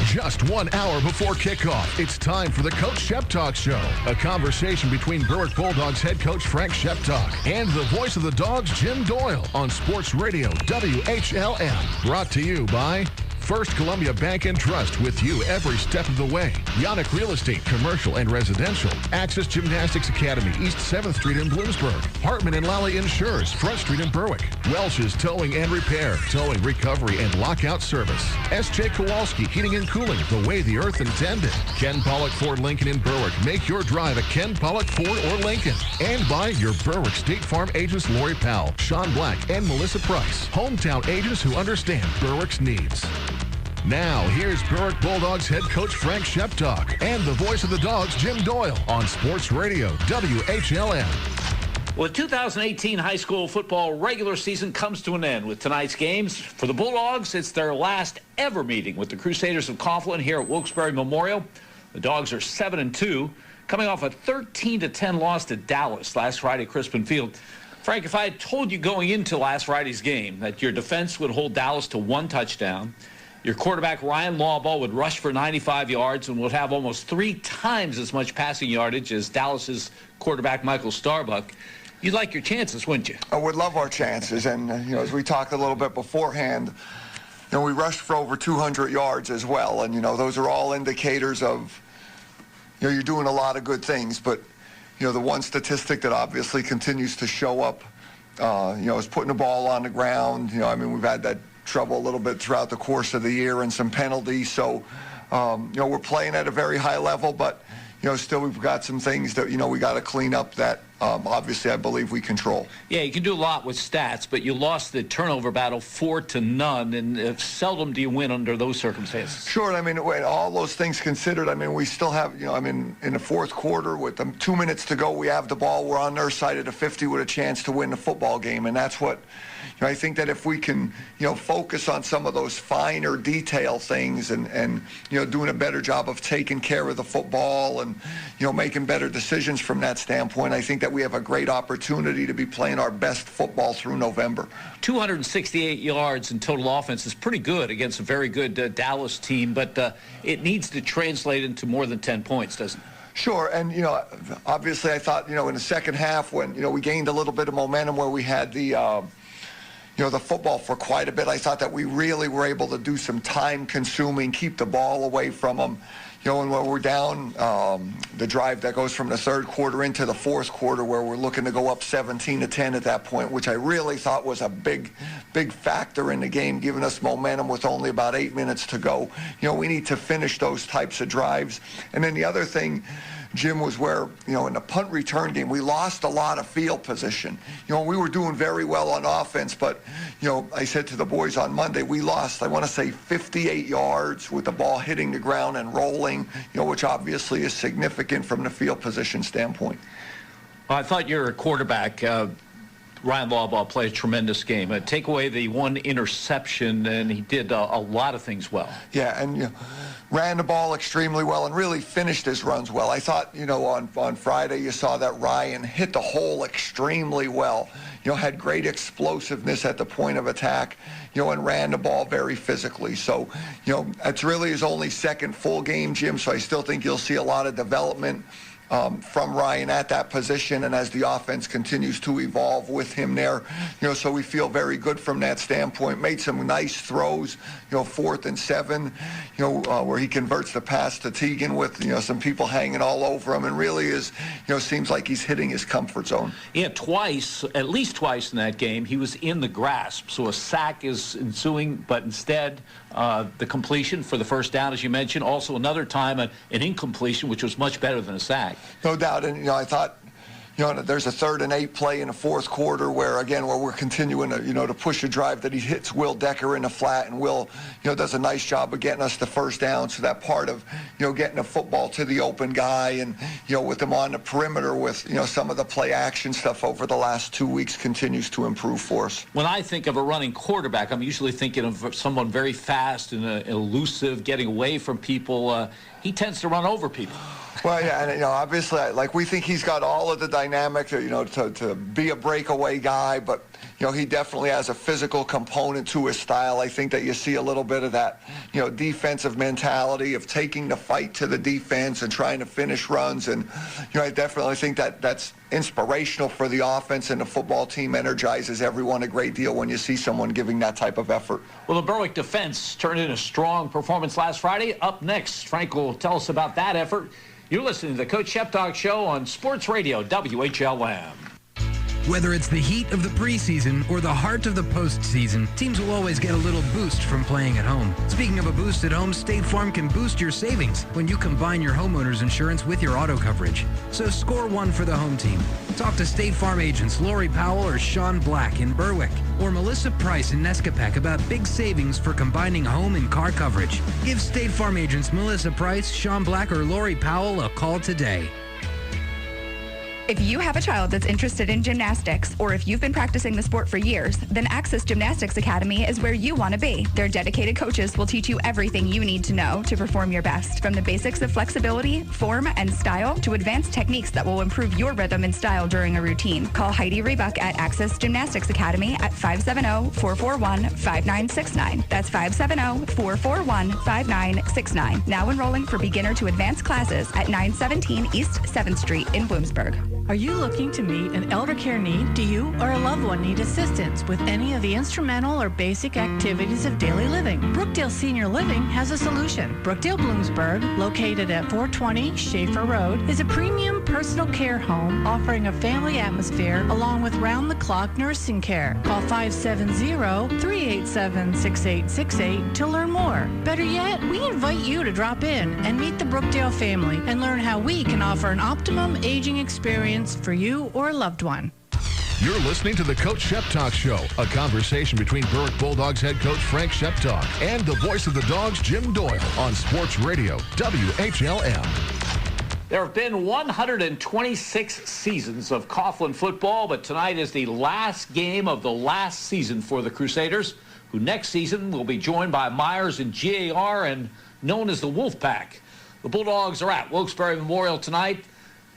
Just 1 hour before kickoff, it's time for the Coach Shep Talk Show. A conversation between Berwick Bulldogs head coach Frank Sheptalk and the voice of the Dogs, Jim Doyle, on Sports Radio WHLM. Brought to you by First Columbia Bank and Trust, with you every step of the way. Yannick Real Estate, commercial and residential. Access Gymnastics Academy, East 7th Street in Bloomsburg. Hartman and Lally Insurers, Front Street in Berwick. Welch's Towing and Repair, towing, recovery, and lockout service. S.J. Kowalski, Heating and Cooling, the way the earth intended. Ken Pollock Ford Lincoln in Berwick. Make your drive a Ken Pollock Ford or Lincoln. And by your Berwick State Farm agents Lori Powell, Sean Black, and Melissa Price. Hometown agents who understand Berwick's needs. Now, here's Berwick Bulldogs head coach Frank Sheptalk and the voice of the Dogs, Jim Doyle, on Sports Radio WHLM. Well, the 2018 high school football regular season comes to an end with tonight's games. For the Bulldogs, it's their last ever meeting with the Crusaders of Coughlin here at Wilkes-Barre Memorial. The Dogs are 7-2, coming off a 13-10 loss to Dallas last Friday at Crispin Field. Frank, if I had told you going into last Friday's game that your defense would hold Dallas to 1 touchdown, your quarterback, Ryan Lawball, would rush for 95 yards and would have almost 3 times as much passing yardage as Dallas's quarterback, Michael Starbuck, you'd like your chances, wouldn't you? I would love our chances. And, as we talked a little bit beforehand, we rushed for over 200 yards as well. And, those are all indicators of, you're doing a lot of good things. But, the one statistic that obviously continues to show up, is putting the ball on the ground. We've had that trouble a little bit throughout the course of the year and some penalties. So, we're playing at a very high level, but, still we've got some things that, we got to clean up that, obviously I believe we control. Yeah, you can do a lot with stats, but you lost the turnover battle 4-0, and seldom do you win under those circumstances. Sure. When all those things considered, we still have, in the fourth quarter with 2 minutes to go, we have the ball. We're on their side of the 50 with a chance to win the football game, and that's what, I think that if we can, focus on some of those finer detail things and doing a better job of taking care of the football and, making better decisions from that standpoint, I think that we have a great opportunity to be playing our best football through November. 268 yards in total offense is pretty good against a very good Dallas team, but it needs to translate into more than 10 points, doesn't it? Sure, and, obviously I thought, in the second half when, we gained a little bit of momentum where we had the football for quite a bit. I thought that we really were able to do some time-consuming, keep the ball away from them. And when we're down, the drive that goes from the third quarter into the fourth quarter where we're looking to go up 17-10 at that point, which I really thought was a big factor in the game, giving us momentum with only about 8 minutes to go. We need to finish those types of drives. And then the other thing, Jim, was where, in the punt return game, we lost a lot of field position. We were doing very well on offense, but, I said to the boys on Monday, we lost, I want to say, 58 yards with the ball hitting the ground and rolling, which obviously is significant from the field position standpoint. Well, I thought your quarterback, Ryan Lawball, played a tremendous game. Take away the one interception, and he did a lot of things well. Yeah, and, ran the ball extremely well and really finished his runs well. I thought, on Friday you saw that Ryan hit the hole extremely well. Had great explosiveness at the point of attack, and ran the ball very physically. So, it's really his only second full game, Jim, so I still think you'll see a lot of development from Ryan at that position, and as the offense continues to evolve with him there, so we feel very good from that standpoint. Made some nice throws, 4th and 7, where he converts the pass to Teagan with, some people hanging all over him, and really is, seems like he's hitting his comfort zone. Yeah, at least twice in that game, he was in the grasp, so a sack is ensuing, but instead, the completion for the first down, as you mentioned, also another time an incompletion, which was much better than a sack. No doubt, and I thought, there's a 3rd and 8 play in the fourth quarter where we're continuing to, to push a drive that he hits Will Decker in the flat, and Will, does a nice job of getting us the first down. So that part of, getting the football to the open guy and, with him on the perimeter with, some of the play action stuff over the last 2 weeks continues to improve for us. When I think of a running quarterback, I'm usually thinking of someone very fast and elusive, getting away from people. He tends to run over people. Well, yeah, and obviously, we think he's got all of the dynamic, to be a breakaway guy, but he definitely has a physical component to his style. I think that you see a little bit of that, defensive mentality of taking the fight to the defense and trying to finish runs. And, I definitely think that that's inspirational for the offense, and the football team energizes everyone a great deal when you see someone giving that type of effort. Well, the Berwick defense turned in a strong performance last Friday. Up next, Frank will tell us about that effort. You're listening to the Coach Shep Talk Show on Sports Radio WHLM. Whether it's the heat of the preseason or the heart of the postseason, teams will always get a little boost from playing at home. Speaking of a boost at home, State Farm can boost your savings when you combine your homeowner's insurance with your auto coverage. So score one for the home team. Talk to State Farm agents Lori Powell or Sean Black in Berwick, or Melissa Price in Nescapac about big savings for combining home and car coverage. Give State Farm agents Melissa Price, Sean Black, or Lori Powell a call today. If you have a child that's interested in gymnastics, or if you've been practicing the sport for years, then Access Gymnastics Academy is where you want to be. Their dedicated coaches will teach you everything you need to know to perform your best, from the basics of flexibility, form, and style to advanced techniques that will improve your rhythm and style during a routine. Call Heidi Rebuck at Access Gymnastics Academy at 570-441-5969. That's 570-441-5969. Now enrolling for beginner to advanced classes at 917 East 7th Street in Wilkes-Barre. Are you looking to meet an elder care need? Do you or a loved one need assistance with any of the instrumental or basic activities of daily living? Brookdale Senior Living has a solution. Brookdale Bloomsburg, located at 420 Schaefer Road, is a premium personal care home offering a family atmosphere along with round-the-clock nursing care. Call 570-387-6868 to learn more. Better yet, we invite you to drop in and meet the Brookdale family and learn how we can offer an optimum aging experience for you or a loved one. You're listening to the Coach Shep Talk Show, a conversation between Berwick Bulldogs head coach Frank Sheptalk and the voice of the Dogs, Jim Doyle, on Sports Radio WHLM. There have been 126 seasons of Coughlin football, but tonight is the last game of the last season for the Crusaders, who next season will be joined by Meyers and G.A.R and known as the Wolfpack. The Bulldogs are at Wilkes-Barre Memorial tonight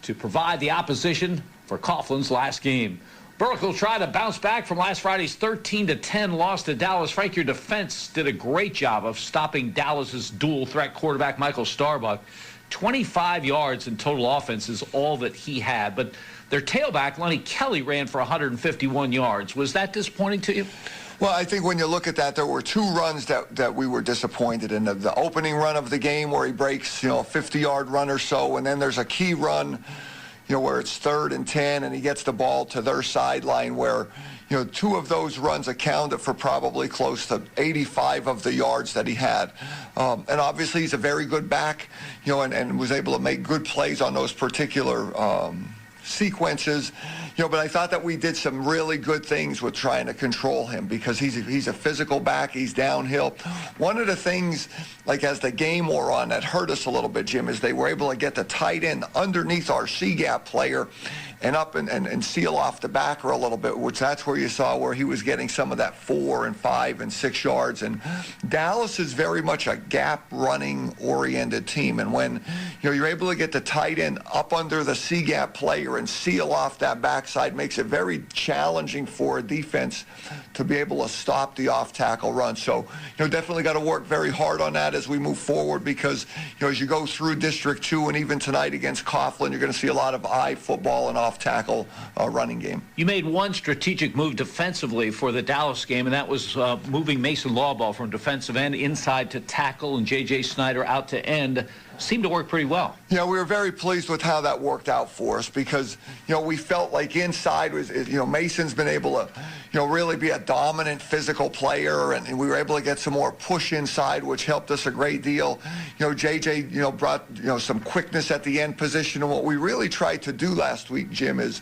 to provide the opposition for Coughlin's last game. Berwick will try to bounce back from last Friday's 13-10 loss to Dallas. Frank, your defense did a great job of stopping Dallas's dual-threat quarterback, Michael Starbuck. 25 yards in total offense is all that he had. But their tailback, Lenny Kelly, ran for 151 yards. Was that disappointing to you? Well, I think when you look at that, there were two runs that we were disappointed in. The opening run of the game where he breaks, a 50-yard run or so, and then there's a key run, where it's 3rd and 10, and he gets the ball to their sideline where, two of those runs accounted for probably close to 85 of the yards that he had. And obviously he's a very good back, and was able to make good plays on those particular sequences. But I thought that we did some really good things with trying to control him because he's a physical back. He's downhill. One of the things, like as the game wore on, that hurt us a little bit, Jim, is they were able to get the tight end underneath our C-gap player and up and seal off the backer a little bit, which that's where you saw where he was getting some of that 4 and 5 and 6 yards. And Dallas is very much a gap running oriented team. And when you're able to get the tight end up under the C-gap player and seal off that backside, makes it very challenging for a defense to be able to stop the off-tackle run. So, definitely got to work very hard on that as we move forward because, as you go through District 2 and even tonight against Coughlin, you're going to see a lot of eye football and off-tackle running game. You made one strategic move defensively for the Dallas game, and that was moving Mason Lawball from defensive end inside to tackle and J.J. Snyder out to end. Seemed to work pretty well. We were very pleased with how that worked out for us because, we felt like inside was, Mason's been able to, really be a dominant physical player, and we were able to get some more push inside, which helped us a great deal. J.J., brought, some quickness at the end position, and what we really tried to do last week, Jim, is,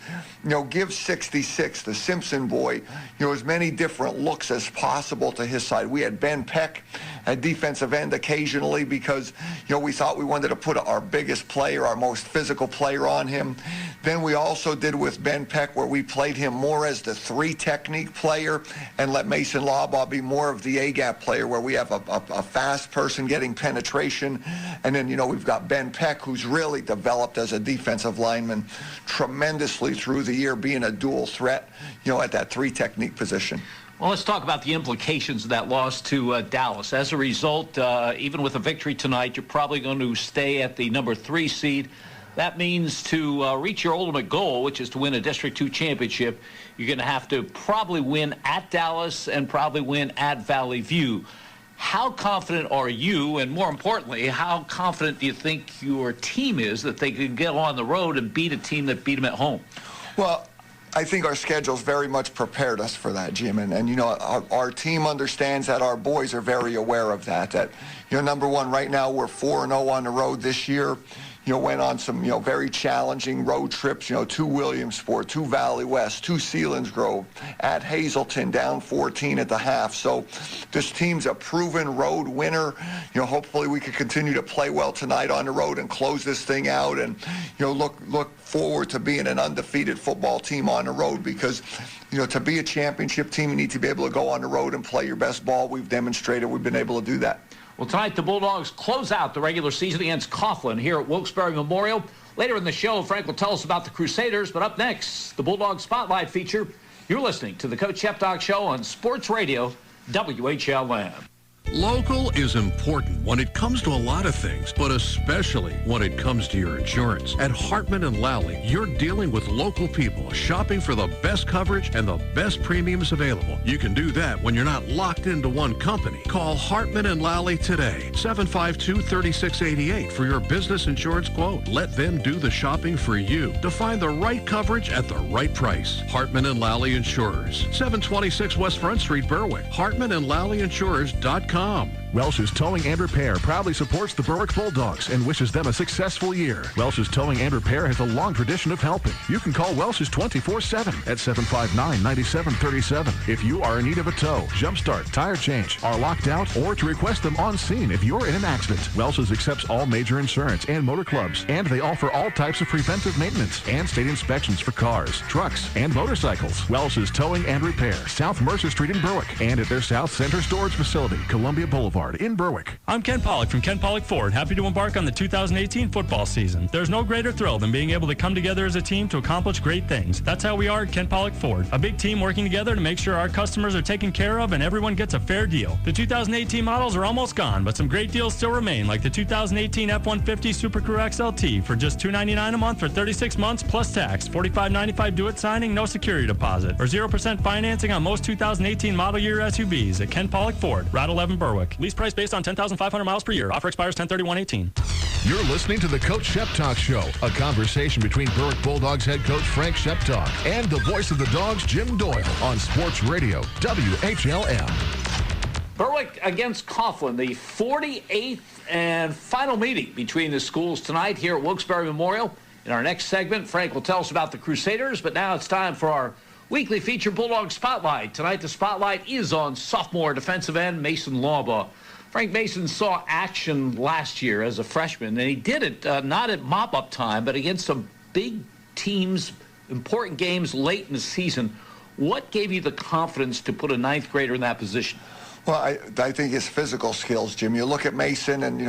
give 66, the Simpson boy, as many different looks as possible to his side. We had Ben Peck at defensive end occasionally because, we thought we wanted to put our biggest player, our most physical player on him. Then we also did with Ben Peck where we played him more as the 3 technique player and let Mason Labaugh be more of the A-gap player where we have a fast person getting penetration. And then, we've got Ben Peck who's really developed as a defensive lineman tremendously through the year, being a dual threat, at that 3 technique position. Well, let's talk about the implications of that loss to Dallas. As a result, even with a victory tonight, you're probably going to stay at the number 3 seed. That means to reach your ultimate goal, which is to win a District 2 championship, you're going to have to probably win at Dallas and probably win at Valley View. How confident are you, and more importantly, how confident do you think your team is that they can get on the road and beat a team that beat them at home? Well, I think our schedule's very much prepared us for that, Jim. And our team understands that. Our boys are very aware of that, number one, right now we're 4-0 on the road this year. Went on some, very challenging road trips, to Williamsport, to Valley West, to Selinsgrove, at Hazleton, down 14 at the half. So this team's a proven road winner. Hopefully we can continue to play well tonight on the road and close this thing out and, look forward to being an undefeated football team on the road because, to be a championship team, you need to be able to go on the road and play your best ball. We've demonstrated we've been able to do that. Well, tonight the Bulldogs close out the regular season against Coughlin here at Wilkes-Barre Memorial. Later in the show, Frank will tell us about the Crusaders. But up next, the Bulldog Spotlight feature. You're listening to the Coach Sheptock Show on Sports Radio, WHLM. Local is important when it comes to a lot of things, but especially when it comes to your insurance. At Hartman & Lally, you're dealing with local people shopping for the best coverage and the best premiums available. You can do that when you're not locked into one company. Call Hartman & Lally today, 752-3688 for your business insurance quote. Let them do the shopping for you to find the right coverage at the right price. Hartman & Lally Insurers, 726 West Front Street, Berwick. HartmanandLallyInsurers.com. Welsh's Towing and Repair proudly supports the Berwick Bulldogs and wishes them a successful year. Welsh's Towing and Repair has a long tradition of helping. You can call Welsh's 24/7 at 759-9737 if you are in need of a tow, jump start, tire change, are locked out, or to request them on scene if you're in an accident. Welsh's accepts all major insurance and motor clubs, and they offer all types of preventive maintenance and state inspections for cars, trucks, and motorcycles. Welsh's Towing and Repair, South Mercer Street in Berwick, and at their South Center Storage Facility, Columbia Boulevard in Berwick. I'm Ken Pollock from Ken Pollock Ford, happy to embark on the 2018 football season. There's no greater thrill than being able to come together as a team to accomplish great things. That's how we are at Ken Pollock Ford, a big team working together to make sure our customers are taken care of and everyone gets a fair deal. The 2018 models are almost gone, but some great deals still remain, like the 2018 F-150 Super Crew XLT for just $299 a month for 36 months plus tax, $45.95 do-it signing, no security deposit, or 0% financing on most 2018 model year SUVs at Ken Pollock Ford, Route 11 Berwick. Lease price based on 10,500 miles per year. Offer expires 10/31/18. You're listening to the Coach Sheptock Show, a conversation between Berwick Bulldogs head coach Frank Sheptock and the voice of the Dogs, Jim Doyle, on Sports Radio, WHLM. Berwick against Coughlin, the 48th and final meeting between the schools tonight here at Wilkes-Barre Memorial. In our next segment, Frank will tell us about the Crusaders, but now it's time for our weekly feature Bulldog Spotlight. Tonight, the spotlight is on sophomore defensive end Mason Labaugh. Frank Mason saw action last year as a freshman, and he did it not at mop-up time, but against some big teams, important games late in the season. What gave you the confidence to put a ninth grader in that position? Well, I think his physical skills, Jim. You look at Mason, and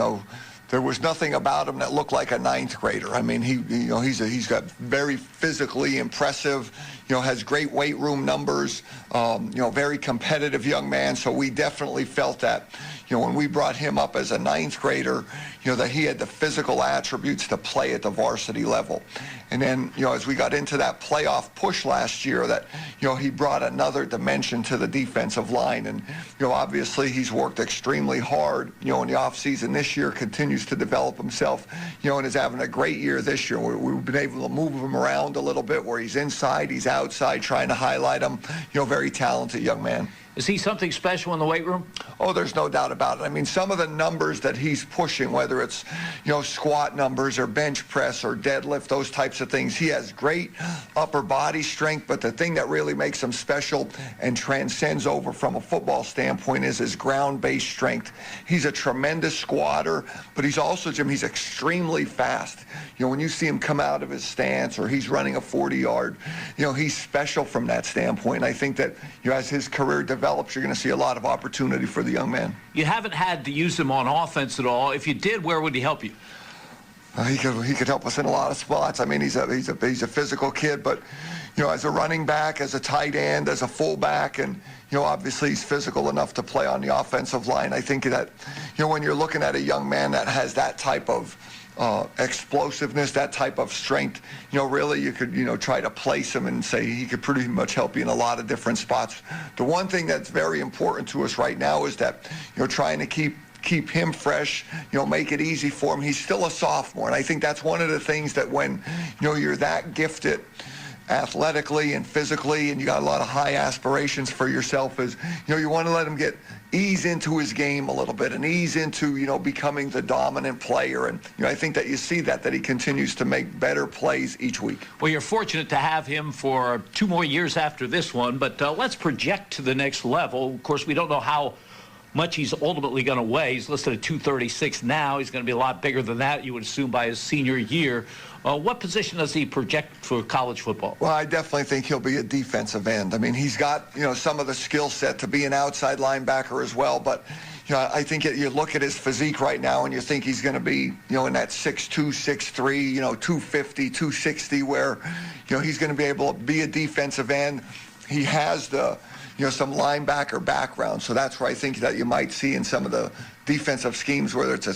there was nothing about him that looked like a ninth grader. I mean, he's got very physically impressive, has great weight room numbers, very competitive young man. So we definitely felt that, when we brought him up as a ninth grader, that he had the physical attributes to play at the varsity level. And then, as we got into that playoff push last year, that, he brought another dimension to the defensive line. And, obviously he's worked extremely hard, in the offseason this year, continues to develop himself, and is having a great year this year. We've been able to move him around a little bit where he's inside, he's outside, trying to highlight him, very talented young man. Is he something special in the weight room? Oh, there's no doubt about it. I mean, some of the numbers that he's pushing, whether it's, squat numbers or bench press or deadlift, those types of things, he has great upper body strength, but the thing that really makes him special and transcends over from a football standpoint is his ground-based strength. He's a tremendous squatter, but he's also, Jim, he's extremely fast. When you see him come out of his stance or he's running a 40-yard, he's special from that standpoint. And I think that, as his career develops, you're going to see a lot of opportunity for the young man. You haven't had to use him on offense at all. If you did, where would he help you? He could help us in a lot of spots. I mean, he's a physical kid, but as a running back, as a tight end, as a fullback, and obviously he's physical enough to play on the offensive line. I think that when you're looking at a young man that has that type of explosiveness, that type of strength, really you could try to place him and say he could pretty much help you in a lot of different spots. The one thing that's very important to us right now is that trying to keep him fresh, make it easy for him. He's still a sophomore, and I think that's one of the things that when you're that gifted athletically and physically and you got a lot of high aspirations for yourself, is you want to let him ease into his game a little bit and ease into becoming the dominant player. And I think that you see that he continues to make better plays each week. Well, you're fortunate to have him for 2 more years after this one, but let's project to the next level. Of course, we don't know how much he's ultimately going to weigh. He's listed at 236 now. He's going to be a lot bigger than that, you would assume, by his senior year. What position does he project for college football? Well, I definitely think he'll be a defensive end. I mean, he's got, some of the skill set to be an outside linebacker as well. But, I think you look at his physique right now and you think he's going to be, in that 6'2", 6'3", 250, 260, where, he's going to be able to be a defensive end. He has the some linebacker background. So that's where I think that you might see in some of the defensive schemes, whether it's a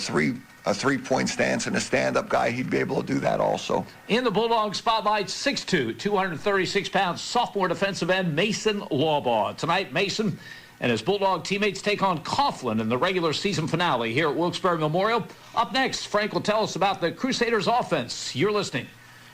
three-point stance and a stand-up guy, he'd be able to do that also. In the Bulldogs spotlight, 6'2", 236-pound sophomore defensive end Mason Lawbaugh. Tonight, Mason and his Bulldog teammates take on Coughlin in the regular season finale here at Wilkes-Barre Memorial. Up next, Frank will tell us about the Crusaders offense. You're listening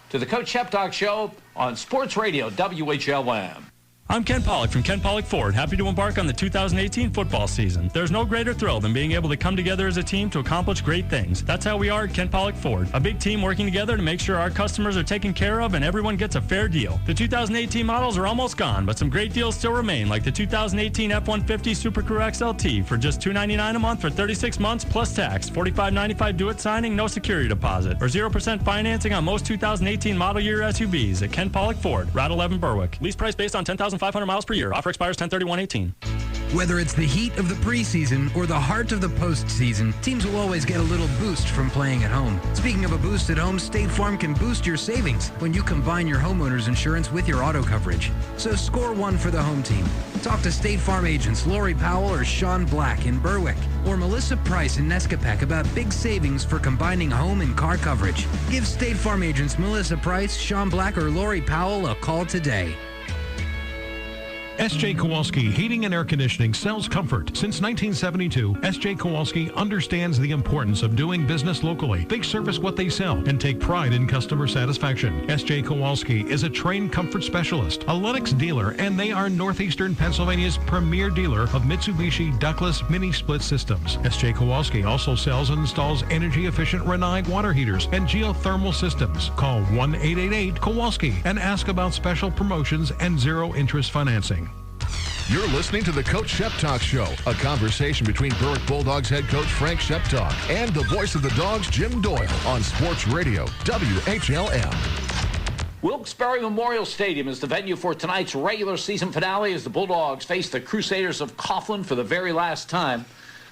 to the Coach Sheptock Show on Sports Radio WHLM. I'm Ken Pollock from Ken Pollock Ford, happy to embark on the 2018 football season. There's no greater thrill than being able to come together as a team to accomplish great things. That's how we are at Ken Pollock Ford, a big team working together to make sure our customers are taken care of and everyone gets a fair deal. The 2018 models are almost gone, but some great deals still remain, like the 2018 F-150 Super Crew XLT for just $299 a month for 36 months plus tax, $45.95 do-it signing, no security deposit, or 0% financing on most 2018 model year SUVs at Ken Pollock Ford, Route 11 Berwick. Lease price based on 10,500 miles per year. Offer expires 10/31/18. Whether it's the heat of the preseason or the heart of the postseason, teams will always get a little boost from playing at home. Speaking of a boost at home, State Farm can boost your savings when you combine your homeowner's insurance with your auto coverage. So score one for the home team. Talk to State Farm agents Lori Powell or Sean Black in Berwick, or Melissa Price in Nescapec about big savings for combining home and car coverage. Give State Farm agents Melissa Price, Sean Black, or Lori Powell a call today. S.J. Kowalski Heating and Air Conditioning sells comfort. Since 1972, S.J. Kowalski understands the importance of doing business locally. They service what they sell and take pride in customer satisfaction. S.J. Kowalski is a trained comfort specialist, a Lennox dealer, and they are Northeastern Pennsylvania's premier dealer of Mitsubishi ductless mini-split systems. S.J. Kowalski also sells and installs energy-efficient Renai water heaters and geothermal systems. Call 1-888-KOWALSKI and ask about special promotions and zero-interest financing. You're listening to the Coach Sheptock Show, a conversation between Berwick Bulldogs head coach Frank Sheptock and the voice of the Dogs, Jim Doyle, on Sports Radio WHLM. Wilkes-Barre Memorial Stadium is the venue for tonight's regular season finale as the Bulldogs face the Crusaders of Coughlin for the very last time.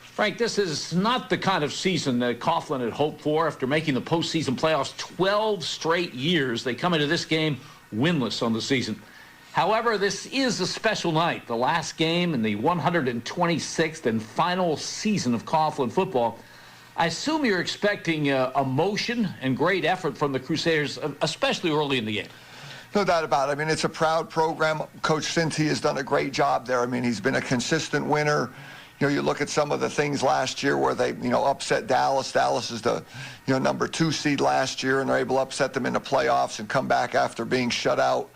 Frank, this is not the kind of season that Coughlin had hoped for after making the postseason playoffs 12 straight years. They come into this game winless on the season. However, this is a special night, the last game in the 126th and final season of Coughlin football. I assume you're expecting emotion and great effort from the Crusaders, especially early in the game. No doubt about it. I mean, it's a proud program. Coach Cinti has done a great job there. I mean, he's been a consistent winner. You look at some of the things last year where they, upset Dallas. Dallas is the, number 2 seed last year, and they're able to upset them in the playoffs and come back after being shut out.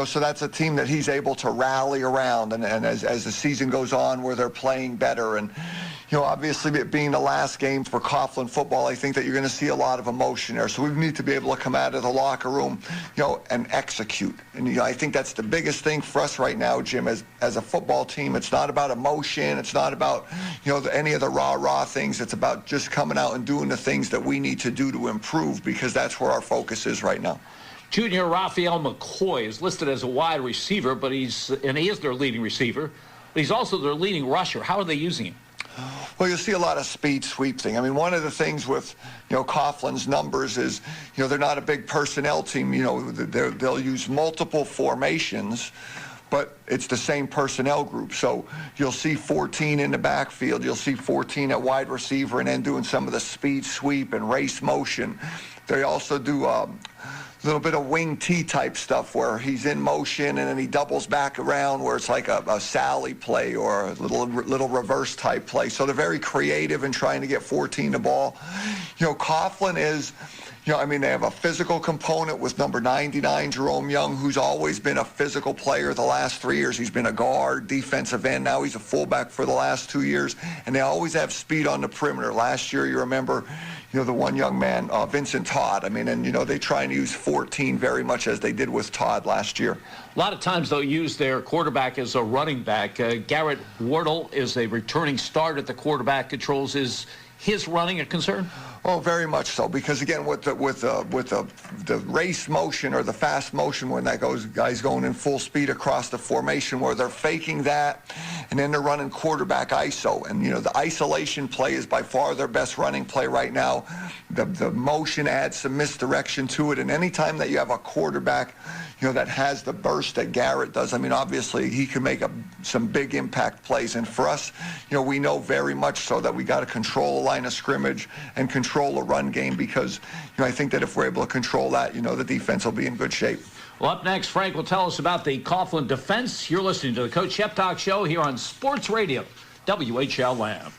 so that's a team that he's able to rally around, and as the season goes on, where they're playing better. And obviously, it being the last game for Coughlin football, I think that you're going to see a lot of emotion there. So we need to be able to come out of the locker room, and execute. And I think that's the biggest thing for us right now, Jim, as a football team. It's not about emotion. It's not about any of the rah-rah things. It's about just coming out and doing the things that we need to do to improve, because that's where our focus is right now. Junior Raphael McCoy is listed as a wide receiver, but he is their leading receiver. But he's also their leading rusher. How are they using him? Well, you'll see a lot of speed sweep thing. I mean, one of the things with, Coughlin's numbers is, they're not a big personnel team. They'll use multiple formations, but it's the same personnel group. So you'll see 14 in the backfield. You'll see 14 at wide receiver, and then doing some of the speed sweep and race motion. They also do a little bit of wing T type stuff where he's in motion and then he doubles back around, where it's like a Sally play or a little reverse type play. So they're very creative in trying to get 14 the ball. Coughlin is, they have a physical component with number 99, Jerome Young, who's always been a physical player the last 3 years. He's been a guard, defensive end. Now he's a fullback for the last 2 years. And they always have speed on the perimeter. Last year, you remember, the one young man, Vincent Todd. They try and use 14 very much as they did with Todd last year. A lot of times they'll use their quarterback as a running back. Garrett Wardle is a returning start at the quarterback. Controls his running a concern? Oh, very much so, because again, with the race motion or the fast motion, when that guys going in full speed across the formation, where they're faking that, and then they're running quarterback ISO, and the isolation play is by far their best running play right now. The motion adds some misdirection to it, and anytime that you have a quarterback, that has the burst that Garrett does, obviously he can make some big impact plays. And for us, we know very much so that we got to control a line of scrimmage and control a run game, because I think that if we're able to control that, the defense will be in good shape. Well, up next, Frank will tell us about the Coughlin defense. You're listening to the Coach Shep Talk Show here on Sports Radio, WHLM.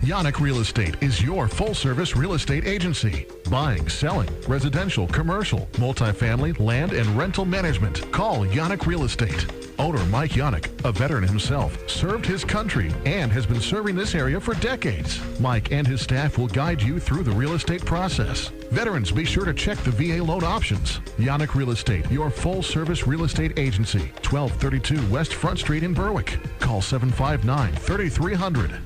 Yannick Real Estate is your full-service real estate agency. Buying, selling, residential, commercial, multifamily, land, and rental management. Call Yannick Real Estate. Owner Mike Yannick, a veteran himself, served his country and has been serving this area for decades. Mike and his staff will guide you through the real estate process. Veterans, be sure to check the VA loan options. Yannick Real Estate, your full-service real estate agency. 1232 West Front Street in Berwick. Call 759-3300.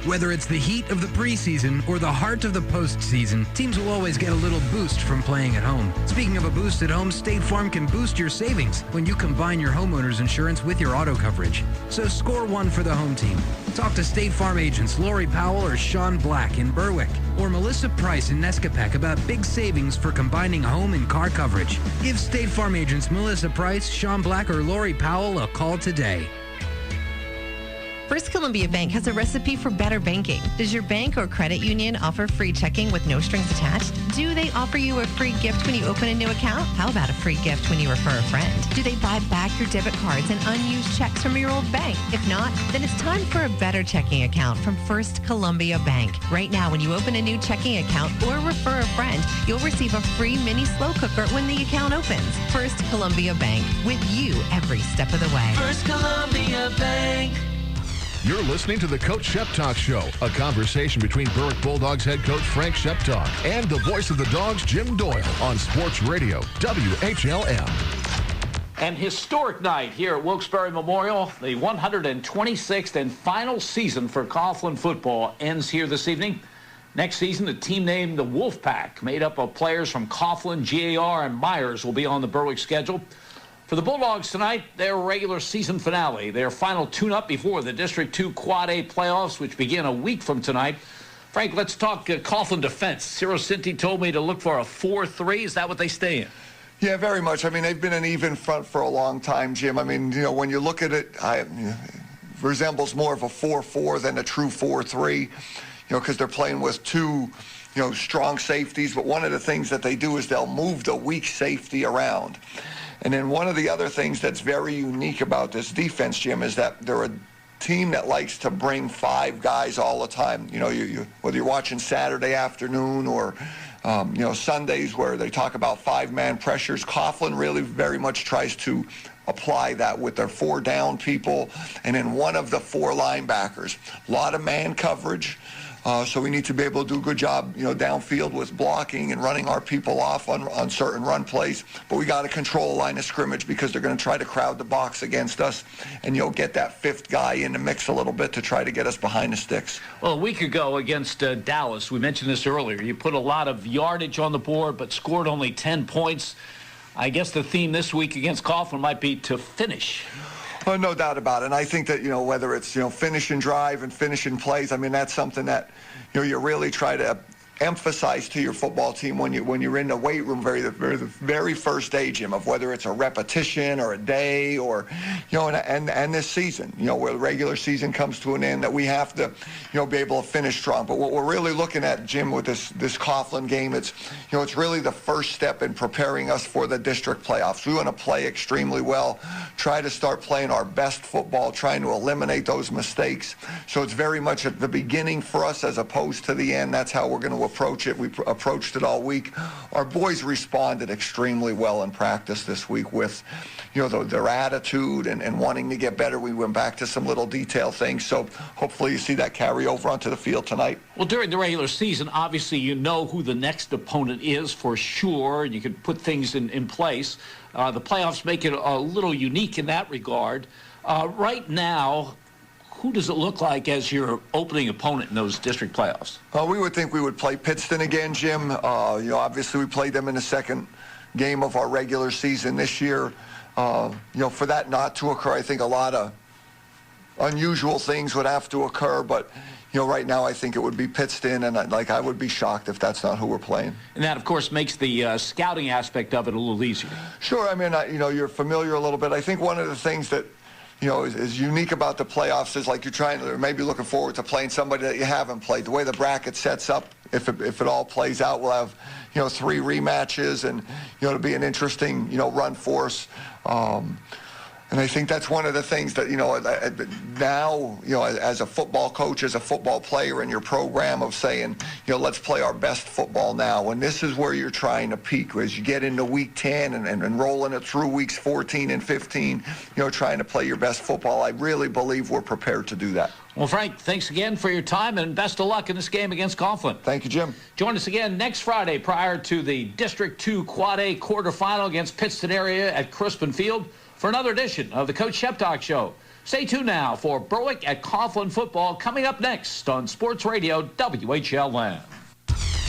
Whether it's the heat of the preseason or the heart of the postseason, teams will always get a little boost from playing at home. Speaking of a boost at home, State Farm can boost your savings when you combine your homeowner's insurance with your auto coverage. So score one for the home team. Talk to State Farm agents Lori Powell or Sean Black in Berwick, or Melissa Price in Nescapec about big savings for combining home and car coverage. Give State Farm agents Melissa Price, Sean Black, or Lori Powell a call today. First Columbia Bank has a recipe for better banking. Does your bank or credit union offer free checking with no strings attached? Do they offer you a free gift when you open a new account? How about a free gift when you refer a friend? Do they buy back your debit cards and unused checks from your old bank? If not, then it's time for a better checking account from First Columbia Bank. Right now, when you open a new checking account or refer a friend, you'll receive a free mini slow cooker when the account opens. First Columbia Bank, with you every step of the way. First Columbia Bank. You're listening to the Coach Shep Talk Show, a conversation between Berwick Bulldogs head coach Frank Sheptalk and the voice of the Dogs, Jim Doyle, on Sports Radio, WHLM. An historic night here at Wilkes-Barre Memorial. The 126th and final season for Coughlin football ends here this evening. Next season, the team named the Wolfpack, made up of players from Coughlin, G.A.R and Meyers, will be on the Berwick schedule. For the Bulldogs tonight, their regular season finale, their final tune-up before the District 2 Quad A playoffs, which begin a week from tonight. Frank, let's talk Coughlin defense. Ciro Cinti told me to look for a 4-3. Is that what they stay in? Yeah, very much. They've been an even front for a long time, Jim. When you look at it, it resembles more of a 4-4 than a true 4-3, because they're playing with two, strong safeties. But one of the things that they do is they'll move the weak safety around. And then one of the other things that's very unique about this defense, Jim, is that they're a team that likes to bring five guys all the time. Whether you're watching Saturday afternoon or, Sundays where they talk about five-man pressures, Coughlin really very much tries to apply that with their 4 down people and then one of the 4 linebackers. A lot of man coverage. So we need to be able to do a good job, downfield with blocking and running our people off on certain run plays. But we got to control a line of scrimmage because they're going to try to crowd the box against us and, get that 5th guy in the mix a little bit to try to get us behind the sticks. Well, a week ago against Dallas, we mentioned this earlier, you put a lot of yardage on the board but scored only 10 points. I guess the theme this week against Coughlin might be to finish. Oh, no doubt about it. And I think that, whether it's, finish and drive and finish and plays, I mean, that's something that, you really try to emphasize to your football team when you're in the weight room the very first day, Jim, of whether it's a repetition or a day or, and this season, where the regular season comes to an end, that we have to, be able to finish strong. But what we're really looking at, Jim, with this Coughlin game, it's really the first step in preparing us for the district playoffs. We want to play extremely well, try to start playing our best football, trying to eliminate those mistakes. So it's very much at the beginning for us as opposed to the end. That's how we're going to approach it. We approached it all week. Our boys responded extremely well in practice this week with, their attitude and wanting to get better. We went back to some little detail things. So hopefully you see that carry over onto the field tonight. Well, during the regular season, obviously you know who the next opponent is for sure, and you can put things in place. The playoffs make it a little unique in that regard. Right now, who does it look like as your opening opponent in those district playoffs? We would think we would play Pittston again, Jim. Obviously we played them in the second game of our regular season this year. For that not to occur, I think a lot of unusual things would have to occur. But, right now I think it would be Pittston, and I would be shocked if that's not who we're playing. And that, of course, makes the scouting aspect of it a little easier. Sure. I mean, you're familiar a little bit. I think one of the things that is unique about the playoffs is like you're trying to maybe looking forward to playing somebody that you haven't played. The way the bracket sets up, if it all plays out, we'll have 3 rematches, and it'll be an interesting run for us. And I think that's one of the things that, now, as a football coach, as a football player in your program of saying, let's play our best football now. And this is where you're trying to peak as you get into week 10 and rolling it through weeks 14 and 15, trying to play your best football. I really believe we're prepared to do that. Well, Frank, thanks again for your time, and best of luck in this game against Coughlin. Thank you, Jim. Join us again next Friday prior to the District 2 Quad A quarterfinal against Pittston area at Crispin Field for another edition of the Coach Sheptock Show. Stay tuned now for Berwick at Coughlin football coming up next on Sports Radio WHLN.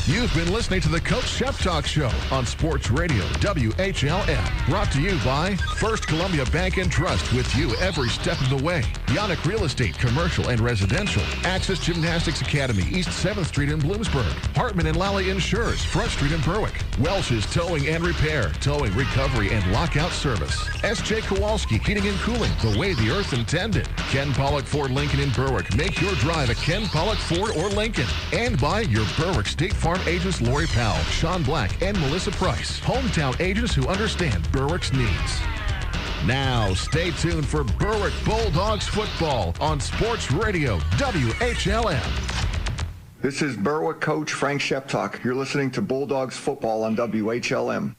You've been listening to the Coach Sheptock Show on Sports Radio WHLN. Brought to you by First Columbia Bank and Trust, with you every step of the way. Yannick Real Estate, Commercial and Residential. Access Gymnastics Academy, East 7th Street in Bloomsburg. Hartman and Lally Insurers, Front Street in Berwick. Welch's Towing and Repair, Towing, Recovery, and Lockout Service. S.J. Kowalski, Heating and Cooling, the way the earth intended. Ken Pollock Ford Lincoln in Berwick. Make your drive a Ken Pollock Ford or Lincoln. And by your Berwick State Farm agents Lori Powell, Sean Black, and Melissa Price. Hometown agents who understand Berwick's needs. Now, stay tuned for Berwick Bulldogs football on Sports Radio WHLN. This is Berwick coach Frank Sheptock. You're listening to Bulldogs football on WHLM.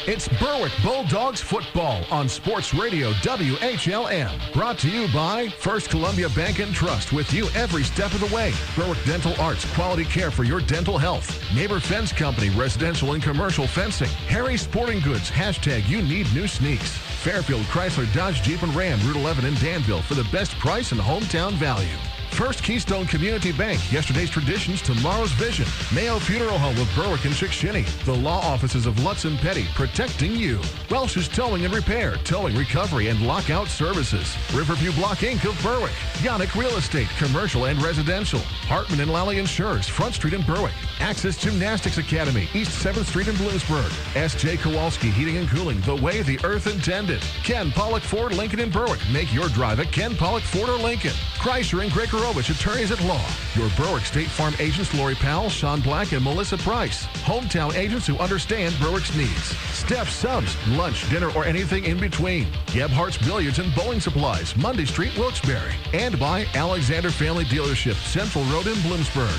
It's Berwick Bulldogs football on Sports Radio WHLN. Brought to you by First Columbia Bank and Trust, with you every step of the way. Berwick Dental Arts, quality care for your dental health. Neighbor Fence Company, residential and commercial fencing. Harry Sporting Goods, hashtag you need new sneaks. Fairfield Chrysler Dodge Jeep and Ram, Route 11 in Danville for the best price and hometown value. First Keystone Community Bank, yesterday's traditions, tomorrow's vision. Mayo Funeral Home of Berwick and Chickashinny. The law offices of Lutz and Petty, protecting you. Welch's Towing and Repair, Towing, Recovery, and Lockout Services. Riverview Block Inc. of Berwick. Yannick Real Estate, Commercial and Residential. Hartman and Lally Insurers, Front Street in Berwick. Access Gymnastics Academy, East 7th Street in Bloomsburg. S.J. Kowalski, Heating and Cooling, the way the earth intended. Ken Pollock Ford Lincoln in Berwick. Make your drive at Ken Pollock Ford or Lincoln. Chrysler and Gregorovich, attorneys at law. Your Berwick State Farm agents Lori Powell, Sean Black, and Melissa Price. Hometown agents who understand Berwick's needs. Steph Subs, lunch, dinner, or anything in between. Gebhardt's Billiards and Bowling Supplies, Monday Street, Wilkes-Barre. And by Alexander Family Dealership, Central Road in Bloomsburg.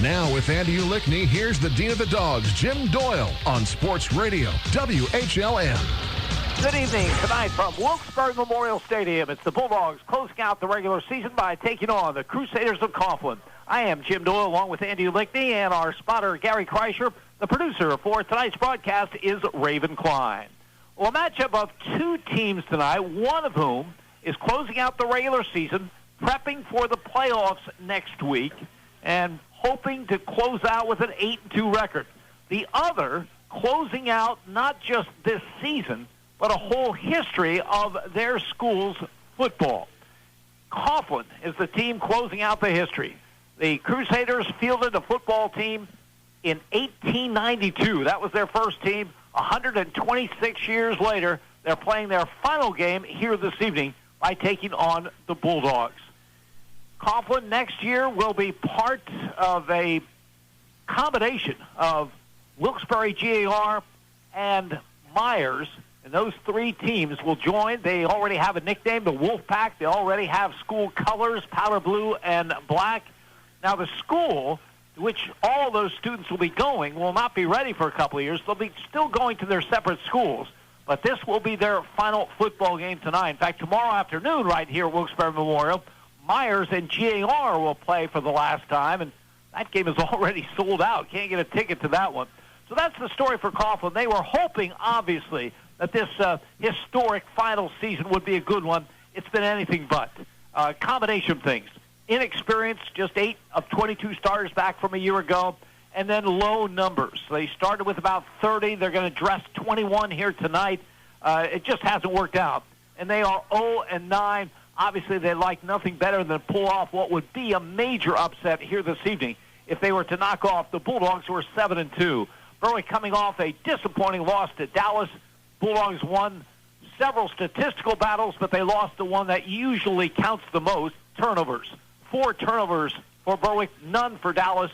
Now with Andy Ulickney, here's the Dean of the Dogs, Jim Doyle, on Sports Radio WHLN. Good evening. Tonight from Wilkes-Barre Memorial Stadium, it's the Bulldogs closing out the regular season by taking on the Crusaders of Coughlin. I am Jim Doyle along with Andy Lickney and our spotter Gary Kreischer. The producer for tonight's broadcast is Raven Klein. Well, a matchup of two teams tonight, one of whom is closing out the regular season, prepping for the playoffs next week, and hoping to close out with an 8-2 record. The other closing out not just this season, but a whole history of their school's football. Coughlin is the team closing out the history. The Crusaders fielded a football team in 1892. That was their first team. 126 years later, they're playing their final game here this evening by taking on the Bulldogs. Coughlin next year will be part of a combination of Wilkes-Barre G.A.R and Meyers, and those three teams will join. They already have a nickname, the Wolfpack. They already have school colors, powder blue and black. Now, the school to which all those students will be going will not be ready for a couple of years. They'll be still going to their separate schools, but this will be their final football game tonight. In fact, tomorrow afternoon right here at Wilkes-Barre Memorial, Meyers and G.A.R will play for the last time, and that game is already sold out. Can't get a ticket to that one. So that's the story for Coughlin. They were hoping, obviously, that this historic final season would be a good one. It's been anything but. Combination of things. Inexperience, just 8 of 22 starters back from a year ago, and then low numbers. They started with about 30. They're going to dress 21 here tonight. It just hasn't worked out. And they are 0-9. Obviously, they'd like nothing better than pull off what would be a major upset here this evening if they were to knock off the Bulldogs, who are 7-2. Berwick coming off a disappointing loss to Dallas. Bulldogs won several statistical battles, but they lost the one that usually counts the most, turnovers. 4 turnovers for Berwick, none for Dallas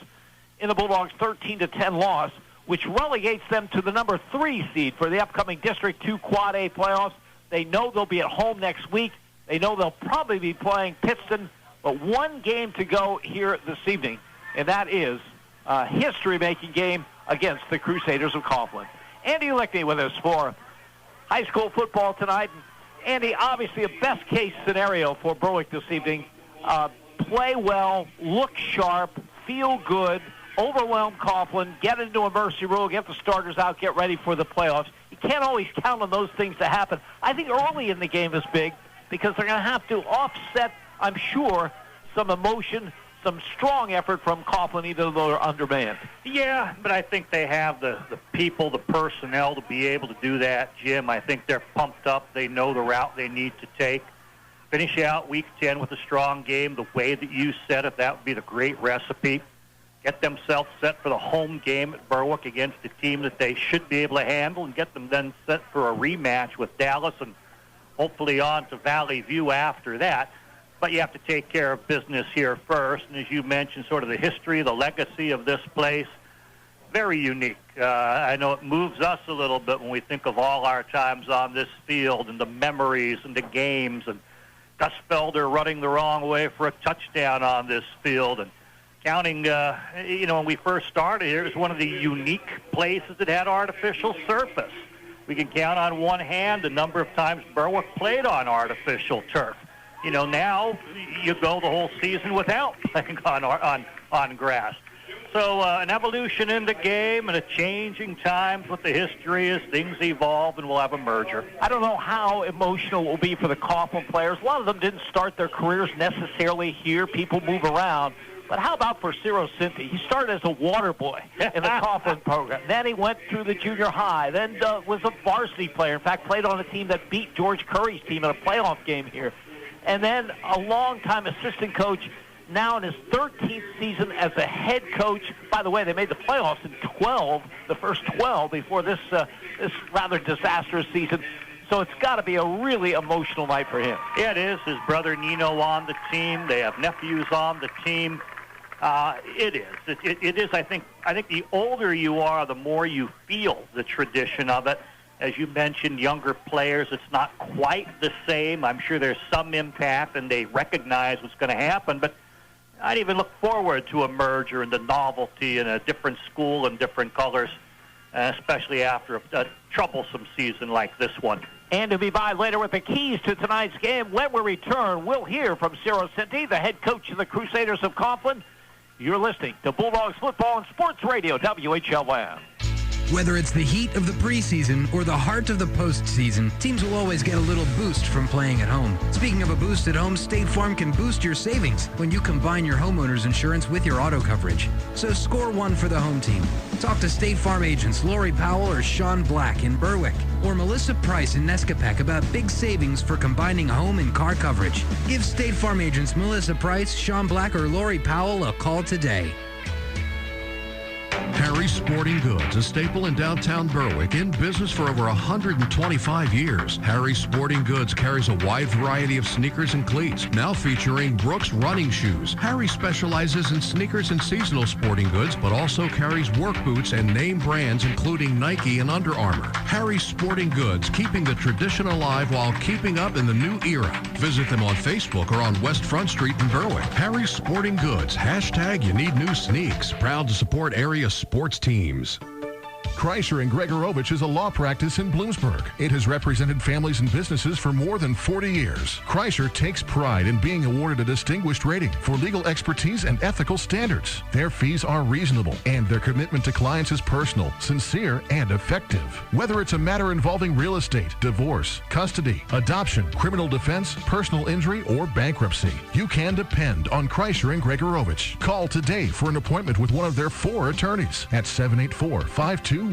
in the Bulldogs' 13-10 loss, which relegates them to the number 3 seed for the upcoming District 2 Quad A playoffs. They know they'll be at home next week. They know they'll probably be playing Pittston, but one game to go here this evening, and that is a history-making game against the Crusaders of Coughlin. Andy Lickney with us for high school football tonight. Andy, obviously a best-case scenario for Berwick this evening. Play well, look sharp, feel good, overwhelm Coughlin, get into a mercy rule, get the starters out, get ready for the playoffs. You can't always count on those things to happen. I think early in the game is big because they're going to have to offset, I'm sure, some emotion, some strong effort from Coughlin, even though they're undermanned. Yeah, but I think they have the people, the personnel to be able to do that, Jim. I think they're pumped up. They know the route they need to take. Finish out Week 10 with a strong game, the way that you said it, that would be the great recipe. Get themselves set for the home game at Berwick against a team that they should be able to handle, and get them then set for a rematch with Dallas and hopefully on to Valley View after that. But you have to take care of business here first. And as you mentioned, sort of the history, the legacy of this place, very unique. I know it moves us a little bit when we think of all our times on this field and the memories and the games, and Gus Felder running the wrong way for a touchdown on this field. And counting, when we first started here, it was one of the unique places that had artificial surface. We can count on one hand the number of times Berwick played on artificial turf. Now you go the whole season without playing on grass. So an evolution in the game and a changing times with the history as things evolve, and we'll have a merger. I don't know how emotional it will be for the Coughlin players. A lot of them didn't start their careers necessarily here. People move around. But how about for Ciro Cinti? He started as a water boy in the Coughlin program. Then he went through the junior high. Then was a varsity player. In fact, played on a team that beat George Curry's team in a playoff game here. And then a long-time assistant coach, now in his 13th season as a head coach. By the way, they made the playoffs in 12, the first 12 before this rather disastrous season. So it's got to be a really emotional night for him. Yeah, it is. His brother Nino on the team. They have nephews on the team. It is. It is. I think the older you are, the more you feel the tradition of it. As you mentioned, younger players, it's not quite the same. I'm sure there's some impact, and they recognize what's going to happen. But I'd even look forward to a merger and the novelty in a different school and different colors, especially after a troublesome season like this one. And to be by later with the keys to tonight's game, when we return, we'll hear from Ciro Cinti, the head coach of the Crusaders of Coughlin. You're listening to Bulldogs Football and Sports Radio, WHLM. Whether it's the heat of the preseason or the heart of the postseason, teams will always get a little boost from playing at home. Speaking of a boost at home, State Farm can boost your savings when you combine your homeowner's insurance with your auto coverage. So score one for the home team. Talk to State Farm agents Lori Powell or Sean Black in Berwick, or Melissa Price in Nescapec about big savings for combining home and car coverage. Give State Farm agents Melissa Price, Sean Black, or Lori Powell a call today. Harry's Sporting Goods, a staple in downtown Berwick, in business for over 125 years. Harry's Sporting Goods carries a wide variety of sneakers and cleats, now featuring Brooks running shoes. Harry specializes in sneakers and seasonal sporting goods, but also carries work boots and name brands including Nike and Under Armour. Harry's Sporting Goods, keeping the tradition alive while keeping up in the new era. Visit them on Facebook or on West Front Street in Berwick. Harry's Sporting Goods, hashtag you need new sneaks. Proud to support area sports teams. Kreischer and Gregorovich is a law practice in Bloomsburg. It has represented families and businesses for more than 40 years. Kreischer takes pride in being awarded a distinguished rating for legal expertise and ethical standards. Their fees are reasonable, and their commitment to clients is personal, sincere, and effective. Whether it's a matter involving real estate, divorce, custody, adoption, criminal defense, personal injury, or bankruptcy, you can depend on Kreischer and Gregorovich. Call today for an appointment with one of their 4 attorneys at 784-5211.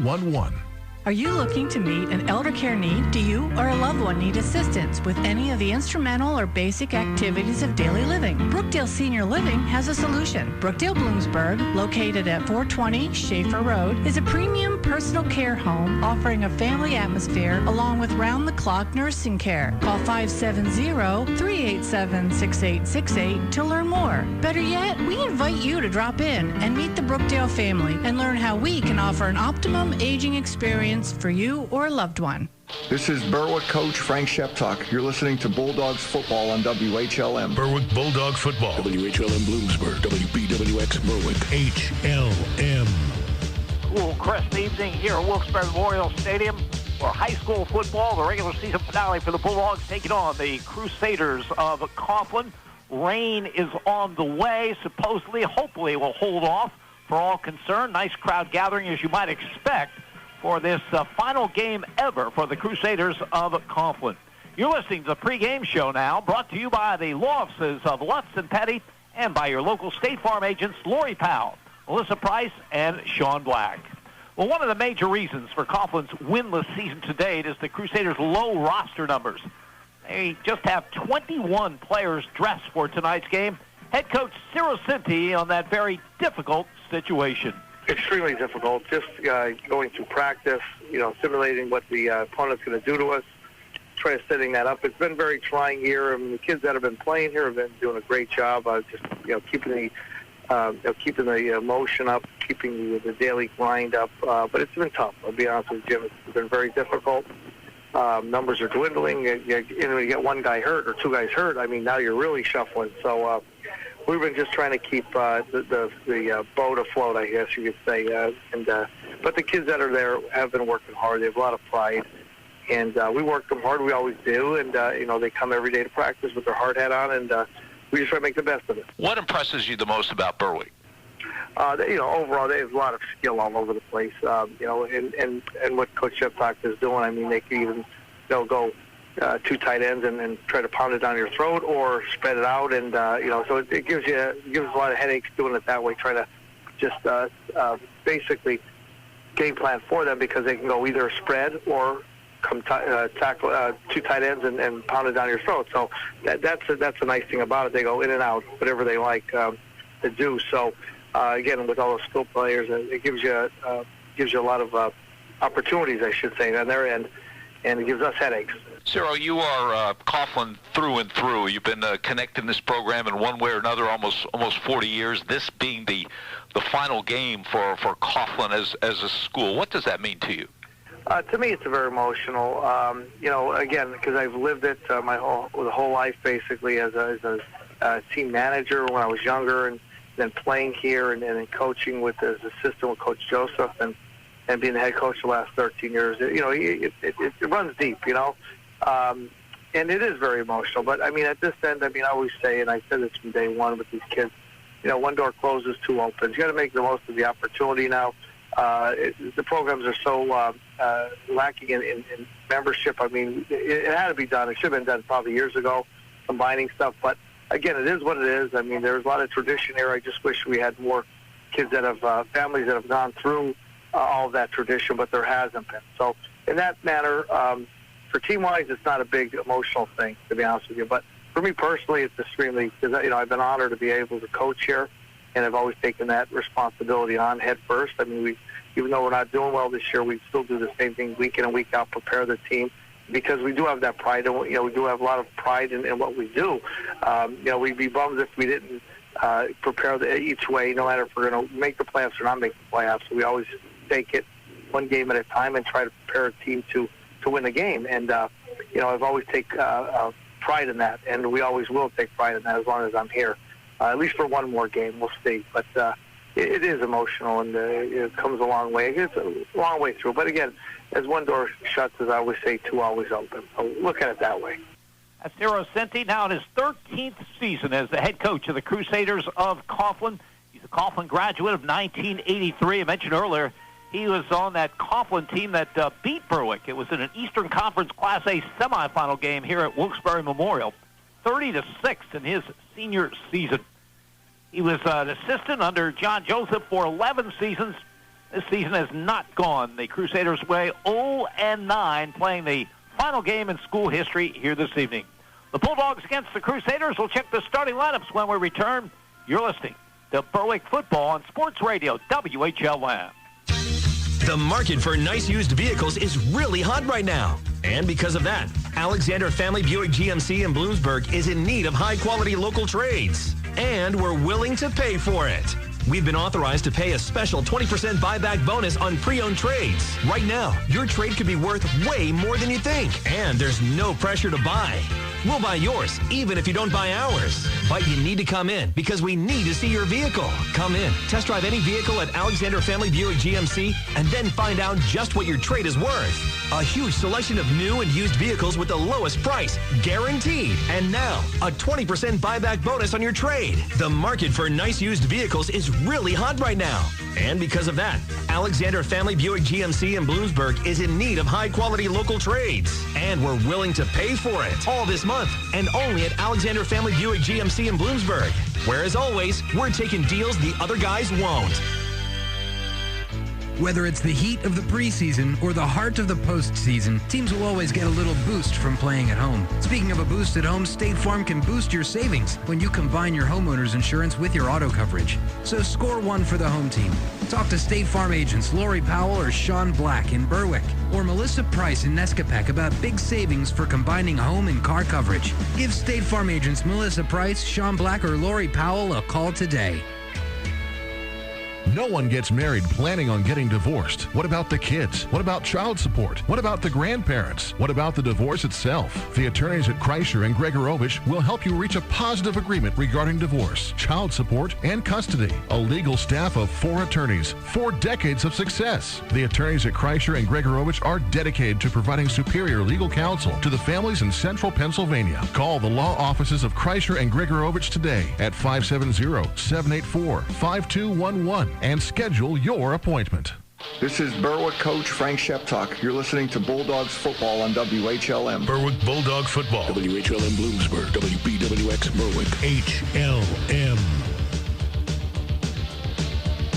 Are you looking to meet an elder care need? Do you or a loved one need assistance with any of the instrumental or basic activities of daily living? Brookdale Senior Living has a solution. Brookdale Bloomsburg, located at 420 Schaefer Road, is a premium personal care home offering a family atmosphere along with round-the-clock nursing care. Call 570-387-6868 to learn more. Better yet, we invite you to drop in and meet the Brookdale family and learn how we can offer an optimum aging experience for you or a loved one. This is Berwick coach Frank Sheptalk. You're listening to Bulldogs football on WHLM. Berwick Bulldog football. WHLM Bloomsburg, WBWX Berwick, HLM. Cool, crisp evening here at Wilkes-Barre Memorial Stadium for high school football. The regular season finale for the Bulldogs taking on the Crusaders of Coughlin. Rain is on the way. Supposedly, hopefully, will hold off for all concerned. Nice crowd gathering, as you might expect, for this final game ever for the Crusaders of Coughlin. You're listening to the pregame show now, brought to you by the law offices of Lutz and Petty and by your local State Farm agents, Lori Powell, Melissa Price, and Sean Black. Well, one of the major reasons for Coughlin's winless season to date is the Crusaders' low roster numbers. They just have 21 players dressed for tonight's game. Head coach Ciro Cinti on that very difficult situation. Extremely difficult. Just going through practice, simulating what the opponent's going to do to us, try setting that up. It's been a very trying year. I mean, the kids that have been playing here have been doing a great job. Keeping the emotion up, keeping the daily grind up. But it's been tough. I'll be honest with you, Jim. It's been very difficult. Numbers are dwindling. You get one guy hurt or 2 guys hurt. I mean, now you're really shuffling. So. We've been just trying to keep the boat afloat, I guess you could say. But the kids that are there have been working hard. They have a lot of pride. And we work them hard. We always do. And, they come every day to practice with their hard hat on. And we just try to make the best of it. What impresses you the most about Berwick? Overall, they have a lot of skill all over the place. And what Coach Sheptalk is doing, I mean, they can even, go 2 tight ends and try to pound it down your throat or spread it out, and so it gives a lot of headaches doing it that way. Trying to just basically game plan for them because they can go either spread or tackle 2 tight ends and pound it down your throat. So that's a nice thing about it. They go in and out, whatever they like to do. So again, with all those skill players, it gives you a lot of opportunities, I should say, on their end, and it gives us headaches. Ciro, you are Coughlin through and through. You've been connected in this program in one way or another almost 40 years, this being the final game for Coughlin as a school. What does that mean to you? To me, it's very emotional. Again, because I've lived it the whole life, basically, as a team manager when I was younger, and then playing here and then coaching as assistant with Coach Joseph and being the head coach the last 13 years. It runs deep, And it is very emotional. But, I mean, at this end, I always say, and I said this from day one with these kids, one door closes, two opens. You got to make the most of the opportunity now. The programs are so lacking in membership. I mean, it had to be done. It should have been done probably years ago, combining stuff. But, again, it is what it is. I mean, there's a lot of tradition here. I just wish we had more kids that have families that have gone through all of that tradition, but there hasn't been. So, in that manner, for team-wise, it's not a big emotional thing, to be honest with you. But for me personally, it's extremely, because I've been honored to be able to coach here, and I've always taken that responsibility on head first. I mean, even though we're not doing well this year, we still do the same thing week in and week out, prepare the team, because we do have that pride, and we do have a lot of pride in what we do. We'd be bummed if we didn't prepare each way, no matter if we're going to make the playoffs or not make the playoffs. So we always take it one game at a time and try to prepare a team to win the game. And I've always taken pride in that, and we always will take pride in that as long as I'm here. At least for one more game, we'll see. But it is emotional, and it comes a long way. It's a long way through. But again, as one door shuts, as I always say, two always open. So look at it that way. That's Tiro Cinti, now in his 13th season as the head coach of the Crusaders of Coughlin. He's a Coughlin graduate of 1983. I mentioned earlier he was on that Coughlin team that beat Berwick. It was in an Eastern Conference Class A semifinal game here at Wilkes-Barre Memorial, 30-6 in his senior season. He was an assistant under John Joseph for 11 seasons. This season has not gone the Crusaders' way, 0-9, playing the final game in school history here this evening. The Bulldogs against the Crusaders. We'll check the starting lineups when we return. You're listening to Berwick Football on Sports Radio WHLM. The market for nice used vehicles is really hot right now. And because of that, Alexander Family Buick GMC in Bloomsburg is in need of high-quality local trades. And we're willing to pay for it. We've been authorized to pay a special 20% buyback bonus on pre-owned trades. Right now, your trade could be worth way more than you think. And there's no pressure to buy. We'll buy yours, even if you don't buy ours. But you need to come in because we need to see your vehicle. Come in, test drive any vehicle at Alexander Family Buick GMC, and then find out just what your trade is worth. A huge selection of new and used vehicles with the lowest price, guaranteed. And now, a 20% buyback bonus on your trade. The market for nice used vehicles is really hot right now. And because of that, Alexander Family Buick GMC in Bloomsburg is in need of high-quality local trades. And we're willing to pay for it all this month, and only at Alexander Family Buick GMC in Bloomsburg, where, as always, we're taking deals the other guys won't. Whether it's the heat of the preseason or the heart of the postseason, teams will always get a little boost from playing at home. Speaking of a boost at home, State Farm can boost your savings when you combine your homeowner's insurance with your auto coverage. So score one for the home team. Talk to State Farm agents Lori Powell or Sean Black in Berwick, or Melissa Price in Nescapec about big savings for combining home and car coverage. Give State Farm agents Melissa Price, Sean Black, or Lori Powell a call today. No one gets married planning on getting divorced. What about the kids? What about child support? What about the grandparents? What about the divorce itself? The attorneys at Kreischer and Gregorovich will help you reach a positive agreement regarding divorce, child support, and custody. A legal staff of 4 attorneys, 4 decades of success. The attorneys at Kreischer and Gregorovich are dedicated to providing superior legal counsel to the families in central Pennsylvania. Call the law offices of Kreischer and Gregorovich today at 570-784-5211. And schedule your appointment. This is Berwick coach Frank Sheptock. You're listening to Bulldogs football on WHLM. Berwick Bulldog football. WHLM Bloomsburg. WBWX Berwick. HLM.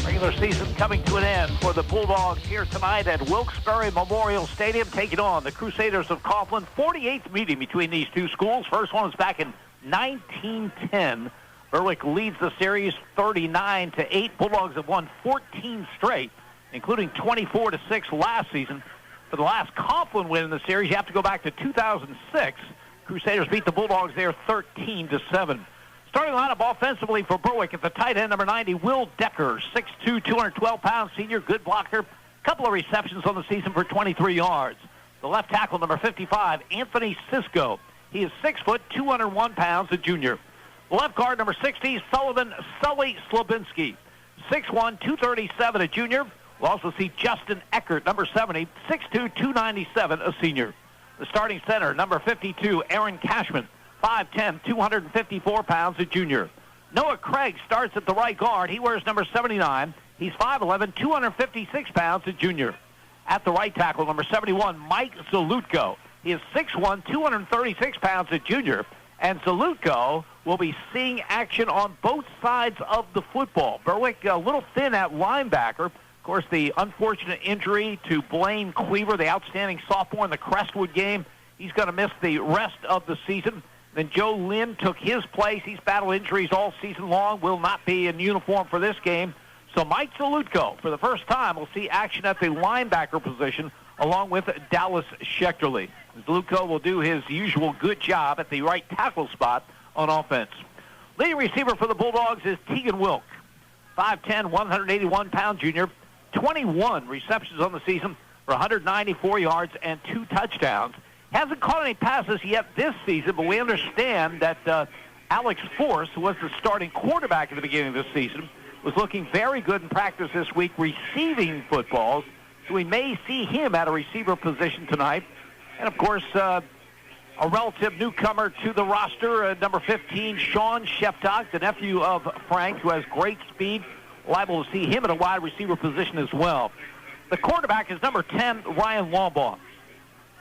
Regular season coming to an end for the Bulldogs here tonight at Wilkes-Barre Memorial Stadium, taking on the Crusaders of Coughlin. 48th meeting between these two schools. First one was back in 1910. Berwick leads the series 39-8. Bulldogs have won 14 straight, including 24-6 last season. For the last Coughlin win in the series, you have to go back to 2006. Crusaders beat the Bulldogs there 13-7. Starting lineup offensively for Berwick at the tight end, number 90, Will Decker, 6'2", 212-pound senior, good blocker. Couple of receptions on the season for 23 yards. The left tackle, number 55, Anthony Sisko. He is 6 foot, 201 pounds, a junior. The left guard, number 60, Sully Slabinski, 6'1", 237, a junior. We'll also see Justin Eckert, number 70, 6'2", 297, a senior. The starting center, number 52, Aaron Cashman, 5'10", 254 pounds, a junior. Noah Craig starts at the right guard. He wears number 79. He's 5'11", 256 pounds, a junior. At the right tackle, number 71, Mike Zalutko. He is 6'1", 236 pounds, a junior. And Zalutko will be seeing action on both sides of the football. Berwick a little thin at linebacker. Of course, the unfortunate injury to Blaine Cleaver, the outstanding sophomore in the Crestwood game. He's going to miss the rest of the season. Then Joe Lynn took his place. He's battled injuries all season long, will not be in uniform for this game. So Mike Zalutko, for the first time, will see action at the linebacker position along with Dallas Schechterly. Zalutko will do his usual good job at the right tackle spot on offense. Leading receiver for the Bulldogs is Tegan Wilk, 5'10", 181-pound junior, 21 receptions on the season for 194 yards and 2 touchdowns. Hasn't caught any passes yet this season, but we understand that Alex Force, who was the starting quarterback at the beginning of this season, was looking very good in practice this week receiving footballs. So we may see him at a receiver position tonight. And, of course, a relative newcomer to the roster, number 15, Sean Sheptock, the nephew of Frank, who has great speed. Liable to see him at a wide receiver position as well. The quarterback is number 10, Ryan Longbaugh.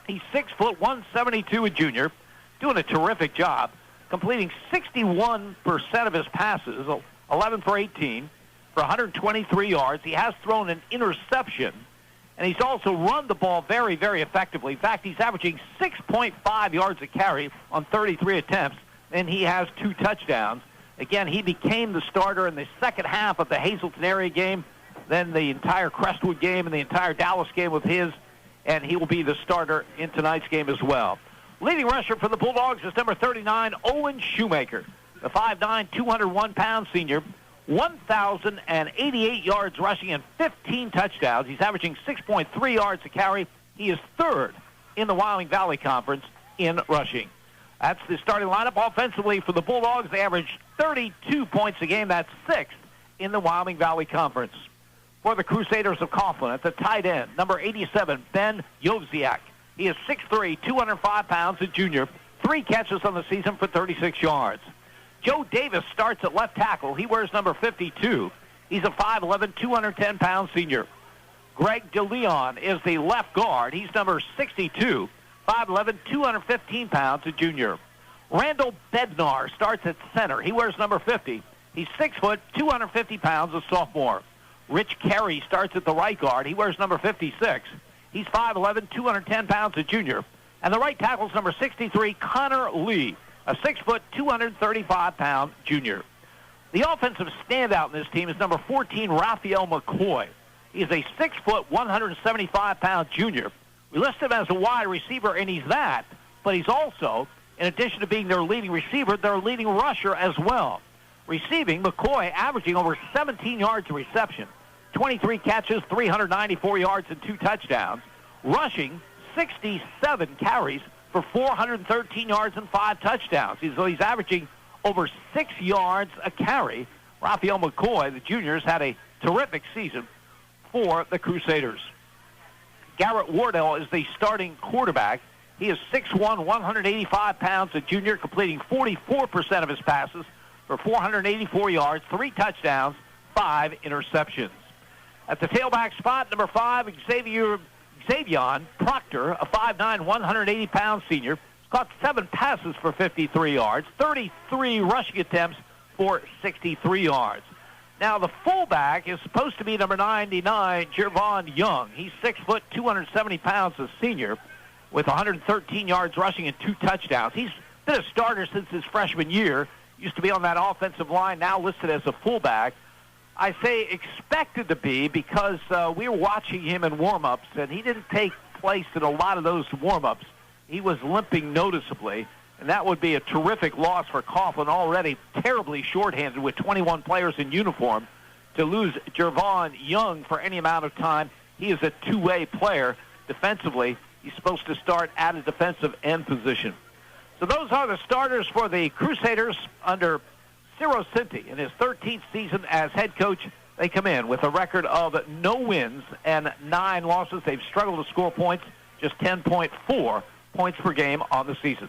He's 6 foot, 172, a junior, doing a terrific job, completing 61% of his passes, 11 for 18, for 123 yards. He has thrown an interception, and he's also run the ball very, very effectively. In fact, he's averaging 6.5 yards a carry on 33 attempts, and he has 2 touchdowns. Again, he became the starter in the second half of the Hazleton area game, then the entire Crestwood game and the entire Dallas game with his, and he will be the starter in tonight's game as well. Leading rusher for the Bulldogs is number 39, Owen Shoemaker, the 5'9", 201-pound senior, 1,088 yards rushing and 15 touchdowns. He's averaging 6.3 yards a carry. He is third in the Wyoming Valley Conference in rushing. That's the starting lineup. Offensively for the Bulldogs, they average 32 points a game. That's 6th in the Wyoming Valley Conference. For the Crusaders of Coughlin, at the tight end, number 87, Ben Jovziak. He is 6'3", 205 pounds, a junior. 3 catches on the season for 36 yards. Joe Davis starts at left tackle. He wears number 52. He's a 5'11", 210-pound senior. Greg DeLeon is the left guard. He's number 62, 5'11", 215 pounds, a junior. Randall Bednar starts at center. He wears number 50. He's 6 foot, 250 pounds, a sophomore. Rich Carey starts at the right guard. He wears number 56. He's 5'11", 210 pounds, a junior. And the right tackle is number 63, Connor Lee, a 6 foot, 235-pound junior. The offensive standout in this team is number 14, Raphael McCoy. He is a 6 foot, 175-pound junior. We list him as a wide receiver, and he's that, but he's also, in addition to being their leading receiver, their leading rusher as well. Receiving, McCoy averaging over 17 yards of reception, 23 catches, 394 yards, and 2 touchdowns. Rushing, 67 carries for 413 yards and 5 touchdowns. So he's averaging over 6 yards a carry. Raphael McCoy, the juniors, had a terrific season for the Crusaders. Garrett Wardell is the starting quarterback. He is 6'1", 185 pounds, a junior, completing 44% of his passes for 484 yards, 3 touchdowns, 5 interceptions. At the tailback spot, number 5, Xavion Proctor, a 5'9", 180-pound senior, caught 7 passes for 53 yards, 33 rushing attempts for 63 yards. Now, the fullback is supposed to be number 99, Jervon Young. He's 6 foot, 270 pounds, a senior, with 113 yards rushing and 2 touchdowns. He's been a starter since his freshman year. Used to be on that offensive line, now listed as a fullback. I say expected to be because we were watching him in warm-ups, and he didn't take place in a lot of those warm-ups. He was limping noticeably, and that would be a terrific loss for Coughlin, already terribly shorthanded with 21 players in uniform. To lose Jervon Young for any amount of time, he is a two-way player. Defensively, he's supposed to start at a defensive end position. So those are the starters for the Crusaders under Ciro Cinti. In his 13th season as head coach, they come in with a record of no wins and 9 losses. They've struggled to score points, just 10.4 points per game on the season.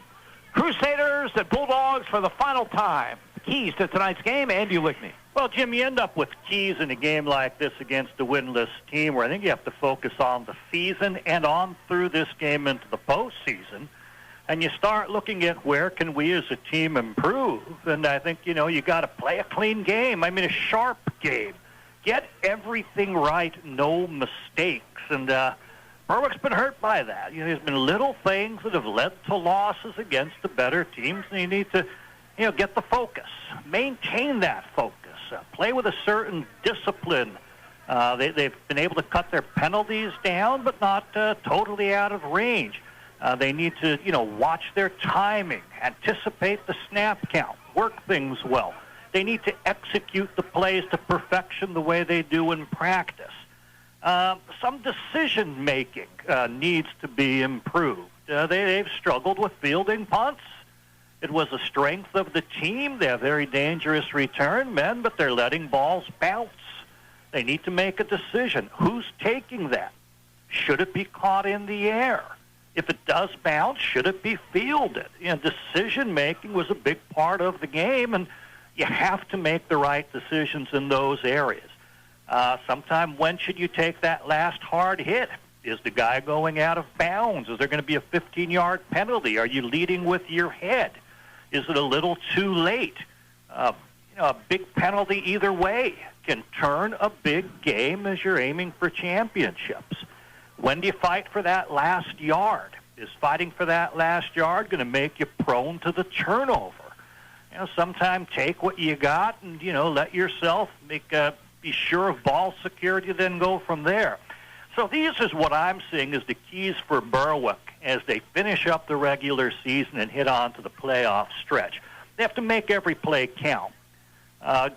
Crusaders and Bulldogs for the final time. Keys to tonight's game, Andy Lickney. Well, Jim, you end up with keys in a game like this against a winless team where I think you have to focus on the season and on through this game into the postseason. And you start looking at where can we as a team improve. And I think, you got to play a clean game. I mean, a sharp game. Get everything right, no mistakes. And Berwick's been hurt by that. There's been little things that have led to losses against the better teams, and you need to, get the focus. Maintain that focus. Play with a certain discipline. They've been able to cut their penalties down, but not totally out of range. They need to, watch their timing, anticipate the snap count, work things well. They need to execute the plays to perfection the way they do in practice. Some decision-making needs to be improved. They've struggled with fielding punts. It was a strength of the team. They're very dangerous return men, but they're letting balls bounce. They need to make a decision. Who's taking that? Should it be caught in the air? If it does bounce, should it be fielded? Decision-making was a big part of the game, and you have to make the right decisions in those areas. Sometime when should you take that last hard hit? Is the guy going out of bounds? Is there going to be a 15-yard penalty? Are you leading with your head? Is it a little too late? A big penalty either way can turn a big game as you're aiming for championships. When do you fight for that last yard? Is fighting for that last yard going to make you prone to the turnover? Sometime take what you got and, let yourself be sure of ball security, then go from there. So these is what I'm seeing as the keys for Berwick as they finish up the regular season and hit on to the playoff stretch. They have to make every play count.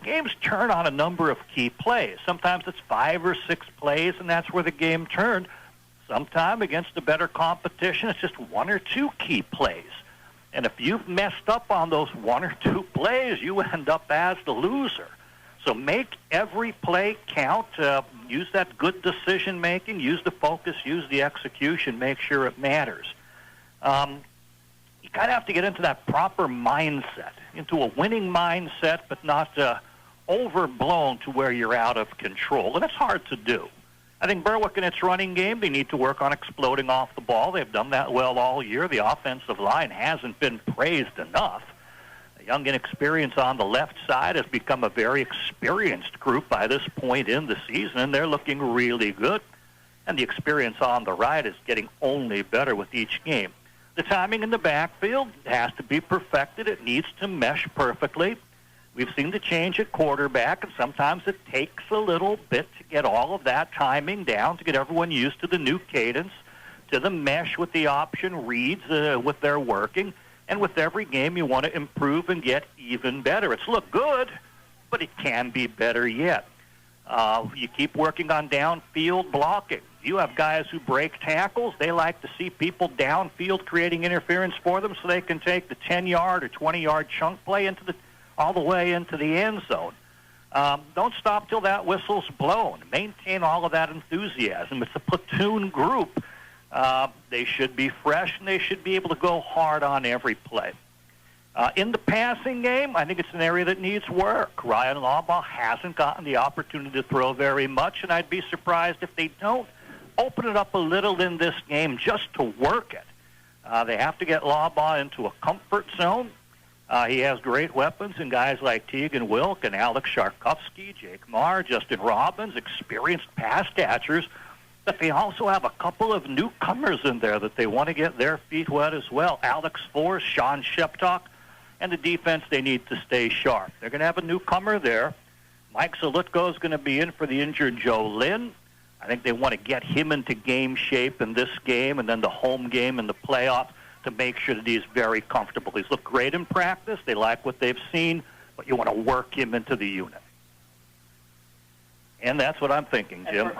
Games turn on a number of key plays. Sometimes it's 5 or 6 plays, and that's where the game turned. Sometime against a better competition, it's just 1 or 2 key plays. And if you've messed up on those 1 or 2 plays, you end up as the loser. So make every play count. Use that good decision-making. Use the focus. Use the execution. Make sure it matters. You kind of have to get into that proper mindset, into a winning mindset, but not overblown to where you're out of control. And it's hard to do. I think Berwick in its running game, they need to work on exploding off the ball. They've done that well all year. The offensive line hasn't been praised enough. The young inexperience on the left side has become a very experienced group by this point in the season, and they're looking really good. And the experience on the right is getting only better with each game. The timing in the backfield has to be perfected. It needs to mesh perfectly. We've seen the change at quarterback, and sometimes it takes a little bit to get all of that timing down, to get everyone used to the new cadence, to the mesh with the option reads with their working. And with every game, you want to improve and get even better. It's looked good, but it can be better yet. You keep working on downfield blocking. You have guys who break tackles. They like to see people downfield creating interference for them so they can take the 10-yard or 20-yard chunk play all the way into the end zone. Don't stop till that whistle's blown. Maintain all of that enthusiasm. It's a platoon group. They should be fresh, and they should be able to go hard on every play. In the passing game, I think it's an area that needs work. Ryan Lawbaugh hasn't gotten the opportunity to throw very much, and I'd be surprised if they don't open it up a little in this game just to work it. They have to get Lawbaugh into a comfort zone. He has great weapons in guys like Tegan Wilk and Alex Sharkovsky, Jake Marr, Justin Robbins, experienced pass catchers. But they also have a couple of newcomers in there that they want to get their feet wet as well. Alex Forrest, Sean Sheptock, and the defense, they need to stay sharp. They're going to have a newcomer there. Mike Zalutko is going to be in for the injured Joe Lynn. I think they want to get him into game shape in this game and then the home game and the playoffs to make sure that he's very comfortable. He's looked great in practice. They like what they've seen, but you want to work him into the unit. And that's what I'm thinking, Jim.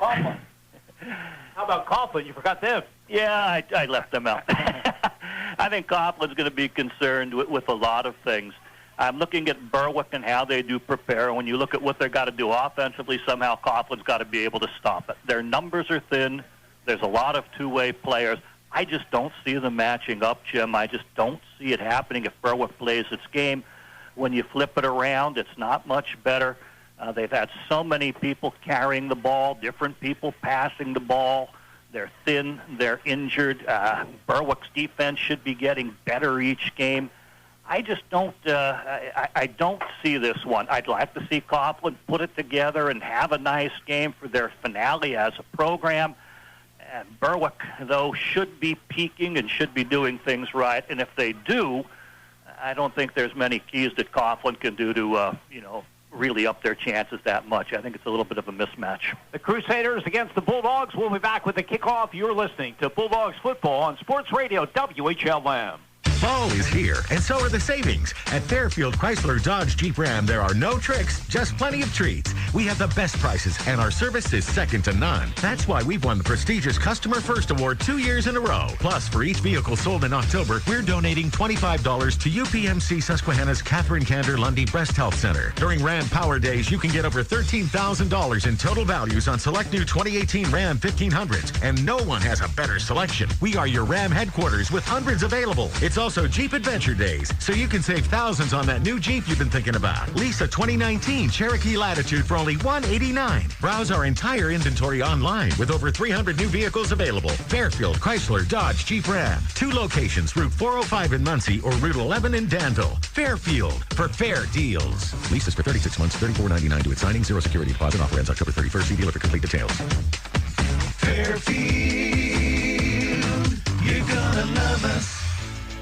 How about Coughlin? You forgot them. Yeah, I left them out. I think Coughlin's going to be concerned with a lot of things. I'm looking at Berwick and how they do prepare. And when you look at what they've got to do offensively, somehow Coughlin's got to be able to stop it. Their numbers are thin. There's a lot of two-way players. I just don't see them matching up, Jim. I just don't see it happening if Berwick plays its game. When you flip it around, it's not much better. They've had so many people carrying the ball, different people passing the ball. They're thin, they're injured. Berwick's defense should be getting better each game. I just don't. I don't see this one. I'd like to see Coughlin put it together and have a nice game for their finale as a program. And Berwick, though, should be peaking and should be doing things right. And if they do, I don't think there's many keys that Coughlin can do to, really up their chances that much. I think it's a little bit of a mismatch. The Crusaders against the Bulldogs. We'll be back with the kickoff. You're listening to Bulldogs football on Sports Radio WHLM. Fall is here, and so are the savings. At Fairfield Chrysler Dodge Jeep Ram, there are no tricks, just plenty of treats. We have the best prices, and our service is second to none. That's why we've won the prestigious Customer First Award 2 years in a row. Plus, for each vehicle sold in October, we're donating $25 to UPMC Susquehanna's Catherine Kander Lundy Breast Health Center. During Ram Power Days, you can get over $13,000 in total values on select new 2018 Ram 1500s, and no one has a better selection. We are your Ram headquarters with hundreds available. It's also Jeep Adventure Days, so you can save thousands on that new Jeep you've been thinking about. Lease a 2019 Cherokee Latitude for only $189. Browse our entire inventory online with over 300 new vehicles available. Fairfield Chrysler Dodge Jeep Ram. 2 locations, Route 405 in Muncie or Route 11 in Danville. Fairfield, for fair deals. Leases for 36 months, $34.99 to its signing, 0 security deposit. Offer ends October 31st. See dealer for complete details. Fairfield, you're gonna love us.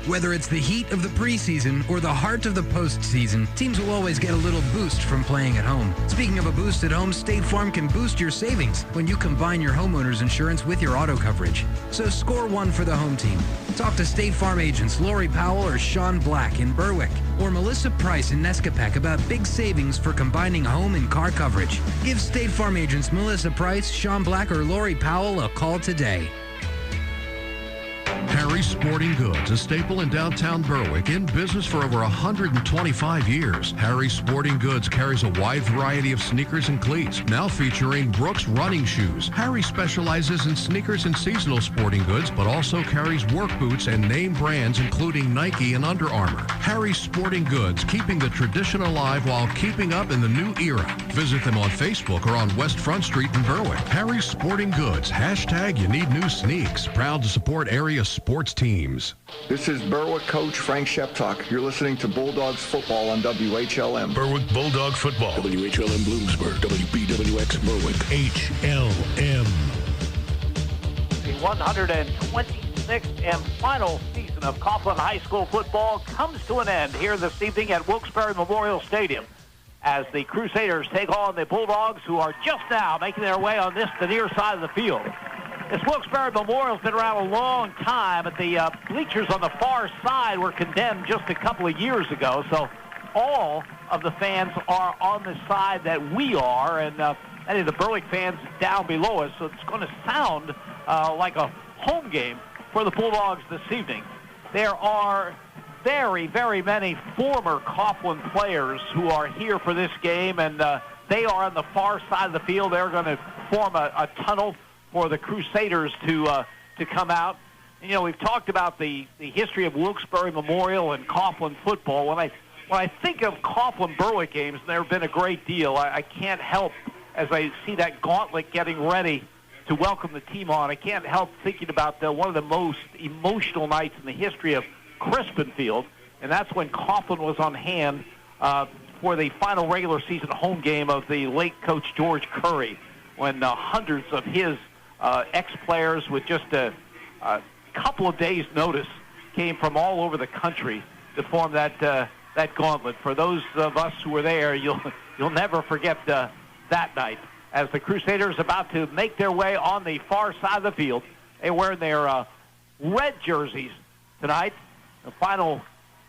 Whether it's the heat of the preseason or the heart of the postseason, teams will always get a little boost from playing at home. Speaking of a boost at home, State Farm can boost your savings when you combine your homeowner's insurance with your auto coverage. So score one for the home team. Talk to State Farm agents Lori Powell or Sean Black in Berwick, or Melissa Price in Nescapec about big savings for combining home and car coverage. Give State Farm agents Melissa Price, Sean Black, or Lori Powell a call today. Harry's Sporting Goods, a staple in downtown Berwick, in business for over 125 years. Harry's Sporting Goods carries a wide variety of sneakers and cleats, now featuring Brooks running shoes. Harry specializes in sneakers and seasonal sporting goods, but also carries work boots and name brands including Nike and Under Armour. Harry's Sporting Goods, keeping the tradition alive while keeping up in the new era. Visit them on Facebook or on West Front Street in Berwick. Harry's Sporting Goods, hashtag you need new sneaks. Proud to support area sports teams. This is Berwick coach Frank Sheptock. You're listening to Bulldogs football on WHLM. Berwick Bulldog football. WHLM Bloomsburg. WBWX Berwick. HLM. The 126th and final season of Coughlin High School football comes to an end here this evening at Wilkes-Barre Memorial Stadium as the Crusaders take on the Bulldogs, who are just now making their way on the near side of the field. This Wilkes-Barre Memorial's been around a long time, but the bleachers on the far side were condemned just a couple of years ago, so all of the fans are on the side that we are, and any of the Berwick fans down below us, so it's going to sound like a home game for the Bulldogs this evening. There are very, very many former Coughlin players who are here for this game, and they are on the far side of the field. They're going to form a tunnel for the Crusaders to come out. You know, we've talked about the history of Wilkes-Barre Memorial and Coughlin football. When I think of Coughlin Berwick games, and there have been a great deal, I can't help, as I see that gauntlet getting ready to welcome the team on, I can't help thinking about one of the most emotional nights in the history of Crispin Field, and that's when Coughlin was on hand for the final regular season home game of the late coach George Curry, when hundreds of his ex-players with just a couple of days' notice came from all over the country to form that gauntlet. For those of us who were there, you'll never forget that night. As the Crusaders about to make their way on the far side of the field, they wear their red jerseys tonight. The final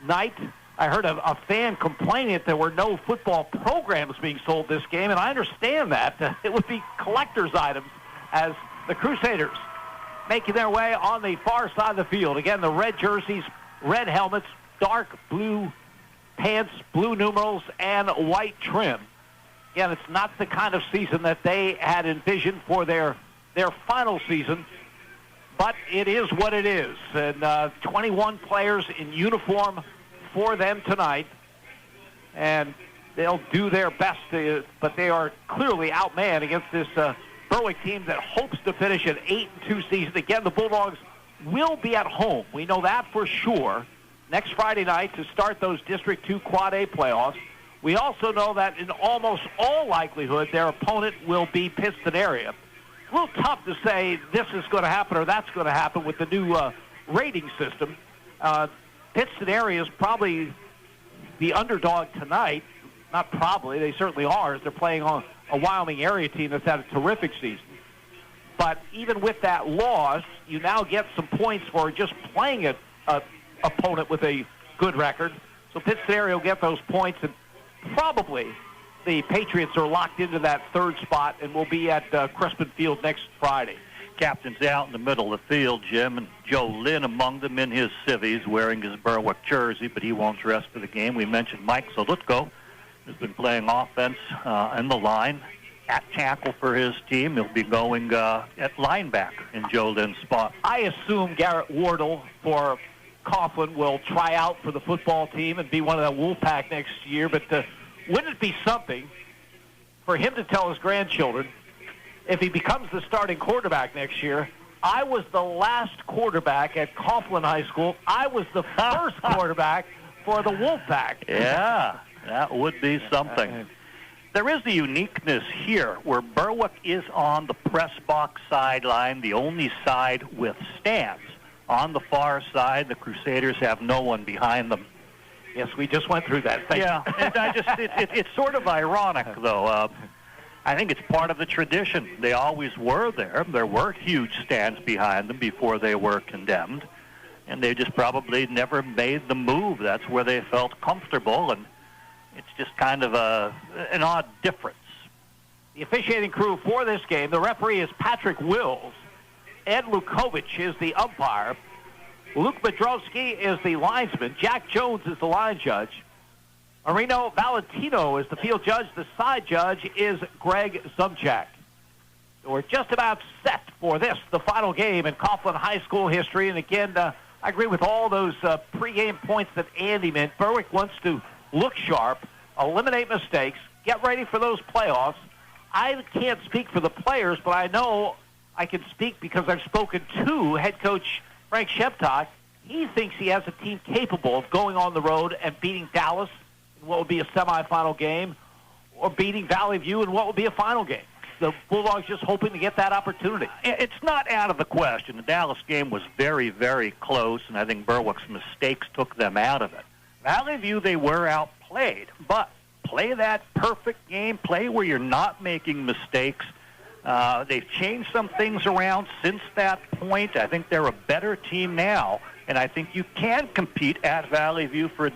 night, I heard a fan complaining that there were no football programs being sold this game, and I understand that. It would be collector's items as the Crusaders making their way on the far side of the field. Again, the red jerseys, red helmets, dark blue pants, blue numerals, and white trim. Again, it's not the kind of season that they had envisioned for their final season, But it is what it is. And 21 players in uniform for them tonight. And they'll do their best, but they are clearly outmanned against this Berwick team that hopes to finish an 8-2 season. Again, the Bulldogs will be at home. We know that for sure. Next Friday night to start those District 2 Quad A playoffs. We also know that in almost all likelihood, their opponent will be Pittston area. A little tough to say this is going to happen or that's going to happen with the new rating system. Pittston area is probably the underdog tonight. Not probably, they certainly are, as they're playing on a Wyoming area team that's had a terrific season. But even with that loss, you now get some points for just playing an opponent with a good record. So Pittston area will get those points, and probably the Patriots are locked into that third spot and will be at Crispin Field next Friday. Captain's out in the middle of the field, Jim, and Joe Lynn among them in his civvies wearing his Berwick jersey, but he won't dress for the game. We mentioned Mike Solutko has been playing offense in the line at tackle for his team. He'll be going at linebacker in Joe Lynn's spot. I assume Garrett Wardle for Coughlin will try out for the football team and be one of the Wolfpack next year, but wouldn't it be something for him to tell his grandchildren, if he becomes the starting quarterback next year, I was the last quarterback at Coughlin High School. I was the first quarterback for the Wolfpack. Yeah, that would be something. There is the uniqueness here where Berwick is on the press box sideline, the only side with stands. On the far side, the Crusaders have no one behind them. Yes, we just went through that. Yeah, and it's sort of ironic, though. I think it's part of the tradition. They always were there. There were huge stands behind them before they were condemned, and they just probably never made the move. That's where they felt comfortable, and it's just kind of an odd difference. The officiating crew for this game, the referee is Patrick Wills. Ed Lukovich is the umpire. Luke Bedrowski is the linesman. Jack Jones is the line judge. Marino Valentino is the field judge. The side judge is Greg Zumchak. We're just about set for this, the final game in Coughlin High School history. And again, I agree with all those pregame points that Andy meant. Berwick wants to look sharp, eliminate mistakes, get ready for those playoffs. I can't speak for the players, but I know I can speak because I've spoken to head coach Frank Sheptock. He thinks he has a team capable of going on the road and beating Dallas in what would be a semifinal game, or beating Valley View in what would be a final game. The Bulldogs just hoping to get that opportunity. It's not out of the question. The Dallas game was very, very close, and I think Berwick's mistakes took them out of it. Valley View, they were outplayed, but play that perfect game, play where you're not making mistakes. They've changed some things around since that point. I think they're a better team now, and I think you can compete at Valley View for a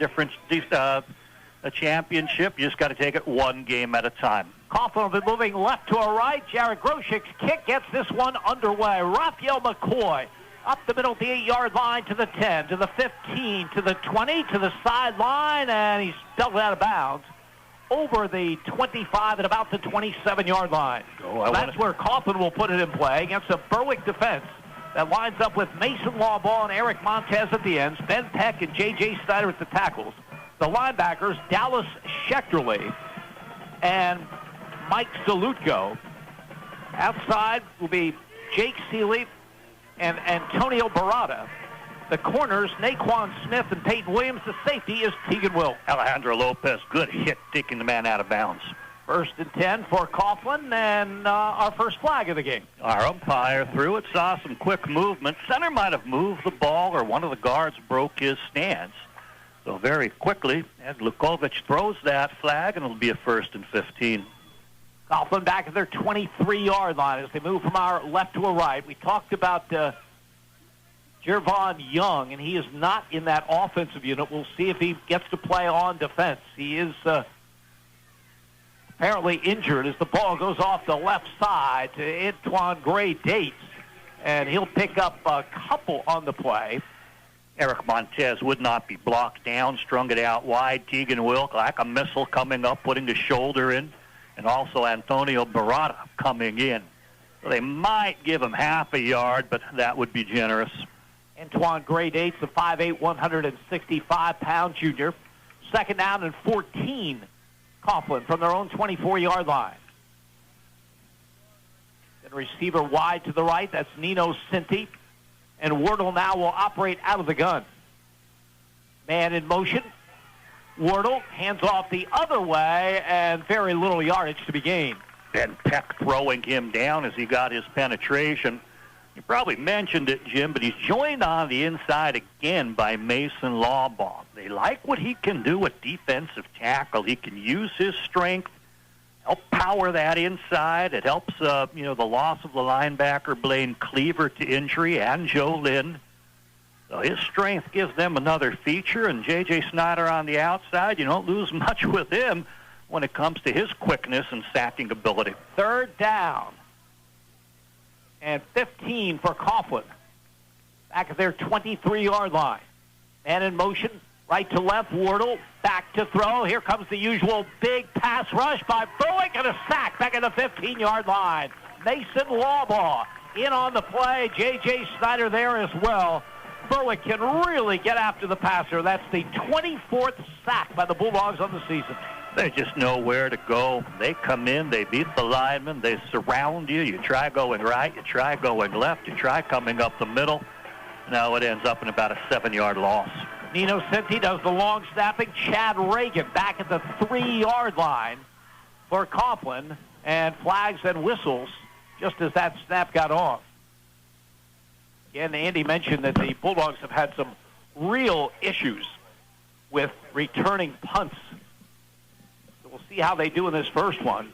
championship. You just got to take it one game at a time. Coughlin will be moving left to a right. Jared Groshik's kick gets this one underway. Raphael McCoy up the middle, the 8-yard line to the 10, to the 15, to the 20, to the sideline, and he's dealt out of bounds over the 25 at about the 27-yard line. That's where Coughlin will put it in play against a Berwick defense that lines up with Mason Lawball and Eric Montez at the ends, Ben Peck and J.J. Snyder at the tackles. The linebackers, Dallas Schechterly and Mike Salutko. Outside will be Jake Seeley and Antonio Barada. The corners, Naquan Smith and Peyton Williams. The safety is Tegan Wilk. Alejandro Lopez, good hit, taking the man out of bounds. 1st and 10 for Coughlin, and our first flag of the game. Our umpire threw it, saw some quick movement. Center might have moved the ball, or one of the guards broke his stance. So very quickly, Ed Lukovich throws that flag, and it'll be a 1st and 15. Coughlin back at their 23-yard line as they move from our left to a right. We talked about Jervon Young, and he is not in that offensive unit. We'll see if he gets to play on defense. He is apparently injured as the ball goes off the left side to Antoine Gray Dates, and he'll pick up a couple on the play. Eric Montez would not be blocked down, strung it out wide. Tegan Wilk, like a missile, coming up, putting his shoulder in, and also Antonio Barada coming in. So they might give him half a yard, but that would be generous. Antoine Gray Dates, the 5'8", 165-pound junior. Second down and 14, Coughlin from their own 24-yard line. Then receiver wide to the right, that's Nino Cinti. And Wardle now will operate out of the gun. Man in motion. Wardle hands off the other way, and very little yardage to be gained. And Peck throwing him down as he got his penetration. You probably mentioned it, Jim, but he's joined on the inside again by Mason Lawbaugh. They like what he can do at defensive tackle. He can use his strength, help power that inside. It helps, the loss of the linebacker Blaine Cleaver to injury and Joe Lynn. So his strength gives them another feature, and J.J. Snyder on the outside, you don't lose much with him when it comes to his quickness and sacking ability. Third down and 15 for Coughlin. Back at their 23-yard line. Man in motion, right to left, Wardle, back to throw. Here comes the usual big pass rush by Berwick, and a sack back at the 15-yard line. Mason Lawbaugh in on the play. J.J. Snyder there as well. Berwick can really get after the passer. That's the 24th sack by the Bulldogs on the season. They just know where to go. They come in, they beat the linemen, they surround you. You try going right, you try going left, you try coming up the middle. Now it ends up in about a 7-yard loss. Nino Cinti does the long snapping. Chad Reagan back at the 3-yard line for Coughlin, and flags and whistles just as that snap got off. Again, Andy mentioned that the Bulldogs have had some real issues with returning punts. So we'll see how they do in this first one.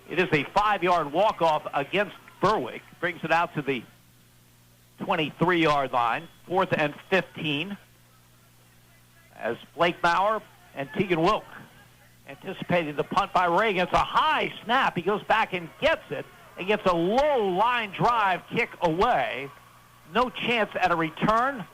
It is a 5-yard walk-off against Berwick. Brings it out to the 23-yard line. 4th and 15. As Blake Maurer and Tegan Wilk anticipating the punt by Reagan. It's a high snap. He goes back and gets it. And gets a low line drive kick away. No chance at a return.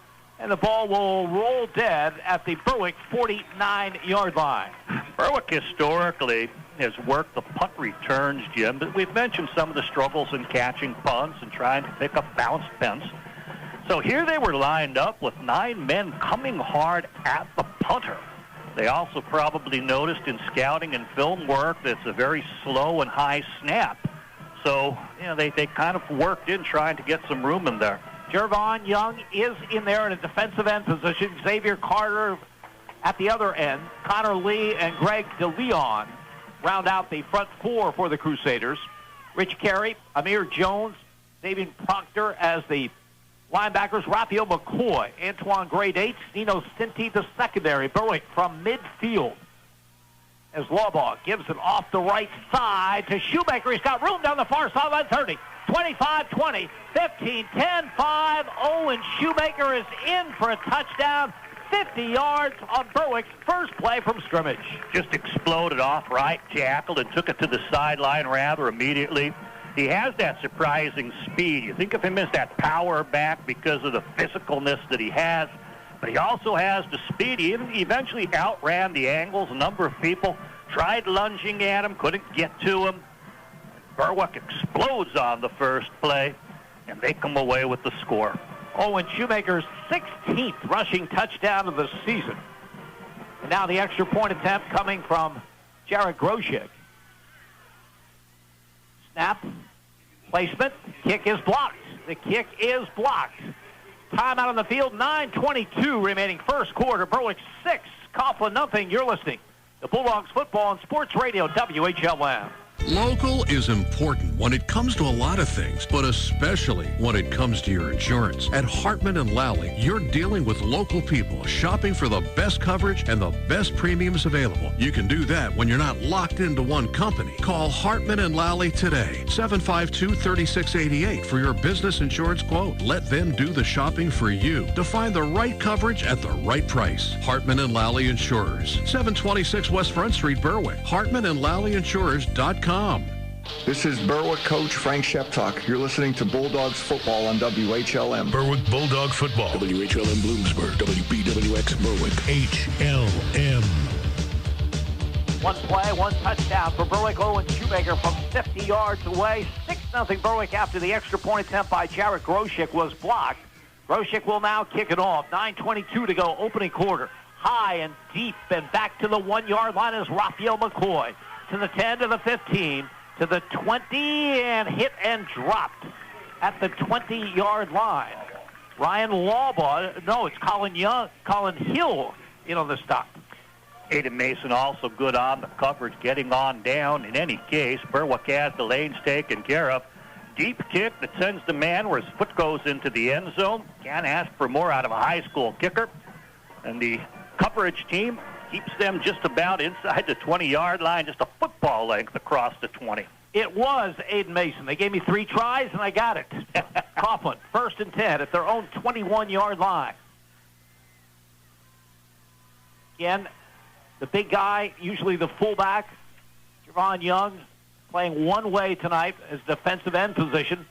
And the ball will roll dead at the Berwick 49-yard line. Berwick historically has worked the punt returns, Jim, but we've mentioned some of the struggles in catching punts and trying to pick up bounced punts. So here they were lined up with 9 men coming hard at the punter. They also probably noticed in scouting and film work that it's a very slow and high snap. So, they kind of worked in trying to get some room in there. Jervon Young is in there in a defensive end position. Xavier Carter at the other end. Connor Lee and Greg DeLeon round out the front 4 for the Crusaders. Rich Carey, Amir Jones, Davian Proctor as the linebackers. Raphael McCoy, Antoine Gray Dates, Nino Cinti, the secondary. Berwick from midfield. As Lawbaugh gives it off the right side to Shoemaker. He's got room down the far sideline, 30, 25, 20, 15, 10, 5. Owen Shoemaker is in for a touchdown. 50 yards on Berwick's first play from scrimmage. Just exploded off right tackle and took it to the sideline rather immediately. He has that surprising speed. You think of him as that power back because of the physicalness that he has. But he also has the speed. He eventually outran the angles. A number of people tried lunging at him, couldn't get to him. Berwick explodes on the first play, and they come away with the score. Owen Shoemaker's 16th rushing touchdown of the season. And now the extra point attempt coming from Jared Groshek. Snap, placement, kick is blocked. The kick is blocked. Timeout on the field, 9:22 remaining first quarter. Berwick 6, Coughlin nothing. You're listening to Bulldogs Football on Sports Radio WHLM. Local is important when it comes to a lot of things, but especially when it comes to your insurance. At Hartman & Lally, you're dealing with local people shopping for the best coverage and the best premiums available. You can do that when you're not locked into one company. Call Hartman & Lally today, 752-3688 for your business insurance quote. Let them do the shopping for you to find the right coverage at the right price. Hartman & Lally Insurers, 726 West Front Street, Berwick. HartmanandLallyInsurers.com. This is Berwick coach Frank Sheptock. You're listening to Bulldogs football on WHLM. Berwick Bulldog football. WHLM Bloomsburg, WBWX Berwick. HLM. One play, one touchdown for Berwick. Owen Shoemaker from 50 yards away. 6 6-0 Berwick after the extra point attempt by Jarrett Groshek was blocked. Groshek will now kick it off. 9:22 to go, opening quarter. High and deep and back to the 1-yard line is Raphael McCoy. To the 10, to the 15, to the 20, and hit and dropped at the 20-yard line. Ryan Lawbaugh, no, it's Colin Hill in on the stop. Aiden Mason also good on the coverage, getting on down. In any case, Berwick has the lanes taken care of. Deep kick that sends the man where his foot goes into the end zone. Can't ask for more out of a high school kicker. And the coverage team keeps them just about inside the 20-yard line, just a football length across the 20. It was Aiden Mason. They gave me 3 tries, and I got it. Coughlin, 1st and 10 at their own 21-yard line. Again, the big guy, usually the fullback, Javon Young, playing one way tonight as defensive end position.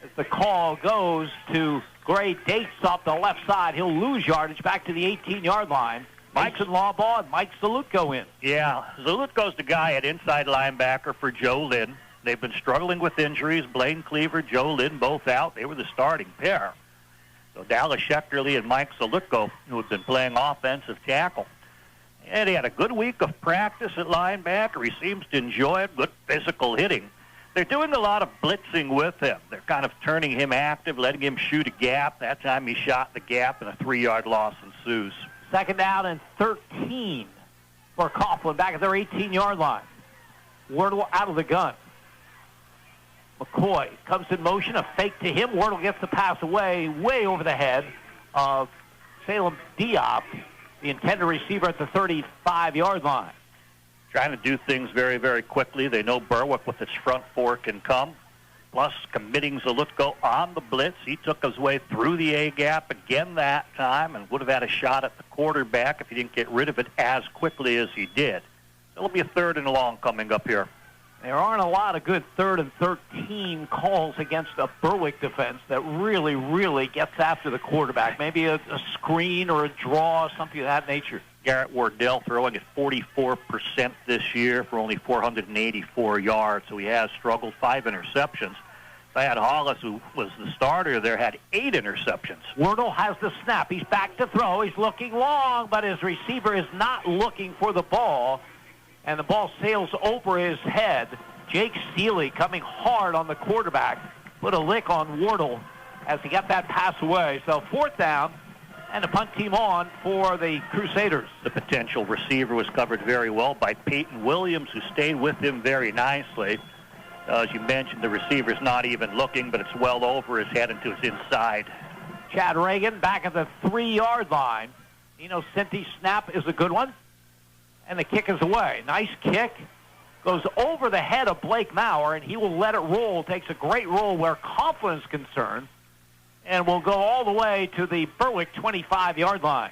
As the call goes to Gray Dates off the left side, he'll lose yardage back to the 18-yard line. Mason Lawbaugh and Mike Salute go in. Yeah, Salute goes the guy at inside linebacker for Joe Lynn. They've been struggling with injuries. Blaine Cleaver, Joe Lynn, both out. They were the starting pair. So Dallas Schechterly and Mike Salutko, who have been playing offensive tackle. And he had a good week of practice at linebacker. He seems to enjoy it. Good physical hitting. They're doing a lot of blitzing with him. They're kind of turning him active, letting him shoot a gap. That time he shot the gap, and a 3-yard loss ensues. 2nd down and 13 for Coughlin back at their 18-yard line. Wordle out of the gun. McCoy comes in motion, a fake to him. Wordle gets the pass away, way over the head of Salem Diop, the intended receiver at the 35-yard line. Trying to do things very, very quickly. They know Berwick with its front four can come. Plus, committing Zalutko on the blitz. He took his way through the A-gap again that time and would have had a shot at the quarterback if he didn't get rid of it as quickly as he did. It'll be a 3rd and long coming up here. There aren't a lot of good 3rd and 13 calls against a Berwick defense that really, really gets after the quarterback. Maybe a screen or a draw, something of that nature. Garrett Wardell throwing at 44% this year for only 484 yards, so he has struggled. 5 interceptions. Thad Hollis, who was the starter there, had 8 interceptions. Wordle has the snap. He's back to throw. He's looking long, but his receiver is not looking for the ball, and the ball sails over his head. Jake Steele coming hard on the quarterback. Put a lick on Wardle as he got that pass away. So 4th down. And the punt team on for the Crusaders. The potential receiver was covered very well by Peyton Williams, who stayed with him very nicely. As you mentioned, the receiver's not even looking, but it's well over his head into his inside. Chad Reagan back at the 3-yard line. Nino Cinti's snap is a good one. And the kick is away. Nice kick. Goes over the head of Blake Maurer, and he will let it roll. Takes a great roll where Coughlin is concerned. And will go all the way to the Berwick 25-yard line.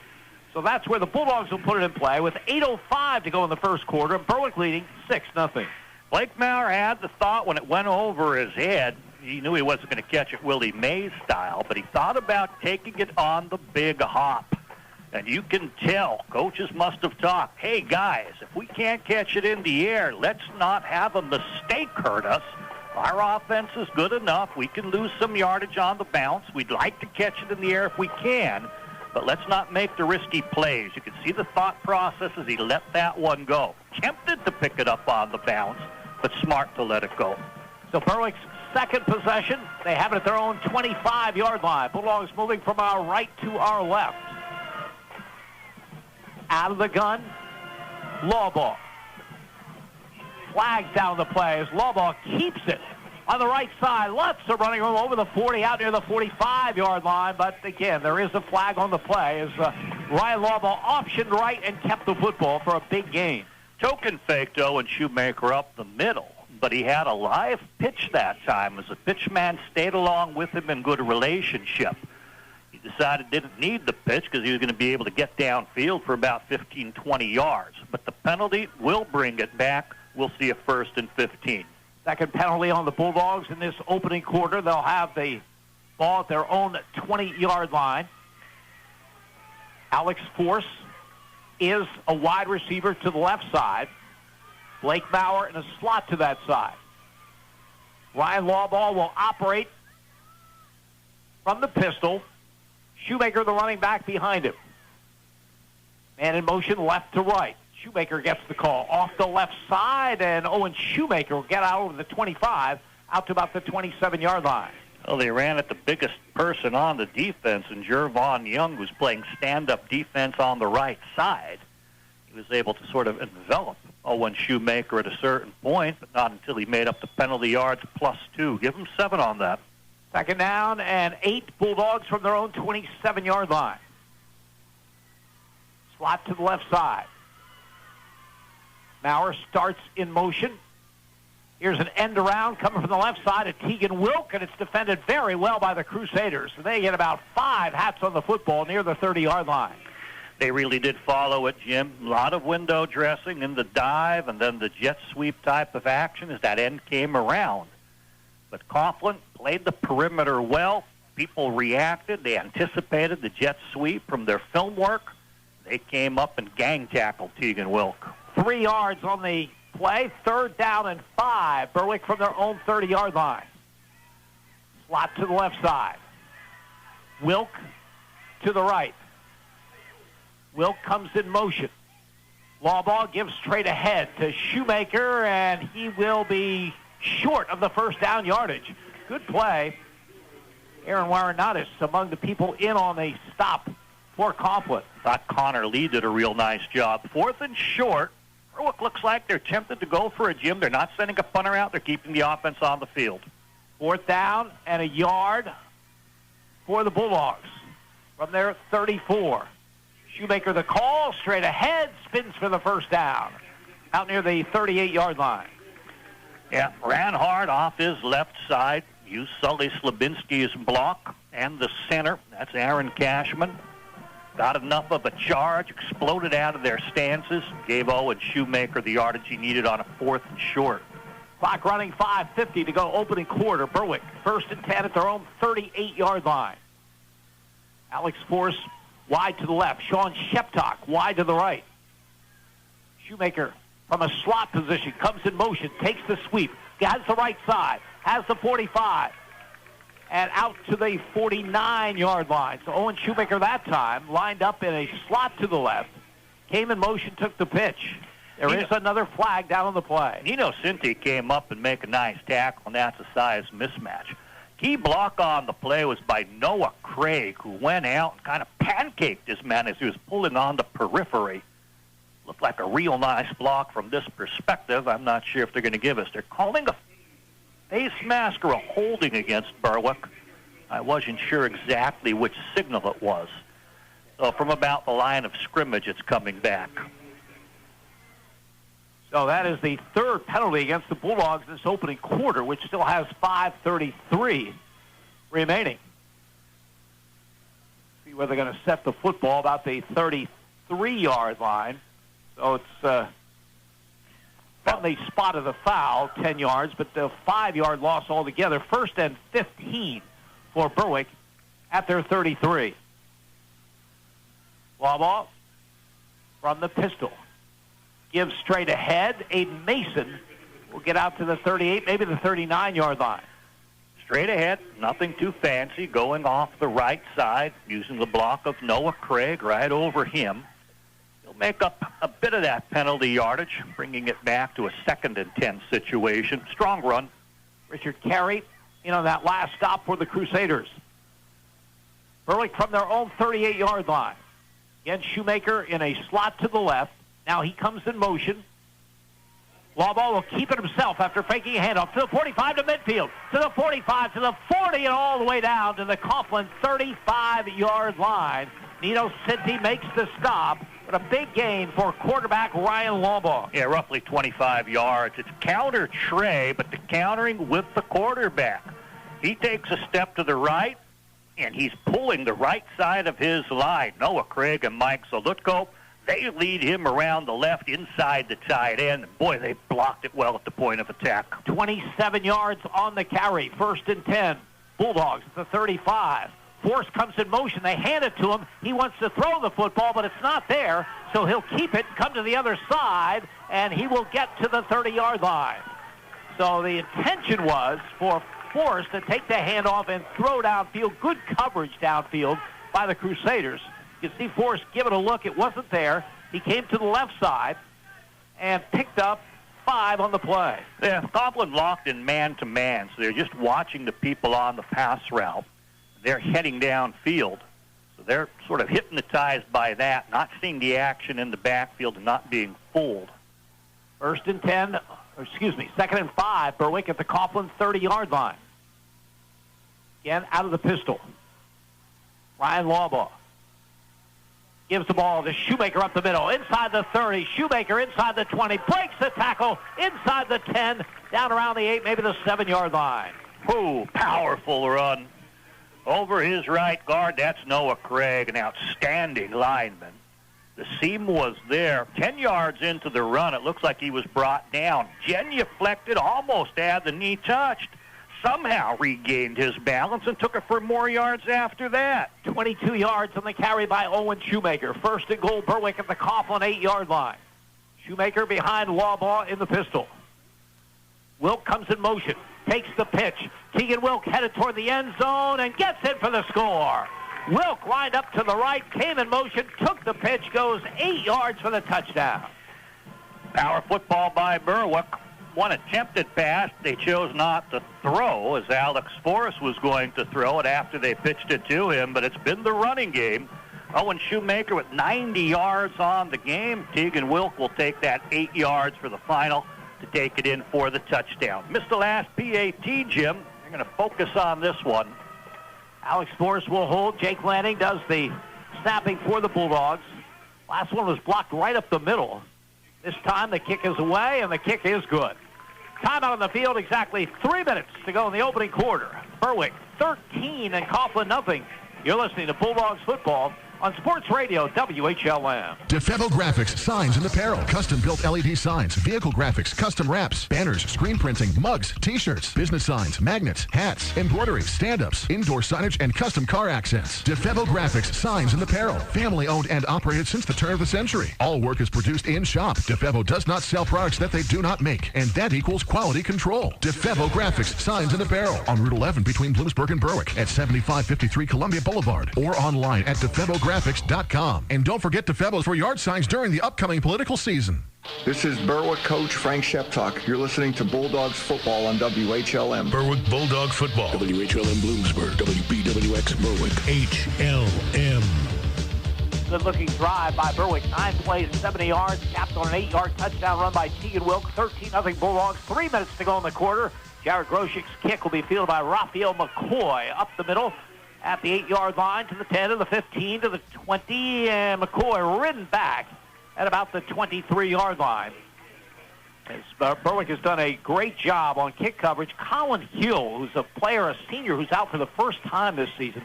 So that's where the Bulldogs will put it in play with 8:05 to go in the first quarter. And Berwick leading 6-0. Blake Maurer had the thought when it went over his head. He knew he wasn't going to catch it Willie Mays style, but he thought about taking it on the big hop. And you can tell, coaches must have talked, hey, guys, if we can't catch it in the air, let's not have a mistake hurt us. Our offense is good enough. We can lose some yardage on the bounce. We'd like to catch it in the air if we can, but let's not make the risky plays. You can see the thought process as he let that one go. Tempted to pick it up on the bounce, but smart to let it go. So Berwick's 2nd possession, they have it at their own 25-yard line. Bulldogs moving from our right to our left. Out of the gun, Lawbaugh. Flag down the play as Lawbaugh keeps it on the right side. Lots of running room over the 40, out near the 45-yard line. But again, there is a flag on the play as Ryan Lawbaugh optioned right and kept the football for a big gain. Token fake, though, and Shoemaker up the middle. But he had a live pitch that time as the pitchman stayed along with him in good relationship. He decided didn't need the pitch because he was going to be able to get downfield for about 15, 20 yards. But the penalty will bring it back. We'll see a 1st and 15. 2nd penalty on the Bulldogs in this opening quarter. They'll have the ball at their own 20-yard line. Alex Force is a wide receiver to the left side. Blake Maurer in a slot to that side. Ryan Lawball will operate from the pistol. Shoemaker, the running back, behind him. Man in motion left to right. Shoemaker gets the call off the left side, and Owen Shoemaker will get out over the 25, out to about the 27-yard line. Well, they ran at the biggest person on the defense, and Jervon Young was playing stand-up defense on the right side. He was able to sort of envelop Owen Shoemaker at a certain point, but not until he made up the penalty yards +2. Give him 7 on that. Second down and 8, Bulldogs from their own 27-yard line. Slot to the left side. Maurer starts in motion. Here's an end around coming from the left side of Tegan Wilk, and it's defended very well by the Crusaders. They get about 5 hats on the football near the 30-yard line. They really did follow it, Jim. A lot of window dressing in the dive and then the jet sweep type of action as that end came around. But Coughlin played the perimeter well. People reacted. They anticipated the jet sweep from their film work. They came up and gang tackled Tegan Wilk. 3 yards on the play. Third down and 5. Berwick from their own 30-yard line. Slot to the left side. Wilk to the right. Wilk comes in motion. Lawball gives straight ahead to Shoemaker, and he will be short of the first down yardage. Good play. Aaron Warrenatis among the people in on the stop for Coughlin. Thought Connor Lee did a real nice job. 4th and short. Berwick looks like they're tempted to go for a Jim. They're not sending a punter out. They're keeping the offense on the field. 4th down and a yard for the Bulldogs from their 34. Shoemaker the call, straight ahead, spins for the first down. Out near the 38-yard line. Yeah, ran hard off his left side. Used Sully Slabinski's block and the center. That's Aaron Cashman. Got enough of a charge, exploded out of their stances, gave Owen Shoemaker the yardage he needed on a 4th and short. Clock running, 5:50 to go, opening quarter. Berwick, 1st and 10 at their own 38-yard line. Alex Force wide to the left. Sean Sheptock wide to the right. Shoemaker from a slot position comes in motion, takes the sweep, has the right side, has the 45. And out to the 49-yard line. So Owen Shoemaker that time lined up in a slot to the left, came in motion, took the pitch. There is another flag down on the play. Nino Cinti came up and make a nice tackle, and that's a size mismatch. Key block on the play was by Noah Craig, who went out and kind of pancaked his man as he was pulling on the periphery. Looked like a real nice block from this perspective. I'm not sure if they're going to give us. They're calling a face mask or a holding against Berwick. I wasn't sure exactly which signal it was. So from about the line of scrimmage, it's coming back. So that is the 3rd penalty against the Bulldogs this opening quarter, which still has 5:33 remaining. See where they're going to set the football about the 33-yard line. So it's from the spot of the foul, 10 yards, but the 5-yard loss altogether. 1st and 15 for Berwick at their 33. Lawball from the pistol. Gives straight ahead. Aiden Mason will get out to the 38, maybe the 39-yard line. Straight ahead, nothing too fancy, going off the right side, using the block of Noah Craig right over him. He'll make up a bit of that penalty yardage, bringing it back to a 2nd and 10 situation. Strong run. Richard Carey in on that last stop for the Crusaders. Berwick from their own 38-yard line. Again, Shoemaker in a slot to the left. Now he comes in motion. Lawball will keep it himself after faking a handoff to the 45 to midfield, to the 45, to the 40, and all the way down to the Coughlin 35-yard line. Nino Cinti makes the stop, but a big gain for quarterback Ryan Lawball. Yeah, roughly 25 yards. It's counter tray, but the countering with the quarterback. He takes a step to the right, and he's pulling the right side of his line. Noah Craig and Mike Solutko, they lead him around the left inside the tight end. And boy, they blocked it well at the point of attack. 27 yards on the carry. 1st and 10. Bulldogs at the 35. Force comes in motion. They hand it to him. He wants to throw the football, but it's not there. So he'll keep it, come to the other side, and he will get to the 30-yard line. So the intention was for Forrest to take the handoff and throw downfield. Good coverage downfield by the Crusaders. You can see Forrest give it a look. It wasn't there. He came to the left side and picked up 5 on the play. Yeah, Coughlin locked in man-to-man, so they're just watching the people on the pass route. They're heading downfield, so they're sort of hypnotized by that, not seeing the action in the backfield and not being fooled. Second and 5, Berwick at the Coughlin 30-yard line. Again, out of the pistol. Ryan Lawbaugh gives the ball to Shoemaker up the middle, inside the 30. Shoemaker inside the 20, breaks the tackle, inside the 10, down around the 8, maybe the 7-yard line. Ooh, powerful run. Over his right guard, that's Noah Craig, an outstanding lineman. The seam was there. 10 yards into the run, it looks like he was brought down. Genuflected, almost had the knee touched. Somehow regained his balance and took it for more yards after that. 22 yards on the carry by Owen Shoemaker. First and goal, Berwick at the Coughlin 8-yard line. Shoemaker behind Lawbaugh in the pistol. Wilk comes in motion, takes the pitch. Tegan Wilk headed toward the end zone and gets it for the score. Wilk lined up to the right, came in motion, took the pitch, goes 8 yards for the touchdown. Power football by Berwick. One attempted pass they chose not to throw, as Alex Forrest was going to throw it after they pitched it to him, but it's been the running game. Owen Shoemaker with 90 yards on the game. Tegan Wilk will take that 8 yards for the final to take it in for the touchdown. Missed the last PAT, Jim. They're going to focus on this one. Alex Forrest will hold. Jake Lanning does the snapping for the Bulldogs. Last one was blocked right up the middle. This time the kick is away, and the kick is good. Timeout on the field, exactly 3 minutes to go in the opening quarter. Berwick 13 and Coughlin nothing. You're listening to Bulldogs football on Sports Radio WHLM. DeFevo Graphics, signs and apparel, custom-built LED signs, vehicle graphics, custom wraps, banners, screen printing, mugs, t-shirts, business signs, magnets, hats, embroidery, stand-ups, indoor signage, and custom car accents. DeFevo Graphics, signs and apparel, family-owned and operated since the turn of the century. All work is produced in-shop. DeFevo does not sell products that they do not make, and that equals quality control. DeFevo Graphics, signs and apparel, on Route 11 between Bloomsburg and Berwick at 7553 Columbia Boulevard, or online at DeFevoGraphics.com. And don't forget DeFevos for yard signs during the upcoming political season. This is Berwick coach Frank Sheptalk. You're listening to Bulldogs football on WHLM. Berwick Bulldog football. WHLM Bloomsburg, WBWX Berwick. HLM. Good-looking drive by Berwick. 9 plays, 70 yards, capped on an 8-yard touchdown run by Tegan Wilk. 13-0 Bulldogs. 3 minutes to go in the quarter. Jared Groshek's kick will be fielded by Raphael McCoy up the middle at the 8-yard line to the 10, to the 15, to the 20, and McCoy ridden back at about the 23-yard line. As Berwick has done a great job on kick coverage. Colin Hill, who's a player, a senior who's out for the first time this season,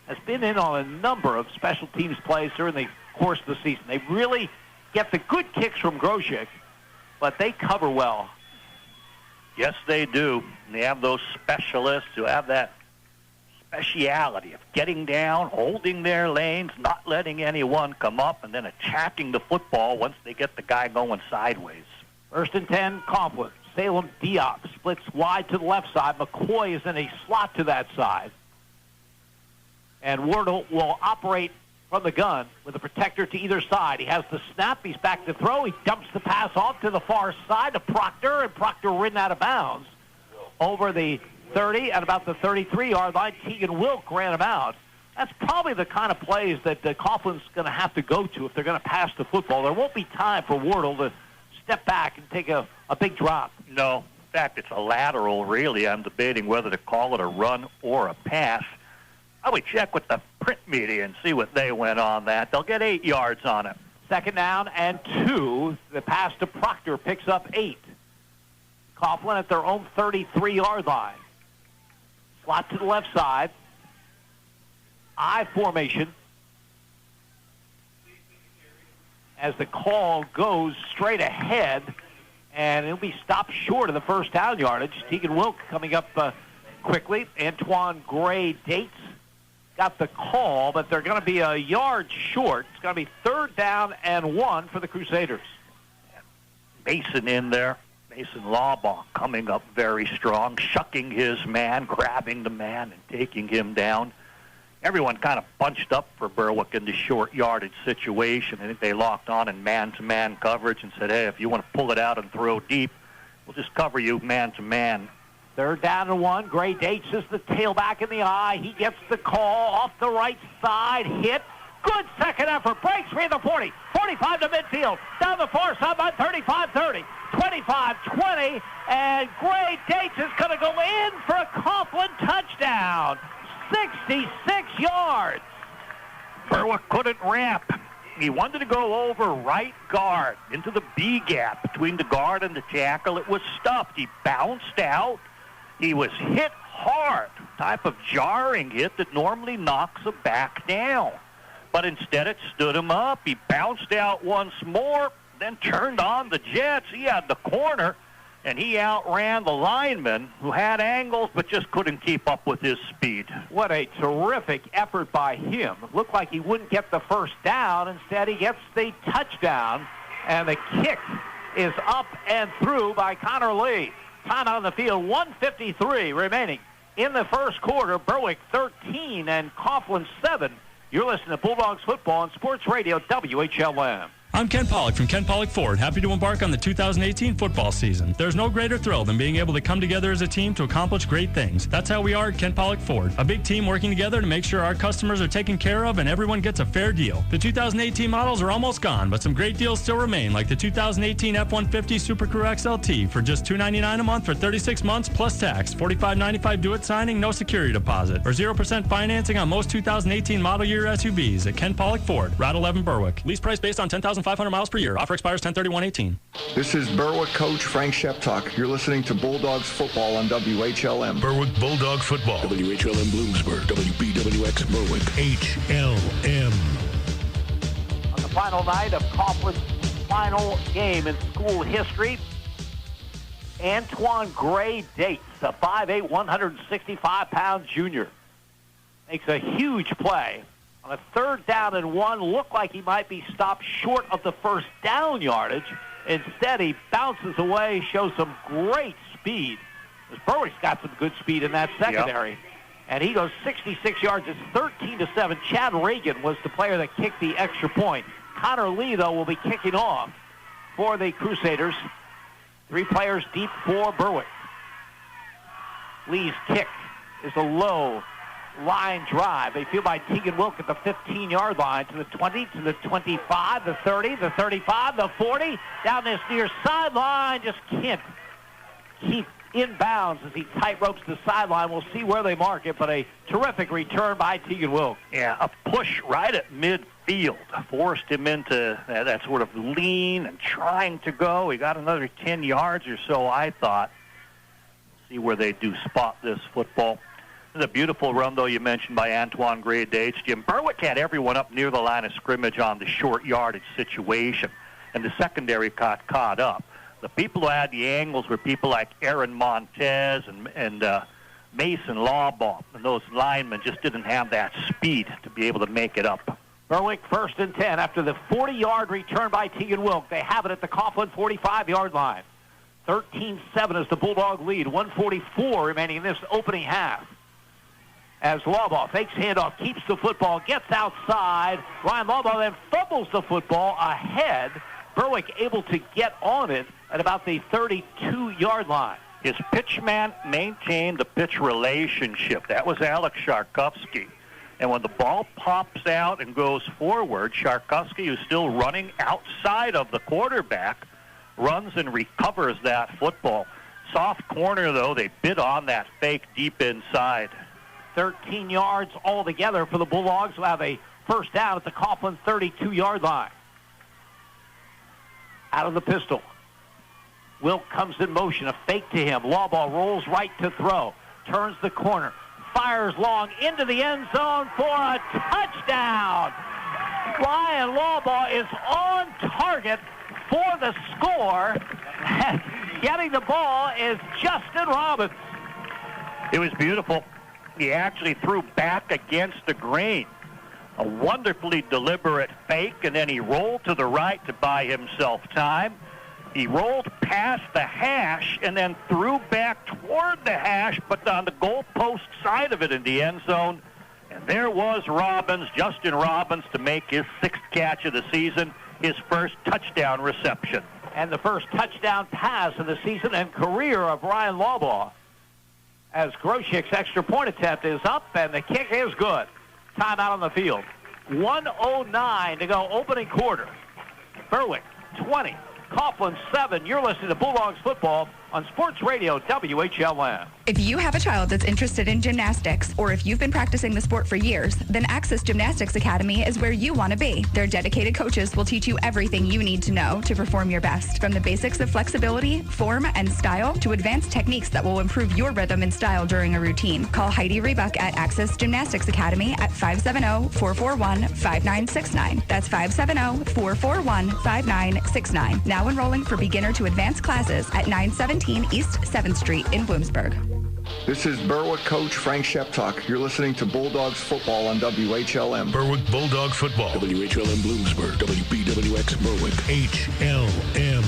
has been in on a number of special teams plays during the course of the season. They really get the good kicks from Groshek, but they cover well. Yes, they do. And they have those specialists who have that speciality of getting down, holding their lanes, not letting anyone come up, and then attacking the football once they get the guy going sideways. First and 10, Coughlin. Salem Diop splits wide to the left side. McCoy is in a slot to that side. And Wardle will operate from the gun with a protector to either side. He has the snap. He's back to throw. He dumps the pass off to the far side to Proctor, and Proctor ridden out of bounds over the 30 at about the 33-yard line. Tegan Wilk ran him out. That's probably the kind of plays that Coughlin's going to have to go to if they're going to pass the football. There won't be time for Wardle to step back and take a big drop. No. In fact, it's a lateral, really. I'm debating whether to call it a run or a pass. I would check with the print media and see what they went on that. They'll get 8 yards on it. Second down and 2. The pass to Proctor picks up 8. Coughlin at their own 33-yard line. Slot to the left side. I formation. As the call goes straight ahead, and it'll be stopped short of the first down yardage. Tegan Wilk coming up quickly. Antoine Gray Dates got the call, but they're going to be a yard short. It's going to be 3rd down and 1 for the Crusaders. Mason in there. Mason Lawbaugh coming up very strong, shucking his man, grabbing the man, and taking him down. Everyone kind of bunched up for Berwick in the short yardage situation. I think they locked on in man-to-man coverage and said, hey, if you want to pull it out and throw deep, we'll just cover you man-to-man. 3rd down and 1. Gray Dates is the tailback in the eye. He gets the call off the right side. Hit. Good second effort. Breaks free of the 40. 45 to midfield. Down the far sideline. 35-30. 25-20. And Gray Dates is going to go in for a Coughlin touchdown. 66 yards. Berwick couldn't ramp. He wanted to go over right guard into the B gap between the guard and the tackle. It was stuffed. He bounced out. He was hit hard, type of jarring hit that normally knocks a back down. But instead it stood him up. He bounced out once more, then turned on the jets. He had the corner, and he outran the lineman who had angles but just couldn't keep up with his speed. What a terrific effort by him. It looked like he wouldn't get the first down. Instead, he gets the touchdown, and the kick is up and through by Connor Lee. Time on the field, 1:53 remaining in the first quarter. Berwick 13 and Coughlin 7. You're listening to Bulldogs football on Sports Radio WHLM. I'm Ken Pollock from Ken Pollock Ford, happy to embark on the 2018 football season. There's no greater thrill than being able to come together as a team to accomplish great things. That's how we are at Ken Pollock Ford, a big team working together to make sure our customers are taken care of and everyone gets a fair deal. The 2018 models are almost gone, but some great deals still remain, like the 2018 F-150 Super Crew XLT for just $299 a month for 36 months plus tax, $45.95 do-it signing, no security deposit, or 0% financing on most 2018 model year SUVs at Ken Pollock Ford, Route 11 Berwick. Lease price based on 10,500 miles per year. Offer expires 10/31/18. This is Berwick coach Frank Sheptalk. You're listening to Bulldogs football on WHLM. Berwick Bulldog football. WHLM Bloomsburg, WBWX Berwick. HLM. On the final night of Coughlin's final game in school history, Antoine Gray Dates, a 5'8", 165-pound junior, makes a huge play. On a 3rd down and 1, looked like he might be stopped short of the first down yardage. Instead, he bounces away, shows some great speed. Berwick's got some good speed in that secondary. Yep. And he goes 66 yards. It's 13-7. Chad Reagan was the player that kicked the extra point. Connor Lee, though, will be kicking off for the Crusaders. 3 players deep for Berwick. Lee's kick is a low line drive. They feel by Tegan Wilk at the 15-yard line to the 20, to the 25, the 30, the 35, the 40. Down this near sideline, just can't keep inbounds as he tight ropes the sideline. We'll see where they mark it, but a terrific return by Tegan Wilk. Yeah, a push right at midfield forced him into that sort of lean and trying to go. He got another 10 yards or so, I thought. See where they do spot this football. The beautiful run, though, you mentioned by Antoine Gray Dates. Jim, Berwick had everyone up near the line of scrimmage on the short yardage situation, and the secondary got caught up. The people who had the angles were people like Aaron Montez and Mason Lawbaugh, and those linemen just didn't have that speed to be able to make it up. Berwick 1st and 10 after the 40-yard return by Tegan Wilk. They have it at the Coughlin 45-yard line. 13-7 is the Bulldog lead. 1:44 remaining in this opening half. As Lawbaugh fakes handoff, keeps the football, gets outside. Ryan Lawbaugh then fumbles the football ahead. Berwick able to get on it at about the 32-yard line. His pitchman maintained the pitch relationship. That was Alex Sharkovsky. And when the ball pops out and goes forward, Sharkovsky, who's still running outside of the quarterback, runs and recovers that football. Soft corner, though, they bid on that fake deep inside. 13 yards altogether for the Bulldogs, who have a first down at the Coughlin 32-yard line. Out of the pistol. Wilk comes in motion, a fake to him. Lawbaugh rolls right to throw. Turns the corner. Fires long into the end zone for a touchdown. Ryan Lawbaugh is on target for the score. Getting the ball is Justin Robbins. It was beautiful. He actually threw back against the grain. A wonderfully deliberate fake, and then he rolled to the right to buy himself time. He rolled past the hash and then threw back toward the hash, but on the goalpost side of it in the end zone. And there was Robbins, Justin Robbins, to make his 6th catch of the season, his first touchdown reception. And the first touchdown pass of the season and career of Ryan Lawbaugh. As Groshek's extra point attempt is up, and the kick is good. Timeout on the field. 1:09 to go, opening quarter. Berwick, 20. Coughlin, 7. You're listening to Bulldogs football on Sports Radio WHLM. If you have a child that's interested in gymnastics, or if you've been practicing the sport for years, then Access Gymnastics Academy is where you want to be. Their dedicated coaches will teach you everything you need to know to perform your best, from the basics of flexibility, form, and style to advanced techniques that will improve your rhythm and style during a routine. Call Heidi Rebuck at Access Gymnastics Academy at 570-441-5969. That's 570-441-5969. Now enrolling for beginner to advanced classes at 917 East 7th Street in Bloomsburg. This is Berwick coach Frank Sheptock. You're listening to Bulldogs football on WHLM. Berwick Bulldog football. WHLM Bloomsburg, WBWX Berwick. HLM.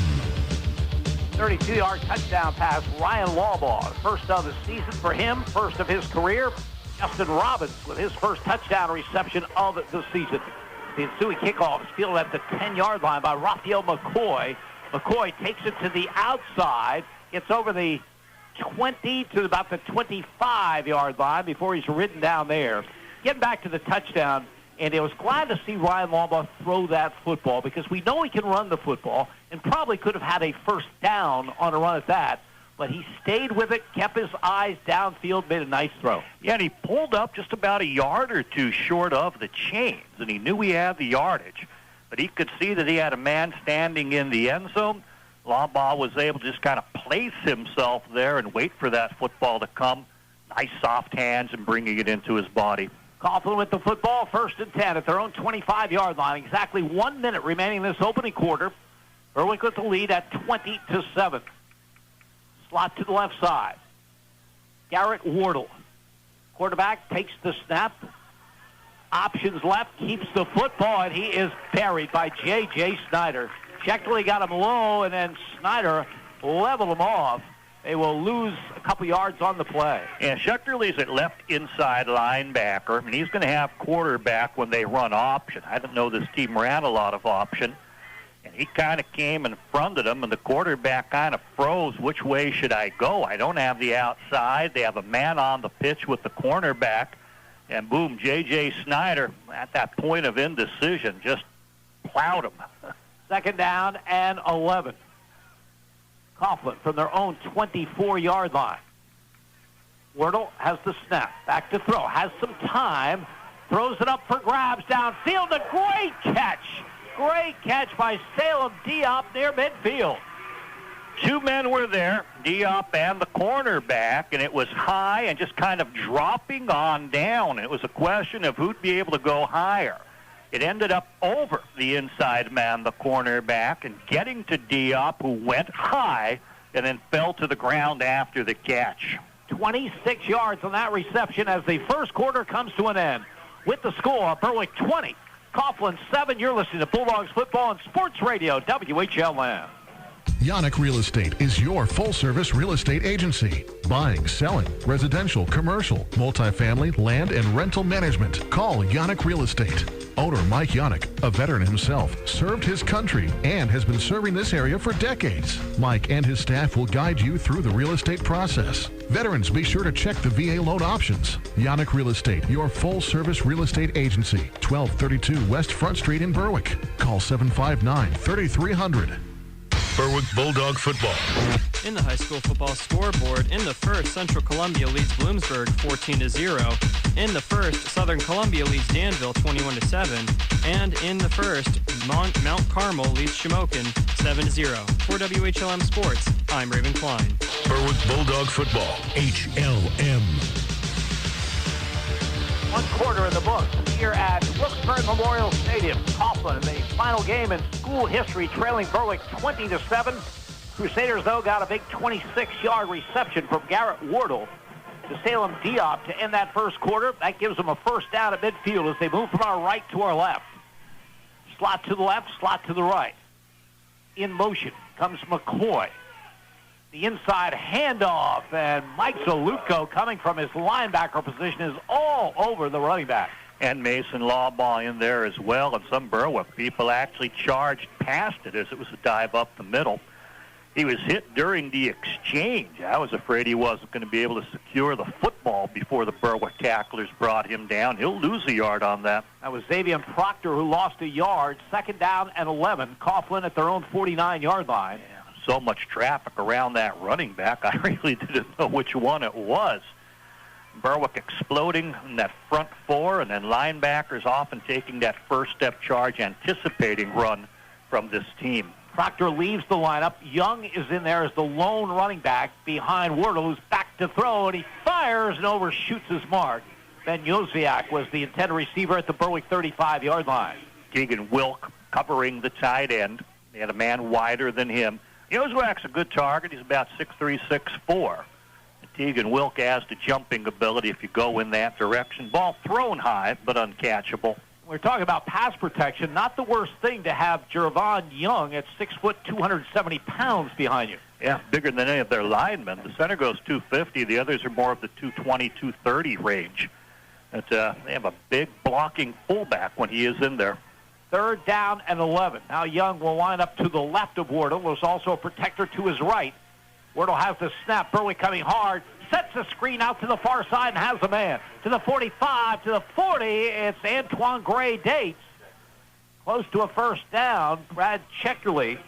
32-yard touchdown pass, Ryan Lawbaugh. First of the season for him, first of his career. Justin Robbins with his first touchdown reception of the season. The ensuing kickoff is fielded at the 10-yard line by Raphael McCoy. McCoy takes it to the outside, gets over the 20 to about the 25-yard line before he's ridden down there. Getting back to the touchdown, and I was glad to see Ryan Lawbaugh throw that football because we know he can run the football and probably could have had a first down on a run at that, but he stayed with it, kept his eyes downfield, made a nice throw. Yeah, and he pulled up just about a yard or two short of the chains, and he knew he had the yardage, but he could see that he had a man standing in the end zone. Lawbaugh was able to just kind of place himself there and wait for that football to come. Nice soft hands and bringing it into his body. Coughlin with the football, 1st and 10 at their own 25-yard line. Exactly 1 minute remaining in this opening quarter. Berwick with the lead at 20-7. Slot to the left side. Garrett Wardle. Quarterback takes the snap. Options left, keeps the football, and he is buried by J.J. Snyder. Schechterle got him low, and then Snyder leveled him off. They will lose a couple yards on the play. And Schechterle's at left inside linebacker, and he's going to have quarterback when they run option. I didn't know this team ran a lot of option. And he kind of came and fronted him, and the quarterback kind of froze. Which way should I go? I don't have the outside. They have a man on the pitch with the cornerback. And boom, J.J. Snyder, at that point of indecision, just plowed him. 2nd down and 11. Coughlin from their own 24-yard line. Wardle has the snap. Back to throw. Has some time. Throws it up for grabs downfield. A great catch. Great catch by Salem Diop near midfield. 2 men were there, Diop and the cornerback, and it was high and just kind of dropping on down. It was a question of who'd be able to go higher. It ended up over the inside man, the cornerback, and getting to Diop, who went high and then fell to the ground after the catch. 26 yards on that reception as the first quarter comes to an end. With the score, Berwick 20, Coughlin 7. You're listening to Bulldogs football on Sports Radio WHLM. Yannick Real Estate is your full-service real estate agency. Buying, selling, residential, commercial, multifamily, land, and rental management. Call Yannick Real Estate. Owner Mike Yannick, a veteran himself, served his country and has been serving this area for decades. Mike and his staff will guide you through the real estate process. Veterans, be sure to check the VA loan options. Yannick Real Estate, your full-service real estate agency. 1232 West Front Street in Berwick. Call 759-3300. Berwick Bulldog football. In the high school football scoreboard, in the first, Central Columbia leads Bloomsburg 14-0. In the first, Southern Columbia leads Danville 21-7. And in the first, Mount Carmel leads Shamokin 7-0. For WHLM Sports, I'm Raven Klein. Berwick Bulldog football. HLM. 1 quarter in the books here at Wilkes-Barre Memorial Stadium. Coughlin, the final game in school history, trailing Berwick 20-7. Crusaders, though, got a big 26-yard reception from Garrett Wardle to Salem Diop to end that first quarter. That gives them a first down at midfield as they move from our right to our left. Slot to the left, slot to the right. in motion. Comes McCoy. The inside handoff, and Mike Zalutko, coming from his linebacker position, is all over the running back. And Mason Lawbaugh in there as well, and some Berwick people actually charged past it as it was a dive up the middle. He was hit during the exchange. I was afraid he wasn't going to be able to secure the football before the Berwick tacklers brought him down. He'll lose a yard on that. That was Xavier Proctor who lost a yard. 2nd down and 11. Coughlin at their own 49-yard line. Yeah, so much traffic around that running back, I really didn't know which one it was. Berwick exploding in that front four, and then linebackers often taking that first step charge, anticipating run from this team. Proctor leaves the lineup. Young is in there as the lone running back behind Wardle, who's back to throw, and he fires and overshoots his mark. Ben Yoziak was the intended receiver at the Berwick 35-yard line. Keegan Wilk covering the tight end. They had a man wider than him. Yoziak's a good target. He's about 6'3", 6'4". Keegan Wilk has the jumping ability if you go in that direction. Ball thrown high, but uncatchable. We're talking about pass protection. Not the worst thing to have Jervon Young at 6 foot, 270 pounds behind you. Yeah, bigger than any of their linemen. The center goes 250. The others are more of the 220, 230 range. But, they have a big blocking fullback when he is in there. 3rd down and 11. Now Young will line up to the left of Wardle. There's also a protector to his right. Wardle has the snap. Berwick coming hard. Sets the screen out to the far side and has a man. To the 45, to the 40. It's Antoine Gray Dates. Close to a first down. Brad Checkerly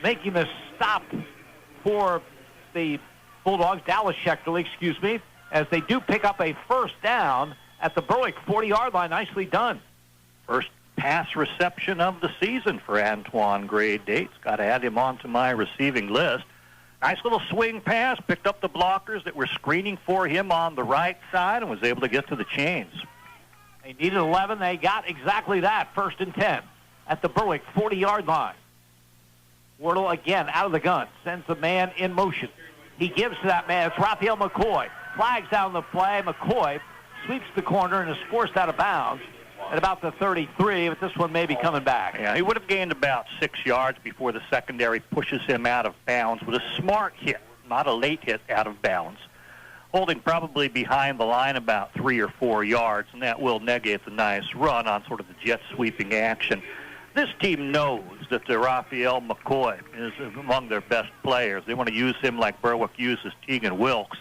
making the stop for the Bulldogs. Dallas Checkerly, excuse me, as they do pick up a first down at the Berwick 40-yard line. Nicely done. First pass reception of the season for Antoine Gray Dates. Got to add him onto my receiving list. Nice little swing pass, picked up the blockers that were screening for him on the right side and was able to get to the chains. They needed 11. They got exactly that. 1st and 10 at the Berwick 40-yard line. Wardle again out of the gun. Sends a man in motion. He gives to that man. It's Raphael McCoy. Flags down the play. McCoy sweeps the corner and is forced out of bounds at about the 33, but this one may be coming back. Yeah, he would have gained about 6 yards before the secondary pushes him out of bounds with a smart hit, not a late hit out of bounds. Holding probably behind the line about 3 or 4 yards, and that will negate the nice run on sort of the jet sweeping action. This team knows that the Raphael McCoy is among their best players. They want to use him like Berwick uses Keegan Wilkes.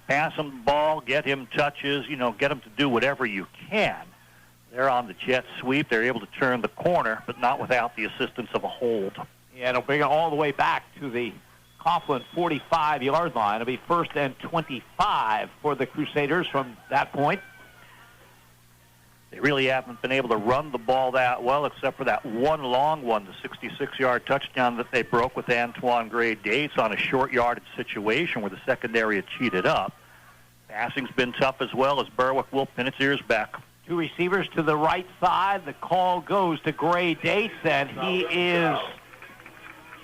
Pass him the ball, get him touches, get him to do whatever you can. They're on the jet sweep. They're able to turn the corner, but not without the assistance of a hold. Yeah, it'll bring it all the way back to the Coughlin 45-yard line. It'll be 1st and 25 for the Crusaders from that point. They really haven't been able to run the ball that well, except for that one long one, the 66-yard touchdown that they broke with Antoine Gray Dates on a short yardage situation where the secondary had cheated up. Passing's been tough as well as Berwick will pin its ears back. 2 receivers to the right side. The call goes to Gray Dates, and he is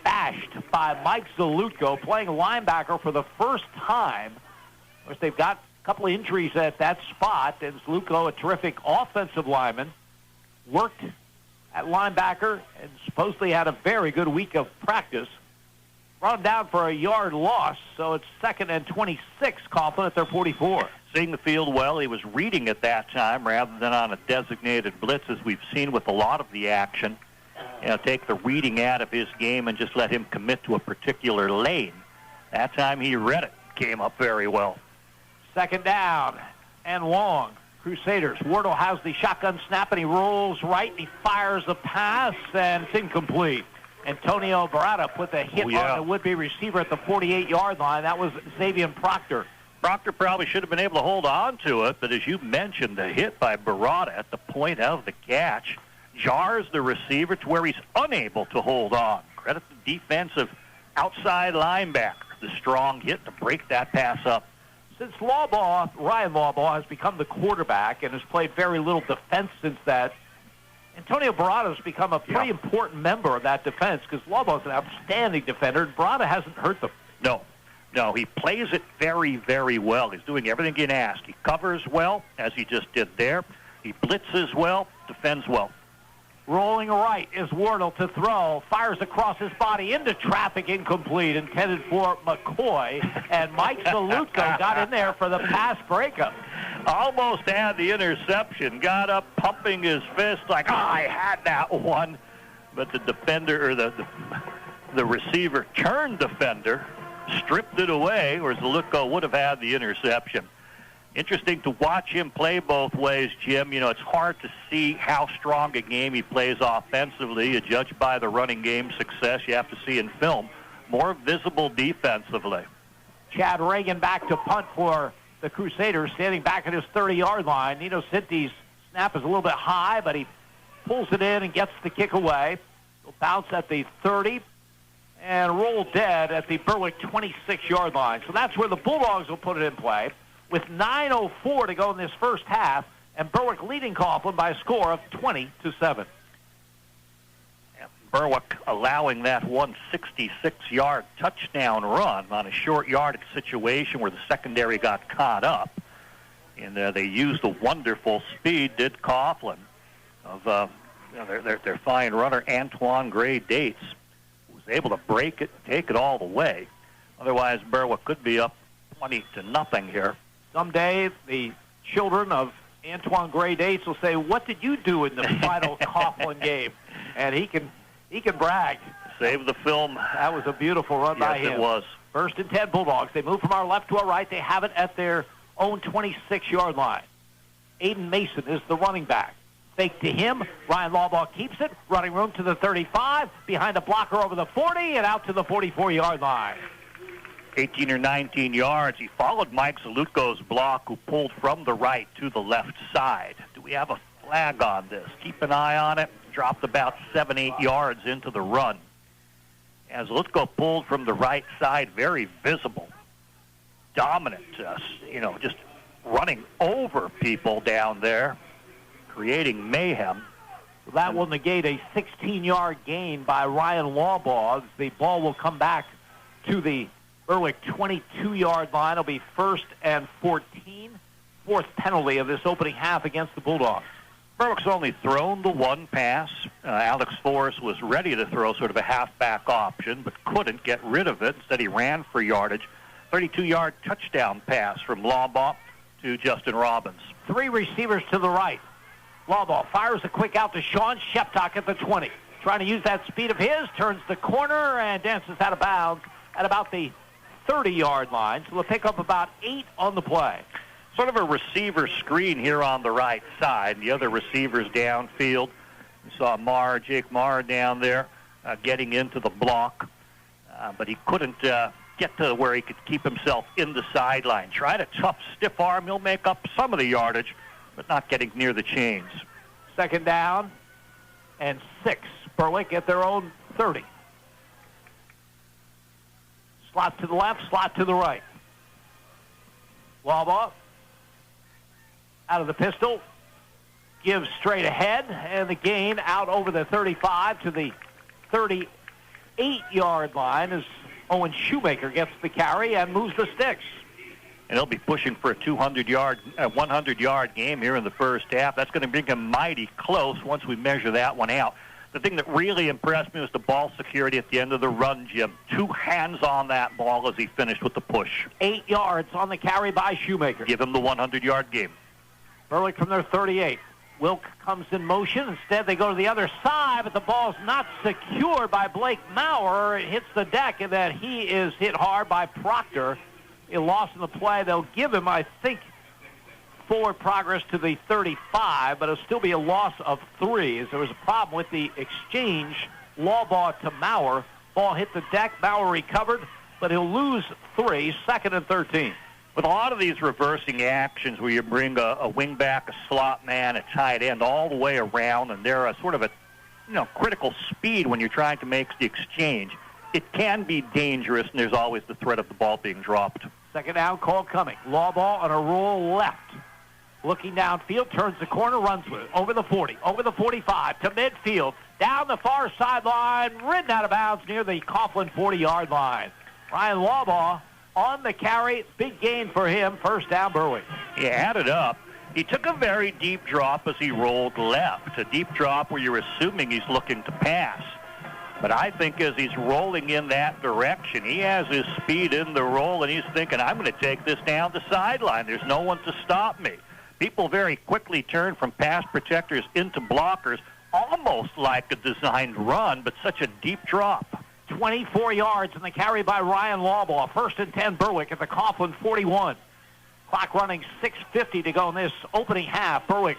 bashed by Mike Zalutko, playing linebacker for the first time. Of course, they've got a couple of injuries at that spot, and Zalutko, a terrific offensive lineman, worked at linebacker and supposedly had a very good week of practice. Brought him down for a yard loss, so it's 2nd and 26, Coughlin at their 44. Seeing the field well, he was reading at that time rather than on a designated blitz, as we've seen with a lot of the action. Take the reading out of his game and just let him commit to a particular lane. That time he read it. Came up very well. 2nd down and long. Crusaders. Wardle has the shotgun snap, and he rolls right, and he fires a pass, and it's incomplete. Antonio Barata put the hit on the would-be receiver at the 48-yard line. That was Xavier Proctor. Proctor probably should have been able to hold on to it, but as you mentioned, the hit by Barata at the point of the catch jars the receiver to where he's unable to hold on. Credit the defensive outside linebacker, the strong hit to break that pass up. Since Ryan Lawbaugh has become the quarterback and has played very little defense since that, Antonio Barata has become a pretty important member of that defense because Lawbaugh's an outstanding defender, and Barata hasn't hurt them. No, he plays it very, very well. He's doing everything you can ask. He covers well, as he just did there. He blitzes well, defends well. Rolling right is Wardle to throw. Fires across his body into traffic, incomplete, intended for McCoy. And Mike Salutko got in there for the pass breakup. Almost had the interception. Got up pumping his fist like, I had that one. But the defender, or the receiver turned defender, stripped it away, or Salutko would have had the interception. Interesting to watch him play both ways, Jim. You know, it's hard to see how strong a game he plays offensively. You judge by the running game success. You have to see in film. More visible defensively. Chad Reagan back to punt for the Crusaders, standing back at his 30-yard line. Nino Cinti's snap is a little bit high, but he pulls it in and gets the kick away. He'll bounce at the 30 and roll dead at the Berwick 26-yard line. So that's where the Bulldogs will put it in play, with 9:04 to go in this first half, and Berwick leading Coughlin by a score of 20-7. Berwick allowing that 166-yard touchdown run on a short yardage situation where the secondary got caught up. And they used a wonderful speed, did Coughlin, of their fine runner, Antoine Gray Dates, who was able to break it, take it all the way. Otherwise, Berwick could be up 20-0 here. Someday, the children of Antoine Gray Dates will say, "What did you do in the final Coughlin game?" And he can brag. Save the film. That was a beautiful run by him. Yes, it was. 1st and 10 Bulldogs. They move from our left to our right. They have it at their own 26-yard line. Aiden Mason is the running back. Fake to him. Ryan Lawbaugh keeps it. Running room to the 35. Behind a blocker over the 40 and out to the 44-yard line. 18 or 19 yards. He followed Mike Salutko's block, who pulled from the right to the left side. Do we have a flag on this? Keep an eye on it. Dropped about 7-8 yards into the run. As Salutko pulled from the right side, very visible. Dominant, just running over people down there, creating mayhem. That will negate a 16-yard gain by Ryan Lawbaugh. The ball will come back to the Berwick 22-yard line. It'll be 1st and 14. 4th penalty of this opening half against the Bulldogs. Berwick's only thrown the one pass. Alex Forrest was ready to throw sort of a halfback option, but couldn't get rid of it. Instead, he ran for yardage. 32-yard touchdown pass from Lawbaugh to Justin Robbins. 3 receivers to the right. Lawbaugh fires a quick out to Sean Sheptock at the 20. Trying to use that speed of his, turns the corner and dances out of bounds at about the 30-yard line. So they'll pick up about 8 on the play. Sort of a receiver screen here on the right side. The other receivers downfield. You saw Jake Marr down there getting into the block. But he couldn't get to where he could keep himself in the sideline. Tried a tough stiff arm. He'll make up some of the yardage, but not getting near the chains. 2nd down and 6. Berwick at their own 30. Slot to the left, slot to the right. Lawbaugh out of the pistol, gives straight ahead, and the gain out over the 35 to the 38-yard line as Owen Shoemaker gets the carry and moves the sticks. And he'll be pushing for a 100-yard game here in the first half. That's going to bring him mighty close once we measure that one out. The thing that really impressed me was the ball security at the end of the run, Jim. 2 hands on that ball as he finished with the push. 8 yards on the carry by Shoemaker. Give him the 100-yard game. Berwick from their 38. Wilk comes in motion. Instead, they go to the other side, but the ball's not secured by Blake Maurer. It hits the deck, and then he is hit hard by Proctor. A loss in the play. They'll give him, I think, forward progress to the 35, but it'll still be a loss of 3 as there was a problem with the exchange. Lawbaugh to Maurer. Ball hit the deck. Maurer recovered, but he'll lose 3, 2nd and 13. With a lot of these reversing actions where you bring a wingback, a slot man, a tight end all the way around, and they're a sort of a critical speed when you're trying to make the exchange, it can be dangerous, and there's always the threat of the ball being dropped. 2nd down call coming. Lawbaugh on a roll left. Looking downfield, turns the corner, runs with it. Over the 40, over the 45, to midfield. Down the far sideline, ridden out of bounds near the Coughlin 40-yard line. Ryan Lawbaugh on the carry, big gain for him, 1st down Berwick. He added up. He took a very deep drop as he rolled left, a deep drop where you're assuming he's looking to pass. But I think as he's rolling in that direction, he has his speed in the roll, and he's thinking, I'm going to take this down the sideline. There's no one to stop me. People very quickly turn from pass protectors into blockers, almost like a designed run, but such a deep drop. 24 yards in the carry by Ryan Lawbaugh. 1st and 10 Berwick at the Coughlin 41. Clock running, 6:50 to go in this opening half. Berwick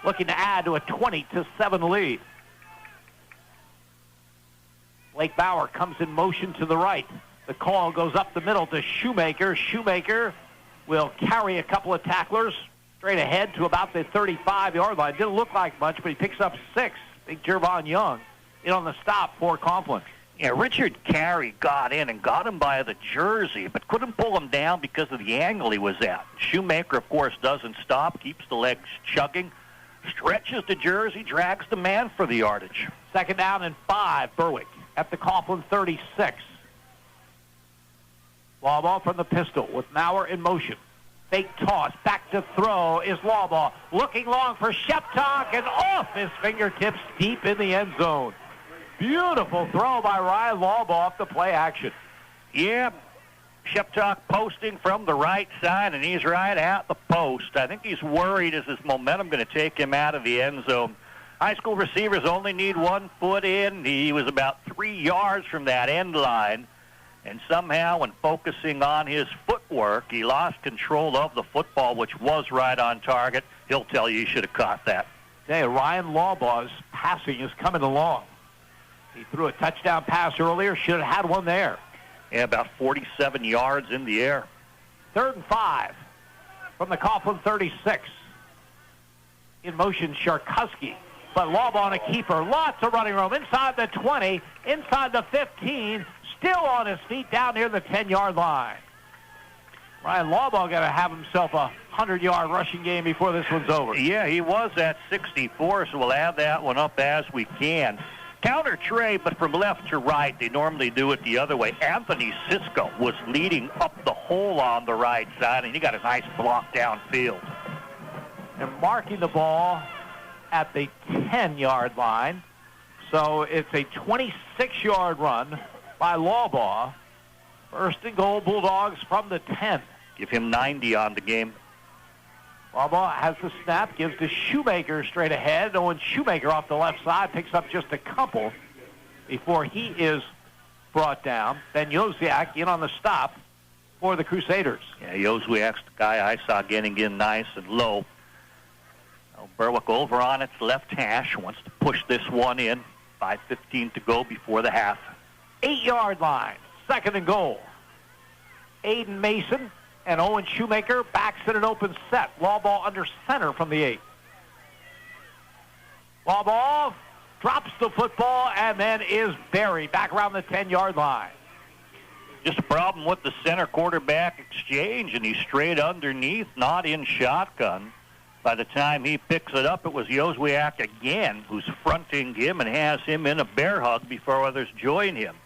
looking to add to a 20-7 lead. Blake Bauer comes in motion to the right. The call goes up the middle to Shoemaker. Shoemaker will carry a couple of tacklers straight ahead to about the 35-yard line. Didn't look like much, but he picks up 6. Big Jervon Young in on the stop for Coughlin. Yeah, Richard Carey got in and got him by the jersey, but couldn't pull him down because of the angle he was at. Shoemaker, of course, doesn't stop, keeps the legs chugging, stretches the jersey, drags the man for the yardage. 2nd down and 5, Berwick at the Coughlin 36. Lawbaugh from the pistol with Maurer in motion. Fake toss, back to throw is Lawbaugh. Looking long for Sheptock and off his fingertips deep in the end zone. Beautiful throw by Ryan Lawbaugh off the play action. Yeah, Sheptock posting from the right side, and he's right at the post. I think he's worried, is his momentum going to take him out of the end zone? High school receivers only need 1 foot in. He was about 3 yards from that end line, and somehow when focusing on his footwork, he lost control of the football, which was right on target. He'll tell you he should have caught that. Hey, Ryan Lawbaugh's passing is coming along. He threw a touchdown pass earlier, should have had one there. Yeah, about 47 yards in the air. 3rd and 5 from the Coughlin 36. In motion, Sharkuski. But Lawbaugh on a keeper. Lots of running room. Inside the 20, inside the 15. Still on his feet down near the 10-yard line. Ryan Lawbaugh got to have himself a 100-yard rushing game before this one's over. Yeah, he was at 64, so we'll add that one up as we can. Counter tray, but from left to right. They normally do it the other way. Anthony Sisko was leading up the hole on the right side, and he got a nice block downfield. And marking the ball at the 10-yard line. So it's a 26-yard run by Lawbaugh. 1st and goal, Bulldogs from the 10. Give him 90 on the game. Lawbaugh has the snap, gives to Shoemaker straight ahead. Owen Shoemaker off the left side picks up just a couple before he is brought down. Then Josiak in on the stop for the Crusaders. Yeah, Josiak's the guy I saw getting in nice and low. Now, Berwick over on its left hash, wants to push this one in. 5:15 to go before the half. 8-yard line, 2nd and goal. Aiden Mason and Owen Shoemaker backs in an open set. Lawbaugh under center from the 8. Lawbaugh drops the football and then is buried back around the 10-yard line. Just a problem with the center quarterback exchange, and he's straight underneath, not in shotgun. By the time he picks it up, it was Josiak again who's fronting him and has him in a bear hug before others join him.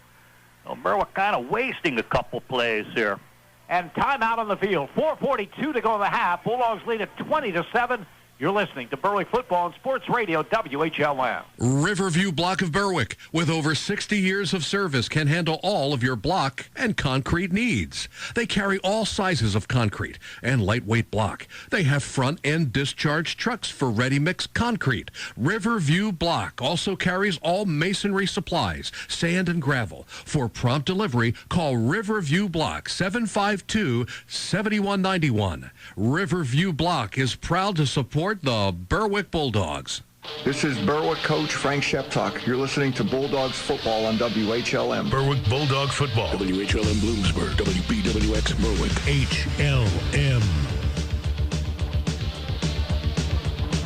Well, Berwick kind of wasting a couple plays here. And timeout on the field. 4:42 to go in the half. Bulldogs lead at 20-7. You're listening to Berwick Football and Sports Radio, WHLM. Riverview Block of Berwick, with over 60 years of service, can handle all of your block and concrete needs. They carry all sizes of concrete and lightweight block. They have front-end discharge trucks for ready-mix concrete. Riverview Block also carries all masonry supplies, sand and gravel. For prompt delivery, call Riverview Block 752-7191. Riverview Block is proud to support the Berwick Bulldogs. This is Berwick coach Frank Sheptock. You're listening to Bulldogs football on WHLM. Berwick Bulldog football. WHLM Bloomsburg, WBWX Berwick. HLM.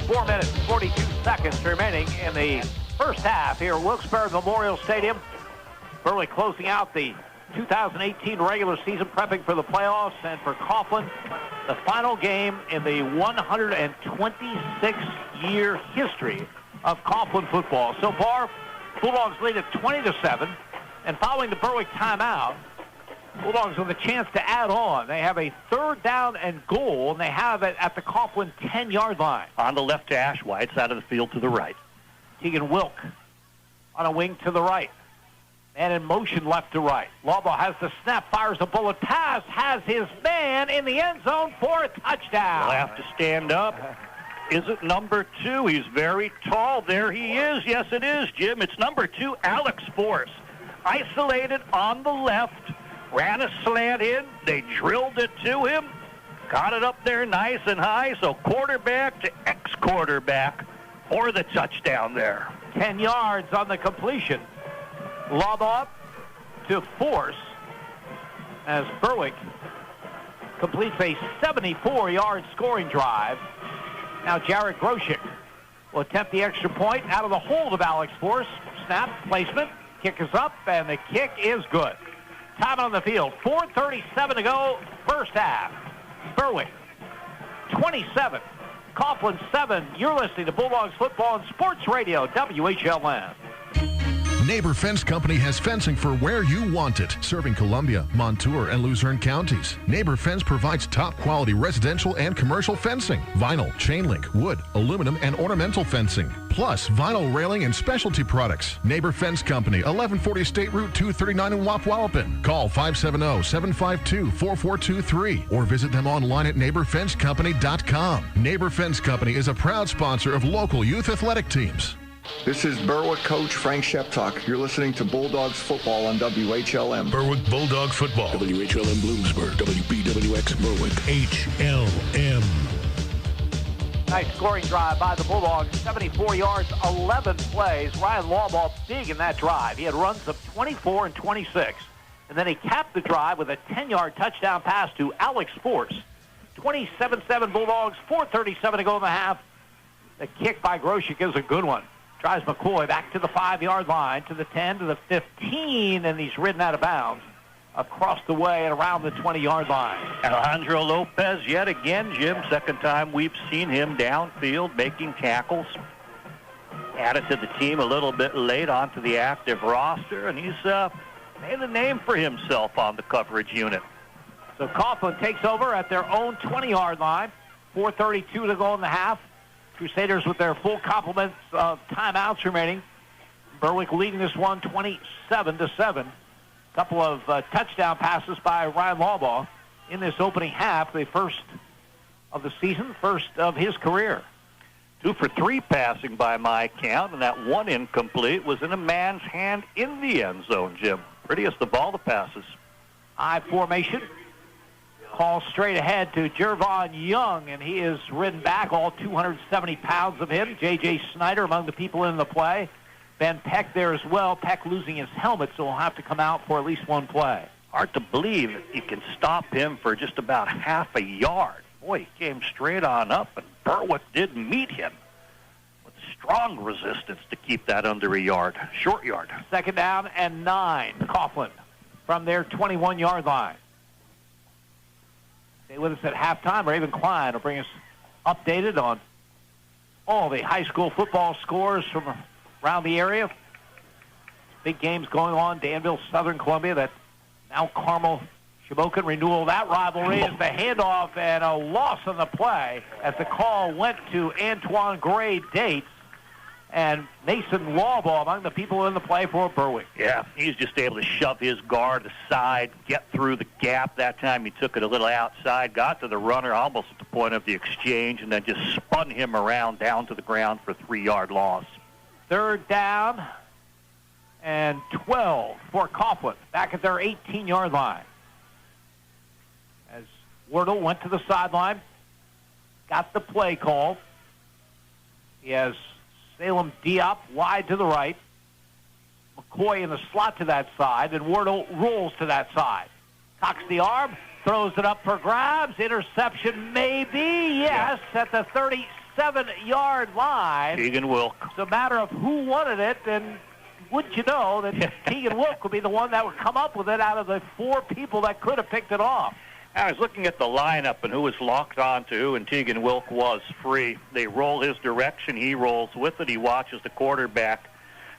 4 minutes, 42 seconds remaining in the first half here at Wilkes-Barre Memorial Stadium. Berwick closing out the 2018 regular season, prepping for the playoffs, and for Coughlin, the final game in the 126-year history of Coughlin football. So far, Bulldogs lead at 20-7, and following the Berwick timeout, Bulldogs with a chance to add on. They have a 3rd down and goal, and they have it at the Coughlin 10-yard line. On the left hash, wide side of the field to the right. Tegan Wilk on a wing to the right. And in motion left to right. Lawbaugh has the snap, fires a bullet pass, has his man in the end zone for a touchdown. He'll have to stand up. Is it number 2? He's very tall. There he is. Yes, it is, Jim. It's number 2, Alex Force. Isolated on the left. Ran a slant in. They drilled it to him. Got it up there nice and high. So quarterback to ex-quarterback for the touchdown there. 10 yards on the completion. Lawbaugh to Force as Berwick completes a 74-yard scoring drive. Now Jared Groshek will attempt the extra point out of the hold of Alex Force. Snap, placement, kick is up, and the kick is good. Time on the field, 4:37 to go, first half. Berwick, 27. Coughlin, 7. You're listening to Bulldogs Football and Sports Radio, WHLN. Neighbor Fence Company has fencing for where you want it, serving Columbia, Montour, and Luzerne counties. Neighbor Fence provides top-quality residential and commercial fencing, vinyl, chain link, wood, aluminum, and ornamental fencing, plus vinyl railing and specialty products. Neighbor Fence Company, 1140 State Route 239 in Wapwallopen. Call 570-752-4423 or visit them online at neighborfencecompany.com. Neighbor Fence Company is a proud sponsor of local youth athletic teams. This is Berwick coach Frank Sheptock. You're listening to Bulldogs football on WHLM. Berwick Bulldog football. WHLM Bloomsburg, WBWX Berwick. HLM. Nice scoring drive by the Bulldogs. 74 yards, 11 plays. Ryan Lawbaugh big in that drive. He had runs of 24 and 26. And then he capped the drive with a 10-yard touchdown pass to Alex Force. 27-7 Bulldogs, 4:37 to go in the half. The kick by Groshek is a good one. Drives McCoy back to the 5-yard line, to the 10, to the 15, and he's ridden out of bounds across the way and around the 20-yard line. Alejandro Lopez yet again, Jim. Second time we've seen him downfield making tackles. Added to the team a little bit late onto the active roster, and he's made a name for himself on the coverage unit. So Coughlin takes over at their own 20-yard line. 4:32 to go in the half. Crusaders with their full complement of timeouts remaining. Berwick leading this one 27-7. Couple of touchdown passes by Ryan Lawbaugh in this opening half, the first of the season, first of his career. 2 for 3 passing by my count, and that one incomplete was in a man's hand in the end zone, Jim. Prettiest of all the passes. I formation. Call straight ahead to Jervon Young, and he is ridden back, all 270 pounds of him. J.J. Snyder among the people in the play. Ben Peck there as well. Peck losing his helmet, so he'll have to come out for at least one play. Hard to believe you can stop him for just about half a yard. Boy, he came straight on up, and Berwick did meet him with strong resistance to keep that under a yard, short yard. 2nd down and 9. Coughlin from their 21-yard line. Stay with us at halftime. Raven Klein will bring us updated on all the high school football scores from around the area. Big games going on. Danville, Southern Columbia. That now Carmel, Shamokin renewal of that rivalry is the handoff and a loss on the play as the call went to Antoine Gray Dates and Mason Lawbaugh among the people in the play for Berwick. Yeah, he's just able to shove his guard aside, get through the gap. That time he took it a little outside, got to the runner almost at the point of the exchange, and then just spun him around down to the ground for a 3-yard loss. 3rd down and 12 for Coughlin, back at their 18-yard line. As Wardle went to the sideline, got the play call. He has Salem Diop wide to the right. McCoy in the slot to that side, and Wardle rolls to that side. Cocks the arm, throws it up for grabs. Interception maybe, yes, at the 37-yard line. Tegan Wilk. It's a matter of who wanted it, and wouldn't you know that Tegan Wilk would be the one that would come up with it out of the 4 people that could have picked it off. I was looking at the lineup and who was locked onto who, and Tegan Wilk was free. They roll his direction. He rolls with it. He watches the quarterback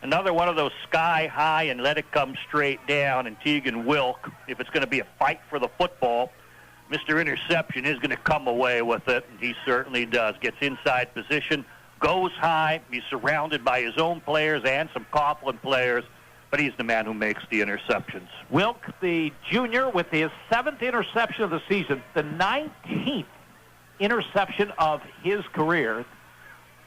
Another one of those sky high and let it come straight down. And Tegan Wilk, if it's going to be a fight for the football, Mr. Interception is going to come away with it, and he certainly does. Gets inside position, goes high. He's surrounded by his own players and some Coughlin players, but he's the man who makes the interceptions. Wilk, the junior, with his 7th interception of the season, the 19th interception of his career.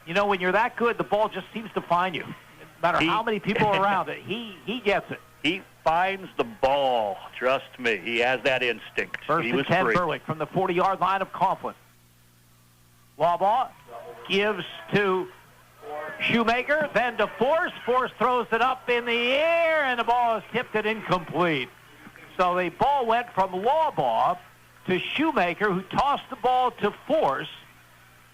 You know, when you're that good, the ball just seems to find you. No matter how many people are around it, he gets it. He finds the ball. Trust me, he has that instinct. First and 10, Berwick from the 40-yard line of Coughlin. Ball gives to Shoemaker, then to Force. Force throws it up in the air, and the ball is tipped and incomplete. So the ball went from Lawbaugh to Shoemaker, who tossed the ball to Force.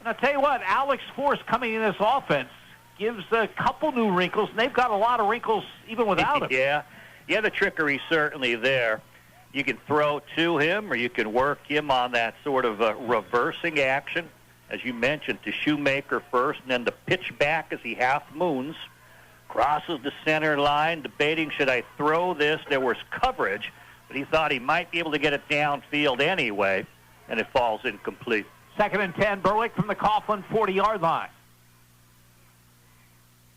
And I'll tell you what, Alex Force coming in this offense gives a couple new wrinkles, and they've got a lot of wrinkles even without him. Yeah, the trickery's certainly there. You can throw to him, or you can work him on that sort of reversing action, as you mentioned, to Shoemaker first, and then the pitch back as he half-moons, crosses the center line, debating, should I throw this? There was coverage, but he thought he might be able to get it downfield anyway, and it falls incomplete. 2nd and 10, Berwick from the Coughlin 40-yard line.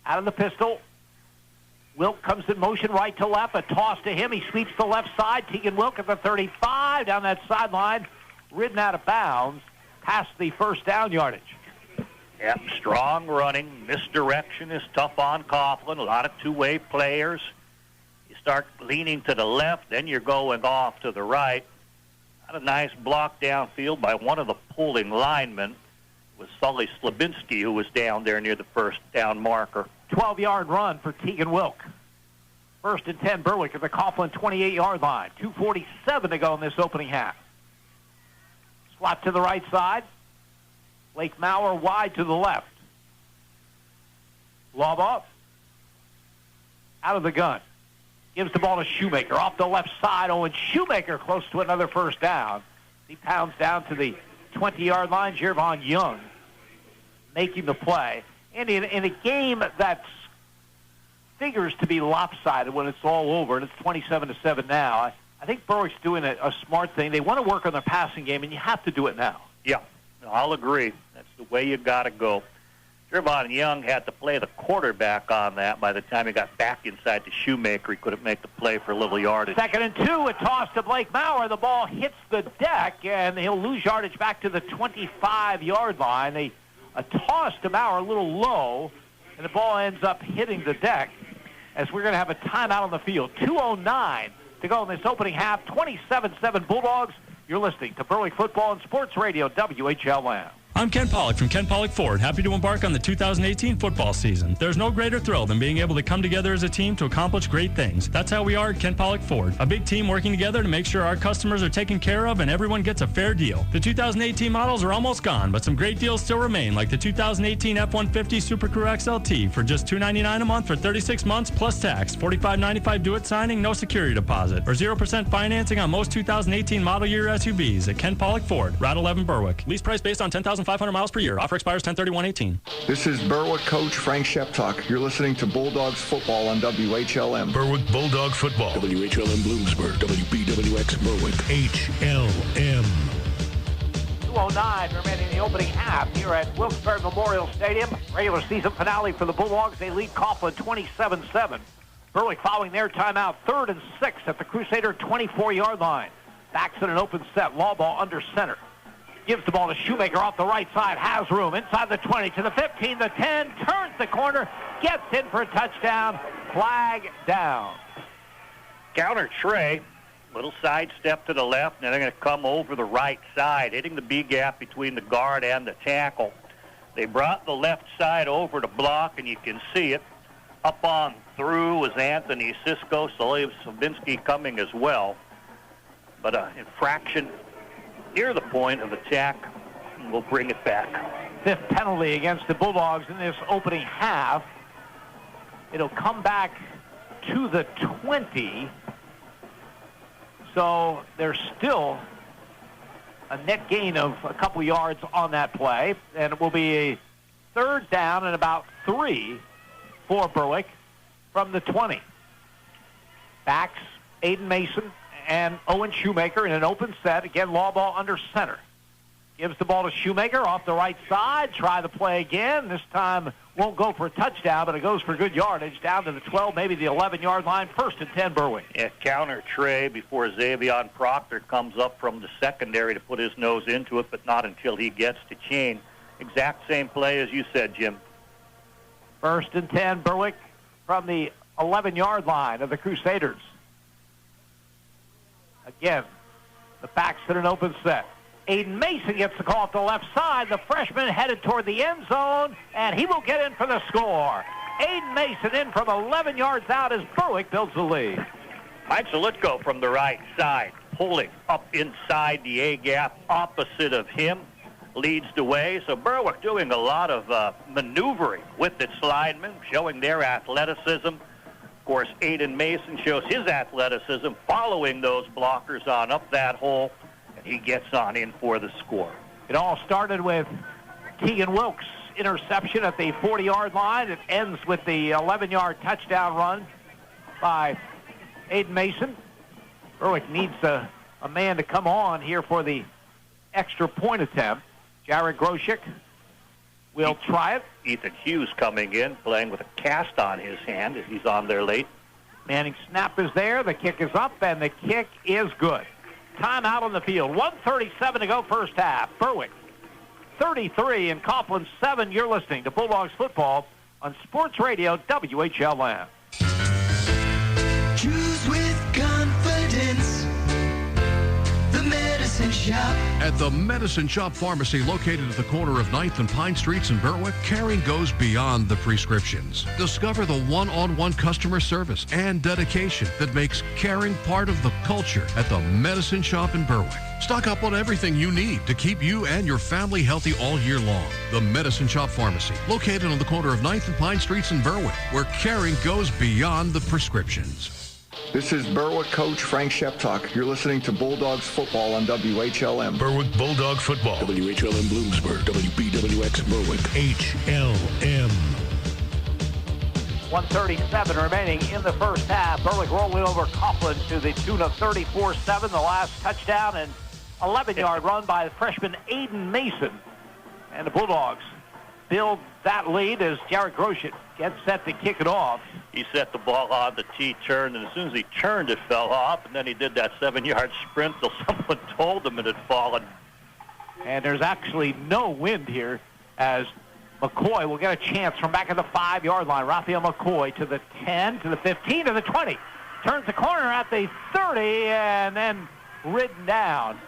Out of the pistol, Wilk comes in motion right to left, a toss to him. He sweeps the left side. Tegan Wilk at the 35 down that sideline, ridden out of bounds, past the first down yardage. Yep, strong running. Misdirection is tough on Coughlin. A lot of two-way players. You start leaning to the left, then you're going off to the right. Not a nice block downfield by one of the pulling linemen. Was Sully Slabinski, who was down there near the first down marker. 12-yard run for Tegan Wilk. 1st and 10, Berwick at the Coughlin 28-yard line. 2:47 to go in this opening half. Slot to the right side. Blake Maurer wide to the left. Lawbaugh out of the gun. Gives the ball to Shoemaker off the left side. Owen Shoemaker close to another first down. He pounds down to the 20-yard line. Jervon Young making the play. And in a game that figures to be lopsided when it's all over, and it's 27-7 now, I think Berwick's doing a smart thing. They want to work on their passing game, and you have to do it now. Yeah, I'll agree. That's the way you got to go. Jervon Young had to play the quarterback on that. By the time he got back inside to Shoemaker, he couldn't make the play for a little yardage. 2nd and 2, a toss to Blake Maurer. The ball hits the deck, and he'll lose yardage back to the 25-yard line. A toss to Maurer a little low, and the ball ends up hitting the deck as we're going to have a timeout on the field. 2:09 to go in this opening half. 27-7 Bulldogs. You're listening to Berwick Football and Sports Radio, WHLM. I'm Ken Pollock from Ken Pollock Ford, happy to embark on the 2018 football season. There's no greater thrill than being able to come together as a team to accomplish great things. That's how we are at Ken Pollock Ford, a big team working together to make sure our customers are taken care of and everyone gets a fair deal. The 2018 models are almost gone, but some great deals still remain, like the 2018 F-150 Super Crew XLT for just $299 a month for 36 months plus tax, $45.95 do-it signing, no security deposit, or 0% financing on most 2018 model year SUVs at Ken Pollock Ford, Route 11 Berwick. Lease price based on 10,500 miles per year. Offer expires 10/31/18. This is Berwick coach Frank Sheptalk. You're listening to Bulldogs football on WHLM. Berwick Bulldog football. WHLM Bloomsburg, WBWX Berwick. HLM. 2:09 remaining in the opening half here at Wilkes-Barre Memorial Stadium. Regular season finale for the Bulldogs. They lead Coughlin 27-7. Berwick following their timeout. 3rd and 6 at the Crusader 24-yard line. Backs in an open set. Lawbaugh under center. Gives the ball to Shoemaker off the right side. Has room inside the 20 to the 15, the 10. Turns the corner. Gets in for a touchdown. Flag down. Counter Trey. Little sidestep to the left. Now they're going to come over the right side, hitting the B gap between the guard and the tackle. They brought the left side over to block, and you can see it. Up on through was Anthony Sisko. Slavinsky coming as well. But an infraction near the point of attack, and we'll bring it back. 5th penalty against the Bulldogs in this opening half. It'll come back to the 20. So there's still a net gain of a couple yards on that play, and it will be a 3rd down and about 3 for Berwick. from the 20. Backs Aiden Mason and Owen Shoemaker in an open set. Again, law ball under center. Gives the ball to Shoemaker off the right side. Try the play again. This time won't go for a touchdown, but it goes for good yardage down to the 12, maybe the 11-yard line. 1st and 10, Berwick. Yeah, counter tray before Xavion Proctor comes up from the secondary to put his nose into it, but not until he gets to chain. Exact same play as you said, Jim. 1st and 10, Berwick from the 11-yard line of the Crusaders. Again, the backs in an open set. Aiden Mason gets the call off the left side. The freshman headed toward the end zone, and he will get in for the score. Aiden Mason in from 11 yards out as Berwick builds the lead. Mike Zalitko from the right side, pulling up inside the A-gap opposite of him, leads the way. So Berwick doing a lot of maneuvering with its linemen, showing their athleticism. Of course, Aiden Mason shows his athleticism, following those blockers on up that hole. He gets on in for the score. It all started with Keegan Wilkes' interception at the 40-yard line. It ends with the 11-yard touchdown run by Aiden Mason. Berwick needs a man to come on here for the extra point attempt. Jared Groshek will try it. Ethan Hughes coming in, playing with a cast on his hand as he's on there late. Manning snap is there. The kick is up, and the kick is good. Timeout on the field. 1:37 to go first half. Berwick 33 and Coughlin 7. You're listening to Bulldogs football on Sports Radio WHLM. Choose with confidence. The Medicine Shop. At the Medicine Shop Pharmacy, located at the corner of 9th and Pine Streets in Berwick, caring goes beyond the prescriptions. Discover the one-on-one customer service and dedication that makes caring part of the culture at the Medicine Shop in Berwick. Stock up on everything you need to keep you and your family healthy all year long. The Medicine Shop Pharmacy, located on the corner of 9th and Pine Streets in Berwick, where caring goes beyond the prescriptions. This is Berwick coach Frank Sheptock. You're listening to Bulldogs football on WHLM. Berwick Bulldog football. WHLM Bloomsburg. WBWX Berwick. HLM. 1:37 remaining in the first half. Berwick rolling over Coughlin to the tune of 34-7. The last touchdown and 11-yard run by the freshman Aiden Mason. And the Bulldogs build that lead as Jared Groshek gets set to kick it off. He set the ball on the tee, turned, and as soon as he turned, it fell off, and then he did that 7-yard sprint till someone told him it had fallen. And there's actually no wind here as McCoy will get a chance from back at the 5-yard line. Raphael McCoy to the 10, to the 15, to the 20. Turns the corner at the 30 and then ridden down.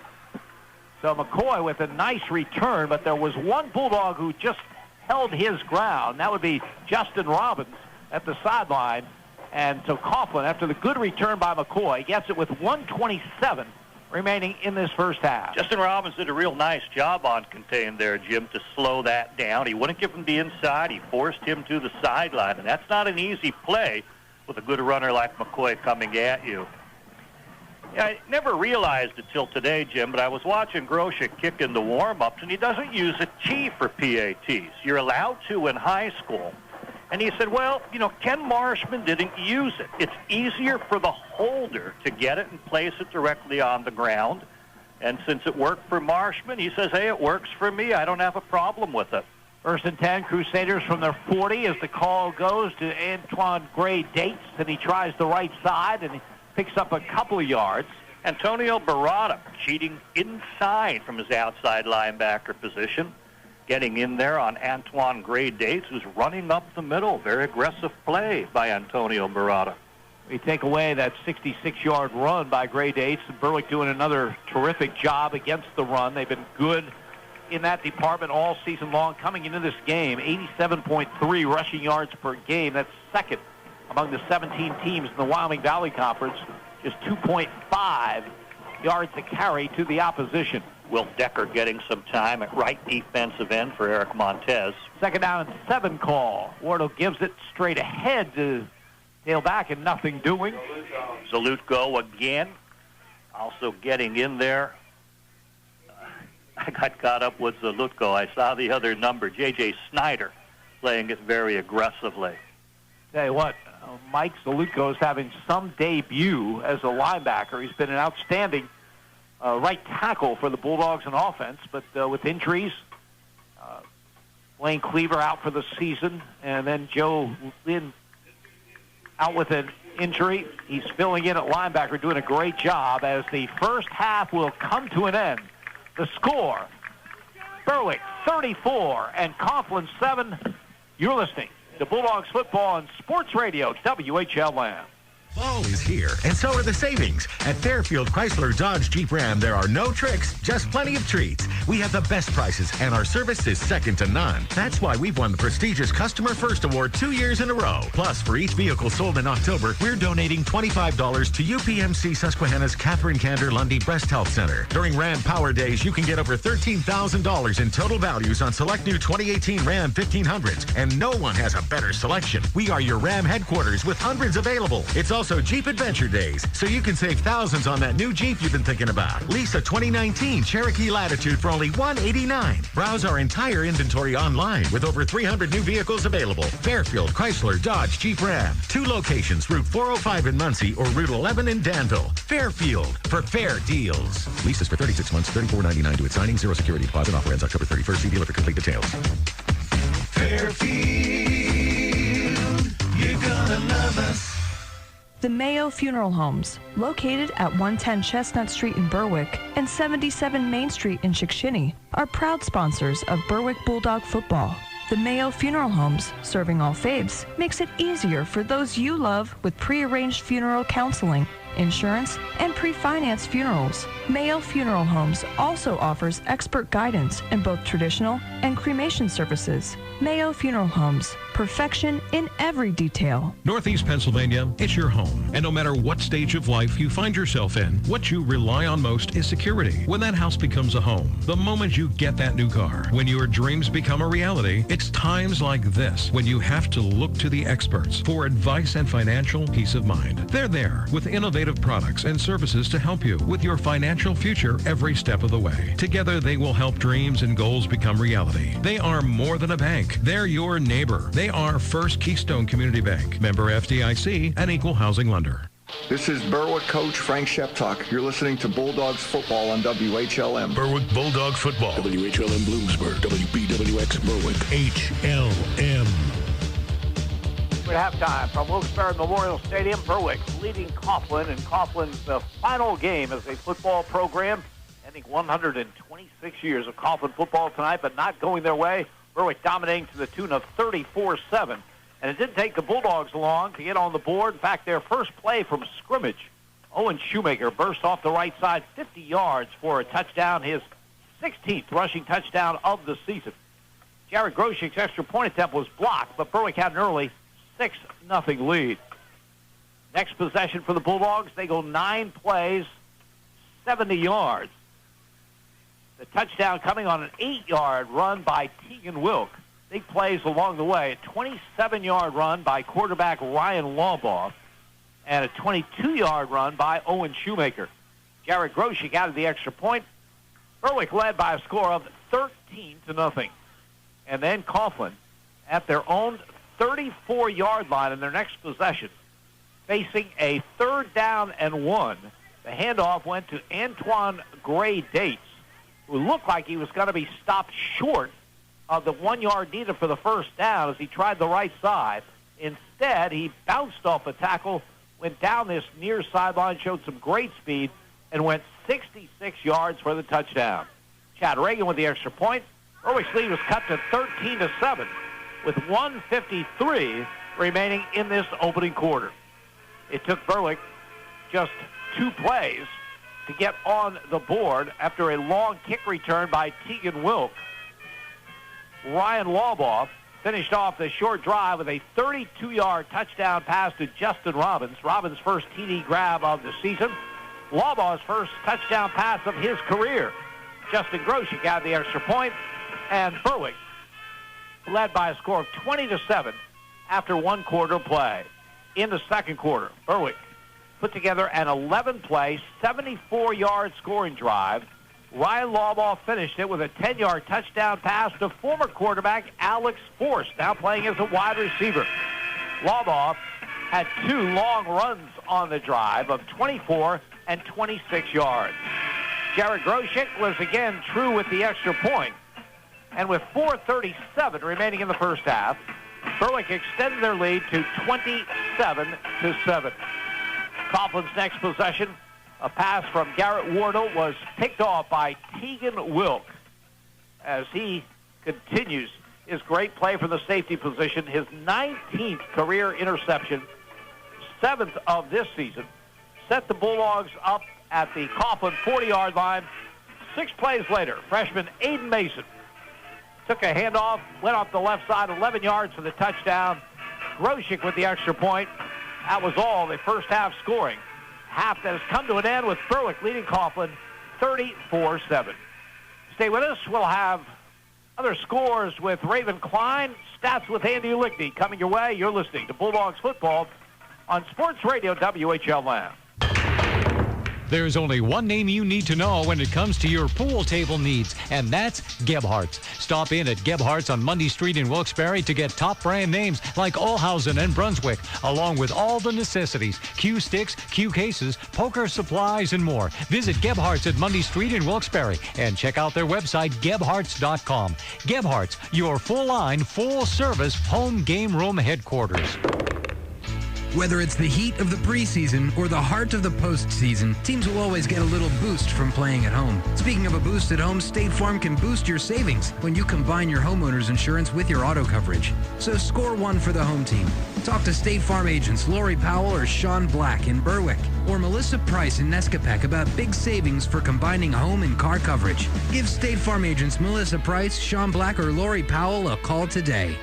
So McCoy with a nice return, but there was one Bulldog who just held his ground. That would be Justin Robbins at the sideline. And so Coughlin, after the good return by McCoy, gets it with 1:27 remaining in this first half. Justin Robbins did a real nice job on contain there, Jim, to slow that down. He wouldn't give him the inside. He forced him to the sideline, and that's not an easy play with a good runner like McCoy coming at you. Yeah, I never realized it till today, Jim, but I was watching Groshek kick in the warm-ups, and he doesn't use a tee for PATs. You're allowed to in high school. And he said, well, you know, Ken Marshman didn't use it. It's easier for the holder to get it and place it directly on the ground. And since it worked for Marshman, he says, hey, it works for me. I don't have a problem with it. 1st and 10, Crusaders from their 40 as the call goes to Antoine Gray Dates, and he tries the right side, and he picks up a couple of yards. Antonio Barada cheating inside from his outside linebacker position. Getting in there on Antoine Gray Dates, who's running up the middle. Very aggressive play by Antonio Barada. We take away that 66-yard run by Gray Dates. And Berwick doing another terrific job against the run. They've been good in that department all season long. Coming into this game, 87.3 rushing yards per game. That's second among the 17 teams in the Wyoming Valley Conference. Just 2.5 yards a carry to the opposition. Will Decker getting some time at right defensive end for Eric Montez. 2nd down and 7 call. Wardle gives it straight ahead to tail back and nothing doing. Zalutko again. Also getting in there. I got caught up with Zalutko. I saw the other number, J.J. Snyder, playing it very aggressively. Tell you what, Mike Zaluko is having some debut as a linebacker. He's been an outstanding right tackle for the Bulldogs in offense, but with injuries, Blaine Cleaver out for the season, and then Joe Lynn out with an injury. He's filling in at linebacker, doing a great job as the first half will come to an end. The score, Berwick 34 and Coughlin 7. You're listening to Bulldogs football on Sports Radio, WHLN. Fall is here, and so are the savings. At Fairfield Chrysler Dodge Jeep Ram, there are no tricks, just plenty of treats. We have the best prices, and our service is second to none. That's why we've won the prestigious Customer First Award 2 years in a row. Plus, for each vehicle sold in October, we're donating $25 to UPMC Susquehanna's Catherine Kander Lundy Breast Health Center. During Ram Power Days, you can get over $13,000 in total values on select new 2018 Ram 1500s, and no one has a better selection. We are your Ram headquarters with hundreds available. It's also Jeep Adventure Days, so you can save thousands on that new Jeep you've been thinking about. Lease a 2019 Cherokee Latitude for only $189. Browse our entire inventory online with over 300 new vehicles available. Fairfield Chrysler Dodge Jeep Ram. 2 locations, Route 405 in Muncie or Route 11 in Danville. Fairfield, for fair deals. Leases for 36 months, $34.99 to its signing. 0 security deposit. Offer ends October 31st. See dealer for complete details. Fairfield, you're gonna love us. The Mayo Funeral Homes, located at 110 Chestnut Street in Berwick and 77 Main Street in Chickashinny, are proud sponsors of Berwick Bulldog football. The Mayo Funeral Homes, serving all faiths, makes it easier for those you love with pre-arranged funeral counseling, insurance, and pre-financed funerals. Mayo Funeral Homes also offers expert guidance in both traditional and cremation services. Mayo Funeral Homes, perfection in every detail. Northeast Pennsylvania, it's your home. And no matter what stage of life you find yourself in, what you rely on most is security. When that house becomes a home, the moment you get that new car, when your dreams become a reality, it's times like this when you have to look to the experts for advice and financial peace of mind. They're there with innovative products and services to help you with your financial future every step of the way. Together, they will help dreams and goals become reality. They are more than a bank. They're your neighbor. They are First Keystone Community Bank, member FDIC, and equal housing lender. This is Berwick coach Frank Sheptock. You're listening to Bulldogs football on WHLM. Berwick Bulldog football. WHLM Bloomsburg. WBWX Berwick. HLM. We're at halftime from Wilkes-Barre Memorial Stadium. Berwick leading Coughlin in Coughlin's final game as a football program, ending 126 years of Coughlin football tonight, but not going their way. Berwick dominating to the tune of 34-7. And it didn't take the Bulldogs long to get on the board. In fact, their first play from scrimmage, Owen Shoemaker burst off the right side 50 yards for a touchdown, his 16th rushing touchdown of the season. Jared Groshik's extra point attempt was blocked, but Berwick had an early 6-0 lead. Next possession for the Bulldogs, they go 9 plays, 70 yards. The touchdown coming on an 8-yard run by Tegan Wilk. Big plays along the way. A 27-yard run by quarterback Ryan Lawbaugh and a 22-yard run by Owen Shoemaker. Jared Groshik out of the extra point. Berwick led by a score of 13-0. And then Coughlin at their own 34-yard line in their next possession, facing a 3rd down and 1. The handoff went to Antoine Gray Dates, who looked like he was going to be stopped short of the 1 yard needed for the first down as he tried the right side. Instead, he bounced off a tackle, went down this near sideline, showed some great speed, and went 66 yards for the touchdown. Chad Reagan with the extra point. Berwick's lead was cut to 13-7 with 1:53 remaining in this opening quarter. It took Berwick just 2 plays to get on the board after a long kick return by Tegan Wilk. Ryan Lawbaugh finished off the short drive with a 32-yard touchdown pass to Justin Robbins. Robbins' first TD grab of the season. Lawbaugh's first touchdown pass of his career. Justin Groshik got the extra point, and Berwick led by a score of 20-7 after 1 quarter play. In the second quarter, Berwick put together an 11-play, 74-yard scoring drive. Ryan Lawbaugh finished it with a 10-yard touchdown pass to former quarterback Alex Force, now playing as a wide receiver. Lawbaugh had 2 long runs on the drive of 24 and 26 yards. Jared Groshek was again true with the extra point. And with 4:37 remaining in the first half, Berwick extended their lead to 27-7. Coughlin's next possession, a pass from Garrett Wardle, was picked off by Tegan Wilk as he continues his great play from the safety position. His 19th career interception, 7th of this season, set the Bulldogs up at the Coughlin 40-yard line. 6 plays later, freshman Aiden Mason took a handoff, went off the left side, 11 yards for the touchdown. Groshek with the extra point. That was all the first half scoring. Half that has come to an end with Berwick leading Coughlin 34-7. Stay with us. We'll have other scores with Raven Klein, stats with Andy Lickney coming your way. You're listening to Bulldogs football on Sports Radio WHLM. There's only one name you need to know when it comes to your pool table needs, and that's Gebhardt's. Stop in at Gebhardt's on Mundy Street in Wilkes-Barre to get top brand names like Olhausen and Brunswick, along with all the necessities, cue sticks, cue cases, poker supplies, and more. Visit Gebhardt's at Mundy Street in Wilkes-Barre and check out their website, gebhardts.com. Gebhardt's, your full-line, full-service home game room headquarters. Whether it's the heat of the preseason or the heart of the postseason, teams will always get a little boost from playing at home. Speaking of a boost at home, State Farm can boost your savings when you combine your homeowner's insurance with your auto coverage. So score one for the home team. Talk to State Farm agents Lori Powell or Sean Black in Berwick, or Melissa Price in Nescapec about big savings for combining home and car coverage. Give State Farm agents Melissa Price, Sean Black, or Lori Powell a call today.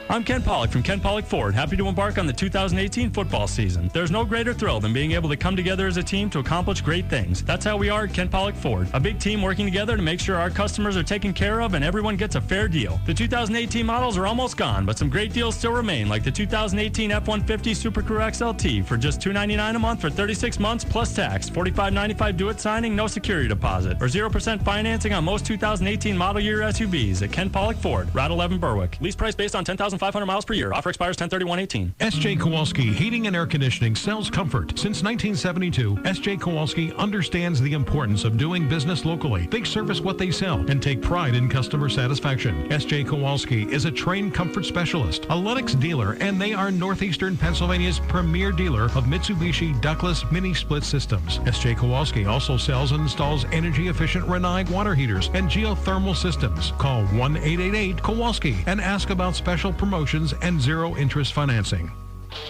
I'm Ken Pollock from Ken Pollock Ford, happy to embark on the 2018 football season. There's no greater thrill than being able to come together as a team to accomplish great things. That's how we are at Ken Pollock Ford, a big team working together to make sure our customers are taken care of and everyone gets a fair deal. The 2018 models are almost gone, but some great deals still remain, like the 2018 F-150 Super Crew XLT for just $299 a month for 36 months plus tax, $45.95 do-it signing, no security deposit, or 0% financing on most 2018 model year SUVs at Ken Pollock Ford, Route 11 Berwick. Lease price based on 10,500 miles per year. Offer expires 10/31/18. S.J. Kowalski Heating and Air Conditioning sells comfort. Since 1972, S.J. Kowalski understands the importance of doing business locally. They service what they sell and take pride in customer satisfaction. S.J. Kowalski is a trained comfort specialist, a Lennox dealer, and they are Northeastern Pennsylvania's premier dealer of Mitsubishi ductless mini split systems. S.J. Kowalski also sells and installs energy-efficient Renai water heaters and geothermal systems. Call 1-888-KOWALSKI and ask about special promotions and zero-interest financing.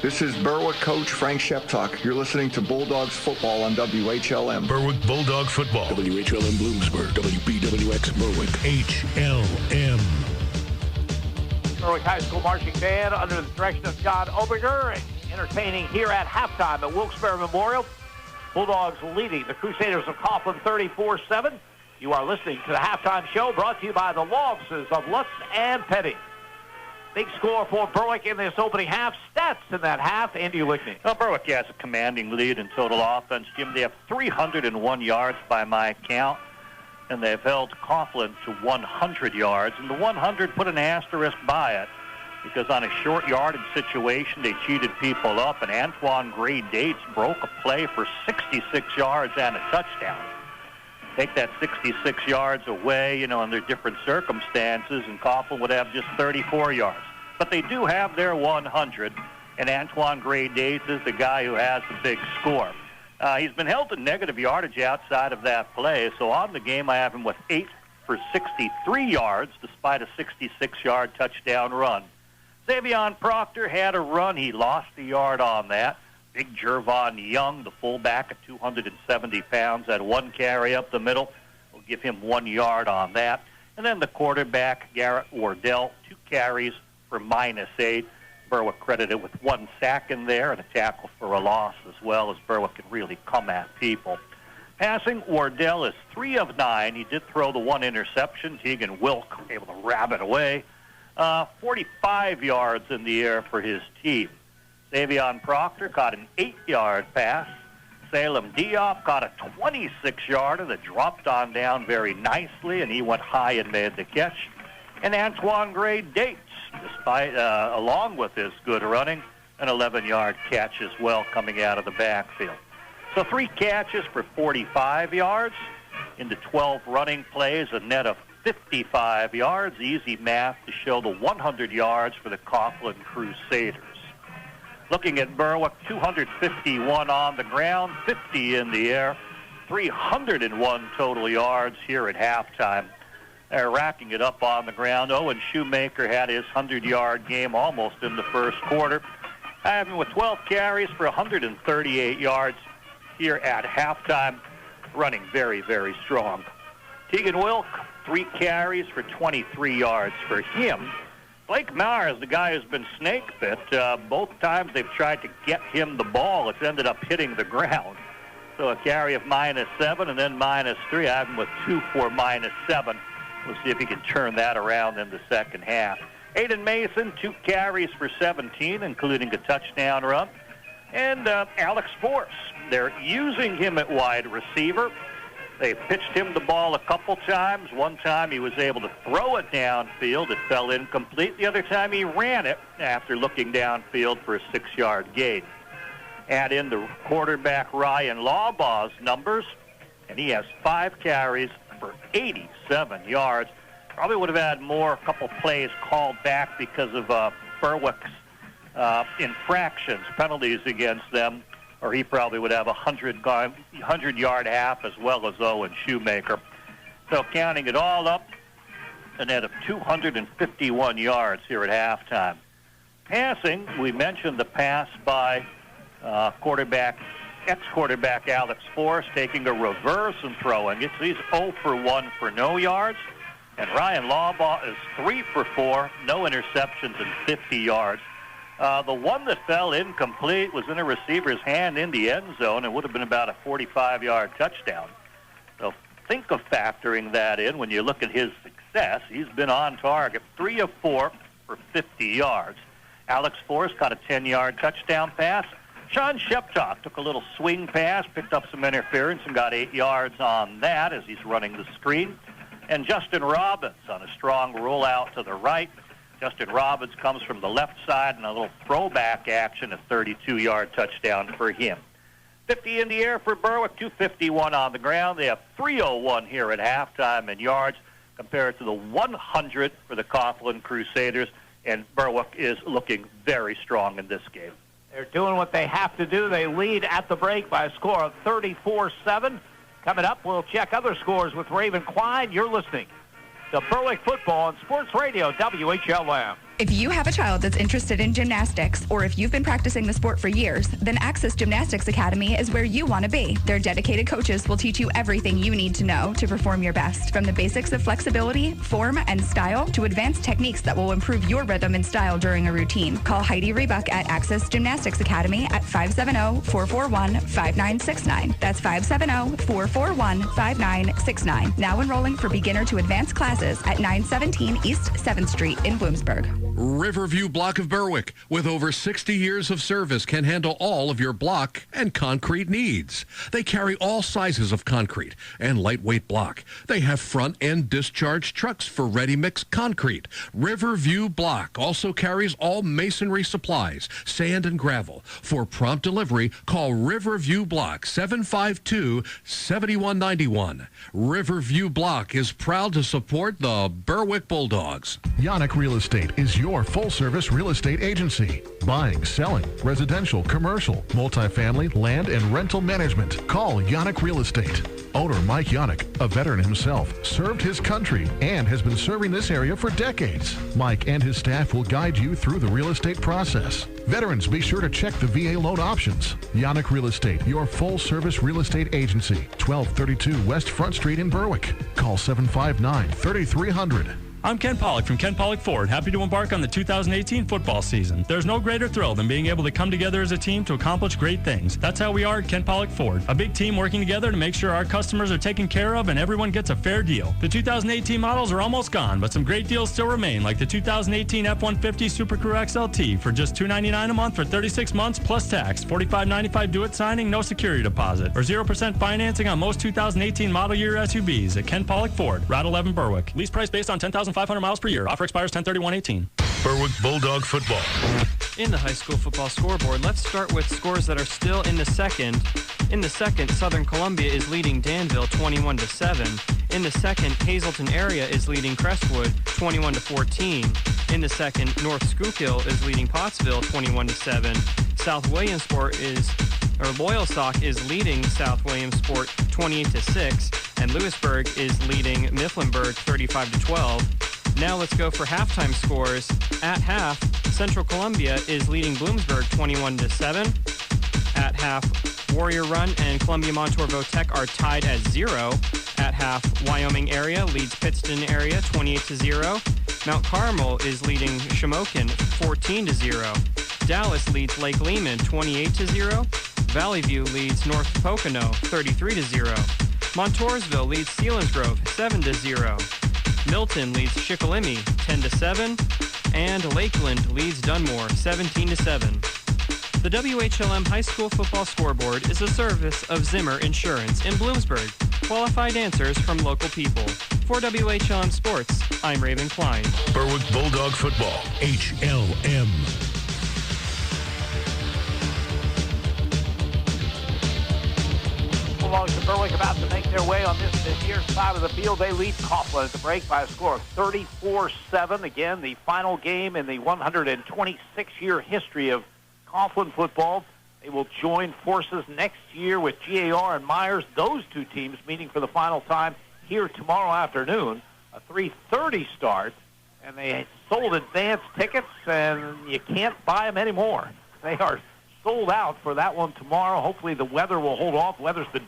This is Berwick coach Frank Sheptock. You're listening to Bulldogs football on WHLM. Berwick Bulldog football. WHLM Bloomsburg. WBWX Berwick. HLM. Berwick High School Marching Band under the direction of John Oberger, entertaining here at halftime at Wilkes-Barre Memorial. Bulldogs leading the Crusaders of Coughlin 34-7. You are listening to the halftime show brought to you by the law offices of Lutz and Petty. Big score for Berwick in this opening half. Stats in that half, Andy Lickney. Well, Berwick has a commanding lead in total offense, Jim. They have 301 yards by my count, and they've held Coughlin to 100 yards. And the 100 put an asterisk by it because on a short yardage situation, they cheated people up, and Antoine Gray Dates broke a play for 66 yards and a touchdown. Take that 66 yards away, under different circumstances, and Coughlin would have just 34 yards. But they do have their 100, and Antoine Gray Dates is the guy who has the big score. He's been held to negative yardage outside of that play, so on the game I have him with 8 for 63 yards, despite a 66-yard touchdown run. Xavion Proctor had a run. He lost a yard on that. Big Jervon Young, the fullback at 270 pounds, had one carry up the middle. We'll give him 1 yard on that. And then the quarterback, Garrett Wardell, 2 carries for -8. Berwick credited with 1 sack in there and a tackle for a loss, as well as Berwick can really come at people. Passing, Wardell is 3 of 9. He did throw the 1 interception. Tegan Wilk able to rab it away. 45 yards in the air for his team. Xavion Proctor caught an 8-yard pass. Salem Diop caught a 26-yarder that dropped on down very nicely, and he went high and made the catch. And Antoine Gray Dates, despite along with his good running, an 11-yard catch as well coming out of the backfield. So 3 catches for 45 yards into 12 running plays, a net of 55 yards. Easy math to show the 100 yards for the Coughlin Crusaders. Looking at Berwick, 251 on the ground, 50 in the air, 301 total yards here at halftime. They're racking it up on the ground. Owen Shoemaker had his 100-yard game almost in the first quarter, having with 12 carries for 138 yards here at halftime, running very, very strong. Tegan Wilk, 3 carries for 23 yards for him. Blake Meyers, the guy who's been snake bit, both times they've tried to get him the ball. It's ended up hitting the ground. So a carry of -7 and then -3. I have him with 2 for -7. We'll see if he can turn that around in the second half. Aiden Mason, 2 carries for 17, including a touchdown run. And Alex Force, they're using him at wide receiver. They pitched him the ball a couple times. One time he was able to throw it downfield. It fell incomplete. The other time he ran it after looking downfield for a 6-yard gain. Add in the quarterback Ryan Lawbaugh's numbers, and he has 5 carries for 87 yards. Probably would have had more, a couple plays called back because of Berwick's infractions, penalties against them, or he probably would have a 100-yard half as well as Owen Shoemaker. So counting it all up, a net of 251 yards here at halftime. Passing, we mentioned the pass by ex-quarterback Alex Force, taking a reverse and throwing it. So he's 0 for 1 for no yards. And Ryan Lawbaugh is 3 for 4, no interceptions and 50 yards. The one that fell incomplete was in a receiver's hand in the end zone. It would have been about a 45-yard touchdown. So think of factoring that in when you look at his success. He's been on target, 3 of 4 for 50 yards. Alex Force caught a 10-yard touchdown pass. Sean Sheptock took a little swing pass, picked up some interference, and got 8 yards on that as he's running the screen. And Justin Robbins on a strong rollout to the right. Justin Robbins comes from the left side and a little throwback action, a 32-yard touchdown for him. 50 in the air for Berwick, 251 on the ground. They have 301 here at halftime in yards compared to the 100 for the Coughlin Crusaders, and Berwick is looking very strong in this game. They're doing what they have to do. They lead at the break by a score of 34-7. Coming up, we'll check other scores with Raven Klein. You're listening to Berwick Football on Sports Radio WHLM. If you have a child that's interested in gymnastics, or if you've been practicing the sport for years, then Access Gymnastics Academy is where you want to be. Their dedicated coaches will teach you everything you need to know to perform your best, from the basics of flexibility, form, and style, to advanced techniques that will improve your rhythm and style during a routine. Call Heidi Rebuck at Access Gymnastics Academy at 570-441-5969. That's 570-441-5969. Now enrolling for beginner to advanced classes at 917 East 7th Street in Bloomsburg. Riverview Block of Berwick, with over 60 years of service, can handle all of your block and concrete needs. They carry all sizes of concrete and lightweight block. They have front-end discharge trucks for ready-mix concrete. Riverview Block also carries all masonry supplies, sand and gravel. For prompt delivery, call Riverview Block 752-7191. Riverview Block is proud to support the Berwick Bulldogs. Yannick Real Estate is your full-service real estate agency. Buying, selling, residential, commercial, multifamily, land, and rental management. Call Yannick Real Estate. Owner Mike Yannick, a veteran himself, served his country and has been serving this area for decades. Mike and his staff will guide you through the real estate process. Veterans, be sure to check the VA loan options. Yannick Real Estate, your full-service real estate agency. 1232 West Front Street in Berwick. Call 759-3300. I'm Ken Pollock from Ken Pollock Ford, happy to embark on the 2018 football season. There's no greater thrill than being able to come together as a team to accomplish great things. That's how we are at Ken Pollock Ford, a big team working together to make sure our customers are taken care of and everyone gets a fair deal. The 2018 models are almost gone, but some great deals still remain, like the 2018 F-150 Super Crew XLT for just $299 a month for 36 months plus tax, $45.95 do-it signing, no security deposit, or 0% financing on most 2018 model year SUVs at Ken Pollock Ford, Route 11 Berwick. Lease price based on 10,500 miles per year. Offer expires 10/31/18. Berwick Bulldog Football. In the high school football scoreboard, let's start with scores that are still in the second. In the second, Southern Columbia is leading Danville 21-7. In the second, Hazleton Area is leading Crestwood 21-14. In the second, North Schuylkill is leading Pottsville 21-7. South Williamsport Loyalsock is leading South Williamsport 28-6, and Lewisburg is leading Mifflinburg 35-12. Now let's go for halftime scores. At half, Central Columbia is leading Bloomsburg 21-7. At half, Warrior Run and Columbia Montour Votech are tied at 0. At half, Wyoming Area leads Pittston Area 28-0. Mount Carmel is leading Shamokin 14-0. Dallas leads Lake Lehman 28-0. Valley View leads North Pocono 33-0. Montoursville leads Selinsgrove 7-0. Milton leads Shikellamy 10-7. And Lakeland leads Dunmore 17-7. The WHLM High School Football Scoreboard is a service of Zimmer Insurance in Bloomsburg. Qualified answers from local people. For WHLM Sports, I'm Raven Klein. Berwick Bulldog Football, HLM. Bulldogs of Berwick about to make their way on this near side of the field. They lead Coughlin at the break by a score of 34-7. Again, the final game in the 126-year history of Coughlin football. They will join forces next year with G.A.R. and Meyers. Those two teams meeting for the final time here tomorrow afternoon. A 3:30 start, and they sold advance tickets, and you can't buy them anymore. They are sold out for that one tomorrow. Hopefully the weather will hold off. Weather's been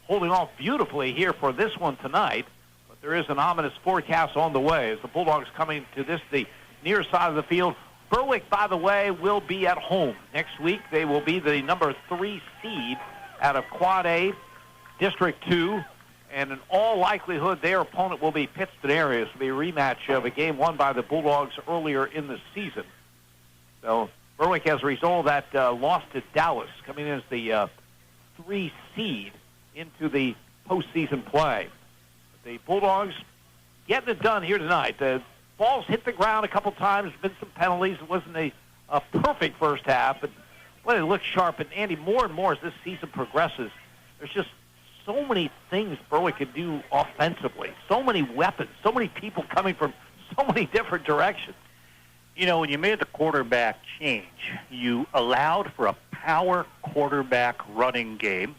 holding off beautifully here for this one tonight, but there is an ominous forecast on the way as the Bulldogs coming to this, the near side of the field. Berwick, by the way, will be at home next week. They will be the number 3 seed out of Quad A, District 2, and in all likelihood, their opponent will be Pittston Area. This will be a rematch of a game won by the Bulldogs earlier in the season. So Berwick, as a result of that, lost to Dallas, coming in as the 3 seed into the postseason play. The Bulldogs getting it done here tonight. The balls hit the ground a couple times. Been some penalties. It wasn't a perfect first half, but well, it looked sharp. And Andy, more and more as this season progresses, there's just so many things Berwick could do offensively. So many weapons. So many people coming from so many different directions. You know, when you made the quarterback change, you allowed for a power quarterback running game.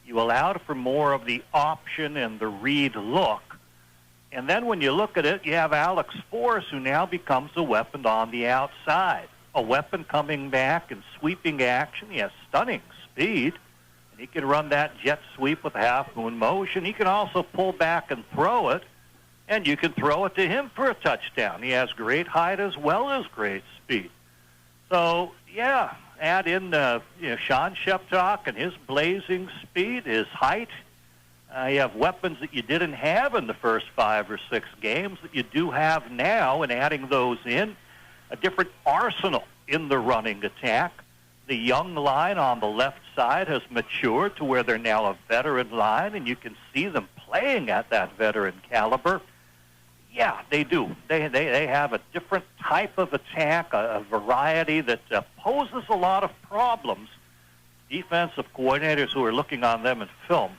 You allowed for more of the option and the read look. And then when you look at it, you have Alex Force, who now becomes a weapon on the outside. A weapon coming back and sweeping action. He has stunning speed. And he can run that jet sweep with half-moon motion. He can also pull back and throw it. And you can throw it to him for a touchdown. He has great height as well as great speed. So, yeah, add in Sean Sheptock and his blazing speed, his height. You have weapons that you didn't have in the first 5 or 6 games that you do have now, and adding those in, a different arsenal in the running attack. The young line on the left side has matured to where they're now a veteran line, and you can see them playing at that veteran caliber. Yeah, they do. They have a different type of attack, a variety that poses a lot of problems. Defensive coordinators who are looking on them in film,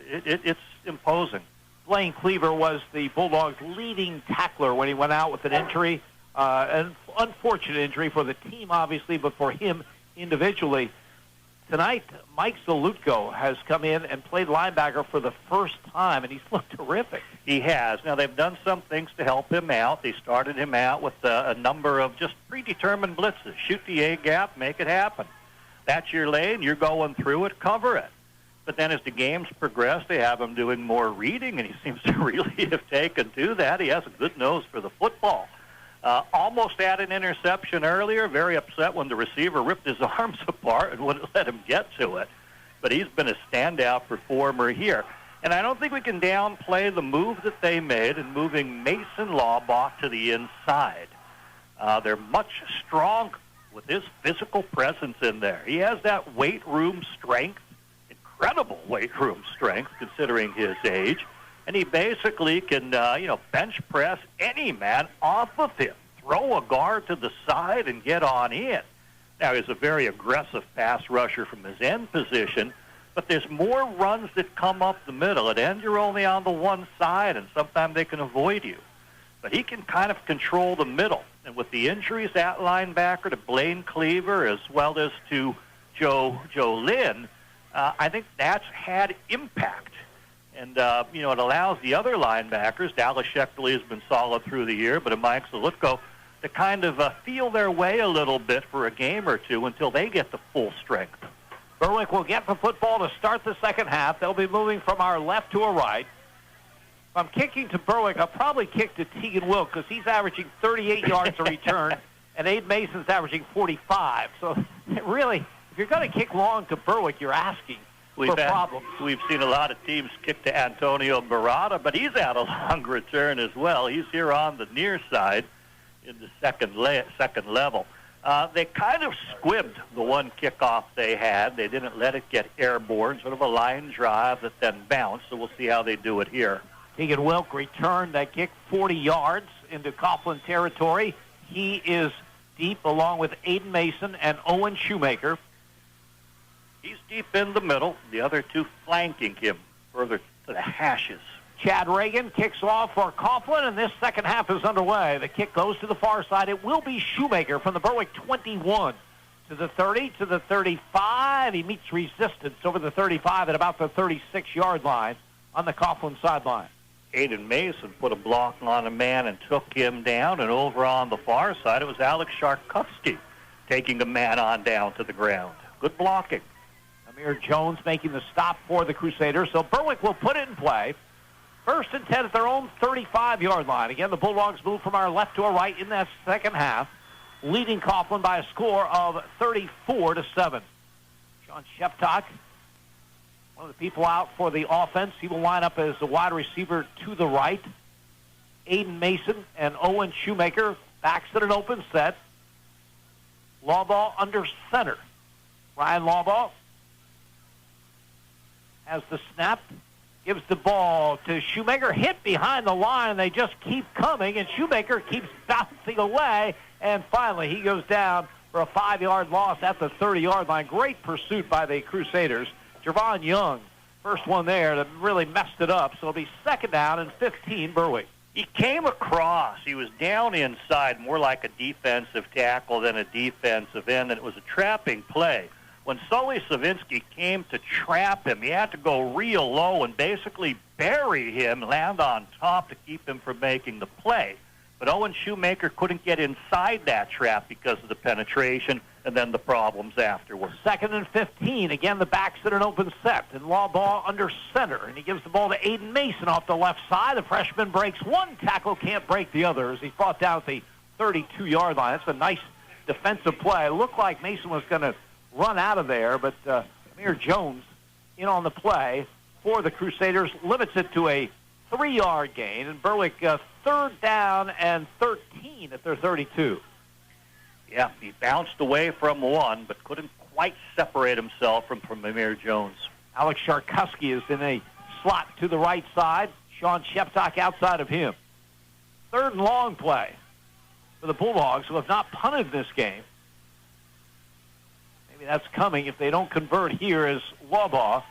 it's imposing. Blaine Cleaver was the Bulldogs' leading tackler when he went out with an injury, an unfortunate injury for the team, obviously, but for him individually. Tonight, Mike Zalutko has come in and played linebacker for the first time, and he's looked terrific. He has. Now, they've done some things to help him out. They started him out with a number of just predetermined blitzes. Shoot the A-gap, make it happen. That's your lane. You're going through it, cover it. But then as the games progress, they have him doing more reading, and he seems to really have taken to that. He has a good nose for the football. Almost had an interception earlier, very upset when the receiver ripped his arms apart and wouldn't let him get to it. But he's been a standout performer here. And I don't think we can downplay the move that they made in moving Mason Laubach to the inside. They're much stronger with his physical presence in there. He has that weight room strength, incredible weight room strength considering his age. And he basically can, bench press any man off of him throw a guard to the side and get on in. Now, he's a very aggressive pass rusher from his end position, but there's more runs that come up the middle. At end, you're only on the one side, and sometimes they can avoid you. But he can kind of control the middle. And with the injuries at linebacker to Blaine Cleaver as well as to Joe Lynn, I think that's had impact. And, it allows the other linebackers, Dallas Sheckley has been solid through the year, but Mike Zalitko, to kind of feel their way a little bit for a game or two until they get the full strength. Berwick will get the football to start the second half. They'll be moving from our left to our right. If I'm kicking to Berwick, I'll probably kick to Tegan Wilk because he's averaging 38 yards a return, and Abe Mason's averaging 45. So really, if you're going to kick long to Berwick, you're asking for problems. We've seen a lot of teams kick to Antonio Barada, but he's had a long return as well. He's here on the near side in the second level. They kind of squibbed the one kickoff they had. They didn't let it get airborne, sort of a line drive that then bounced, so we'll see how they do it here. Tegan Wilk returned that kick 40 yards into Coughlin territory. He is deep along with Aiden Mason and Owen Shoemaker. He's deep in the middle, the other two flanking him further to the hashes. Chad Reagan kicks off for Coughlin, and this second half is underway. The kick goes to the far side. It will be Shoemaker from the Berwick 21 to the 30, to the 35. He meets resistance over the 35 at about the 36-yard line on the Coughlin sideline. Aiden Mason put a block on a man and took him down, and over on the far side, it was Alex Sharkovsky taking a man on down to the ground. Good blocking. Amir Jones making the stop for the Crusaders, so Berwick will put it in play. 1st and 10 at their own 35-yard line. Again, the Bulldogs move from our left to our right in that second half, leading Coughlin by a score of 34-7. Sean Sheptock, one of the people out for the offense. He will line up as the wide receiver to the right. Aiden Mason and Owen Shoemaker backs at an open set. Lawbaugh under center. Ryan Lawbaugh has the snap, gives the ball to Shoemaker, hit behind the line, and they just keep coming, and Shoemaker keeps bouncing away, and finally he goes down for a 5-yard loss at the 30-yard line. Great pursuit by the Crusaders. Javon Young, first one there that really messed it up, so it'll be 2nd down and 15, Berwick. He came across. He was down inside, more like a defensive tackle than a defensive end, and it was a trapping play. When Sully Savinsky came to trap him, he had to go real low and basically bury him, land on top to keep him from making the play. But Owen Shoemaker couldn't get inside that trap because of the penetration and then the problems afterwards. 2nd and 15. Again, the backs at an open set. And Lawbaugh under center. And he gives the ball to Aiden Mason off the left side. The freshman breaks one tackle, can't break the other as he's brought down at the 32-yard line. That's a nice defensive play. It looked like Mason was going to run out of there, but Amir Jones in on the play for the Crusaders, limits it to a 3-yard gain, and Berwick 3rd down and 13 at their 32. Yeah, he bounced away from one, but couldn't quite separate himself from Amir Jones. Alex Sharkovsky is in a slot to the right side. Sean Sheptock outside of him. 3rd and long play for the Bulldogs, who have not punted this game. Maybe that's coming if they don't convert here as Lawbaugh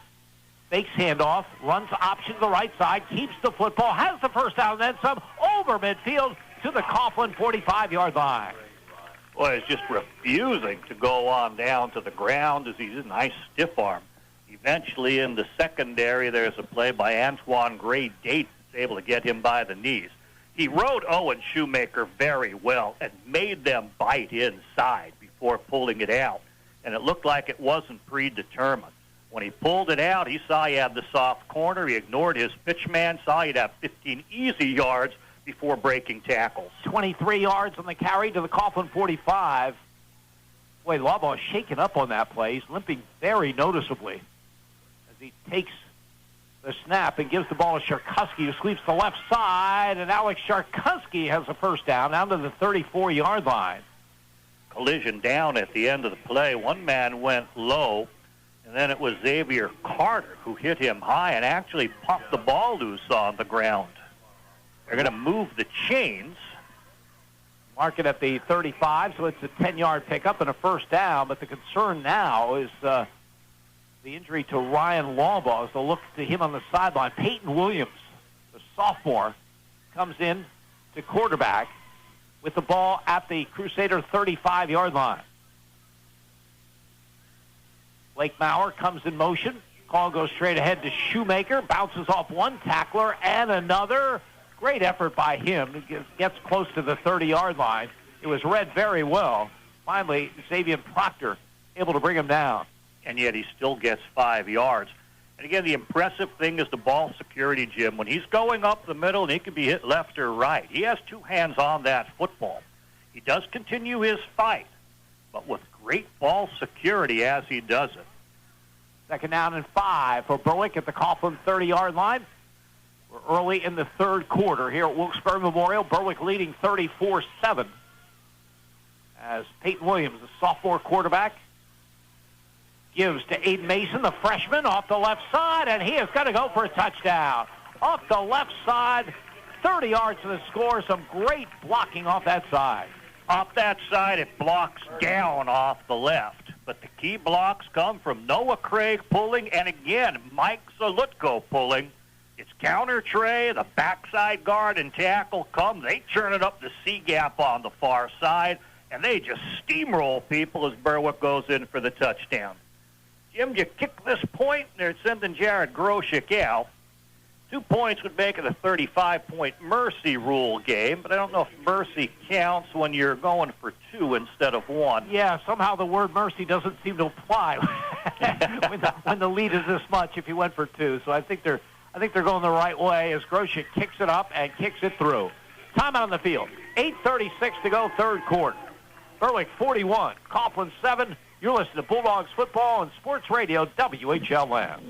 fakes handoff, runs option to the right side, keeps the football, has the first down, and then some over midfield to the Coughlin 45-yard line. Boy, he's just refusing to go on down to the ground as he's a nice stiff arm. Eventually in the secondary, there's a play by Antoine Gray-Date that's able to get him by the knees. He rode Owen Shoemaker very well and made them bite inside before pulling it out. And it looked like it wasn't predetermined. When he pulled it out, he saw he had the soft corner. He ignored his pitch man, saw he'd have 15 easy yards before breaking tackles. 23 yards on the carry to the Coughlin 45. Boy, Lawbaugh shaken up on that play. He's limping very noticeably as he takes the snap and gives the ball to Sharkovsky, who sweeps the left side, and Alex Sharkovsky has the first down to the 34-yard line. Collision down at the end of the play. One man went low, and then it was Xavier Carter who hit him high and actually popped the ball loose on the ground. They're going to move the chains. Mark it at the 35, so it's a 10-yard pickup and a first down. But the concern now is the injury to Ryan Lawbaugh. So look to him on the sideline. Peyton Williams, the sophomore, comes in to quarterback with the ball at the Crusader 35-yard line. Blake Maurer comes in motion. Call goes straight ahead to Shoemaker. Bounces off one tackler and another. Great effort by him. Gets close to the 30-yard line. It was read very well. Finally, Xavier Proctor able to bring him down. And yet he still gets 5 yards. And again, the impressive thing is the ball security, Jim. When he's going up the middle and he can be hit left or right, he has two hands on that football. He does continue his fight, but with great ball security as he does it. Second down and 5 for Berwick at the Coughlin 30-yard line. We're early in the third quarter here at Wilkes-Barre Memorial. Berwick leading 34-7 as Peyton Williams, the sophomore quarterback, gives to Aiden Mason, the freshman, off the left side, and he is going to go for a touchdown. Off the left side, 30 yards to the score. Some great blocking off that side. Off that side, it blocks down off the left. But the key blocks come from Noah Craig pulling, and again, Mike Zalutko pulling. It's counter tray, the backside guard and tackle come. They turn it up the C-gap on the far side, and they just steamroll people as Berwick goes in for the touchdown. Jim, you kick this point, they're sending Jared Groshek out. 2 points would make it a 35-point mercy rule game, but I don't know if mercy counts when you're going for 2 instead of 1. Yeah, somehow the word mercy doesn't seem to apply when the lead is this much if you went for 2. So I think they're going the right way as Groshek kicks it up and kicks it through. Timeout on the field. 8:36 to go, third quarter. Berwick 41, Coughlin 7. You're listening to Bulldogs football on Sports Radio WHLM.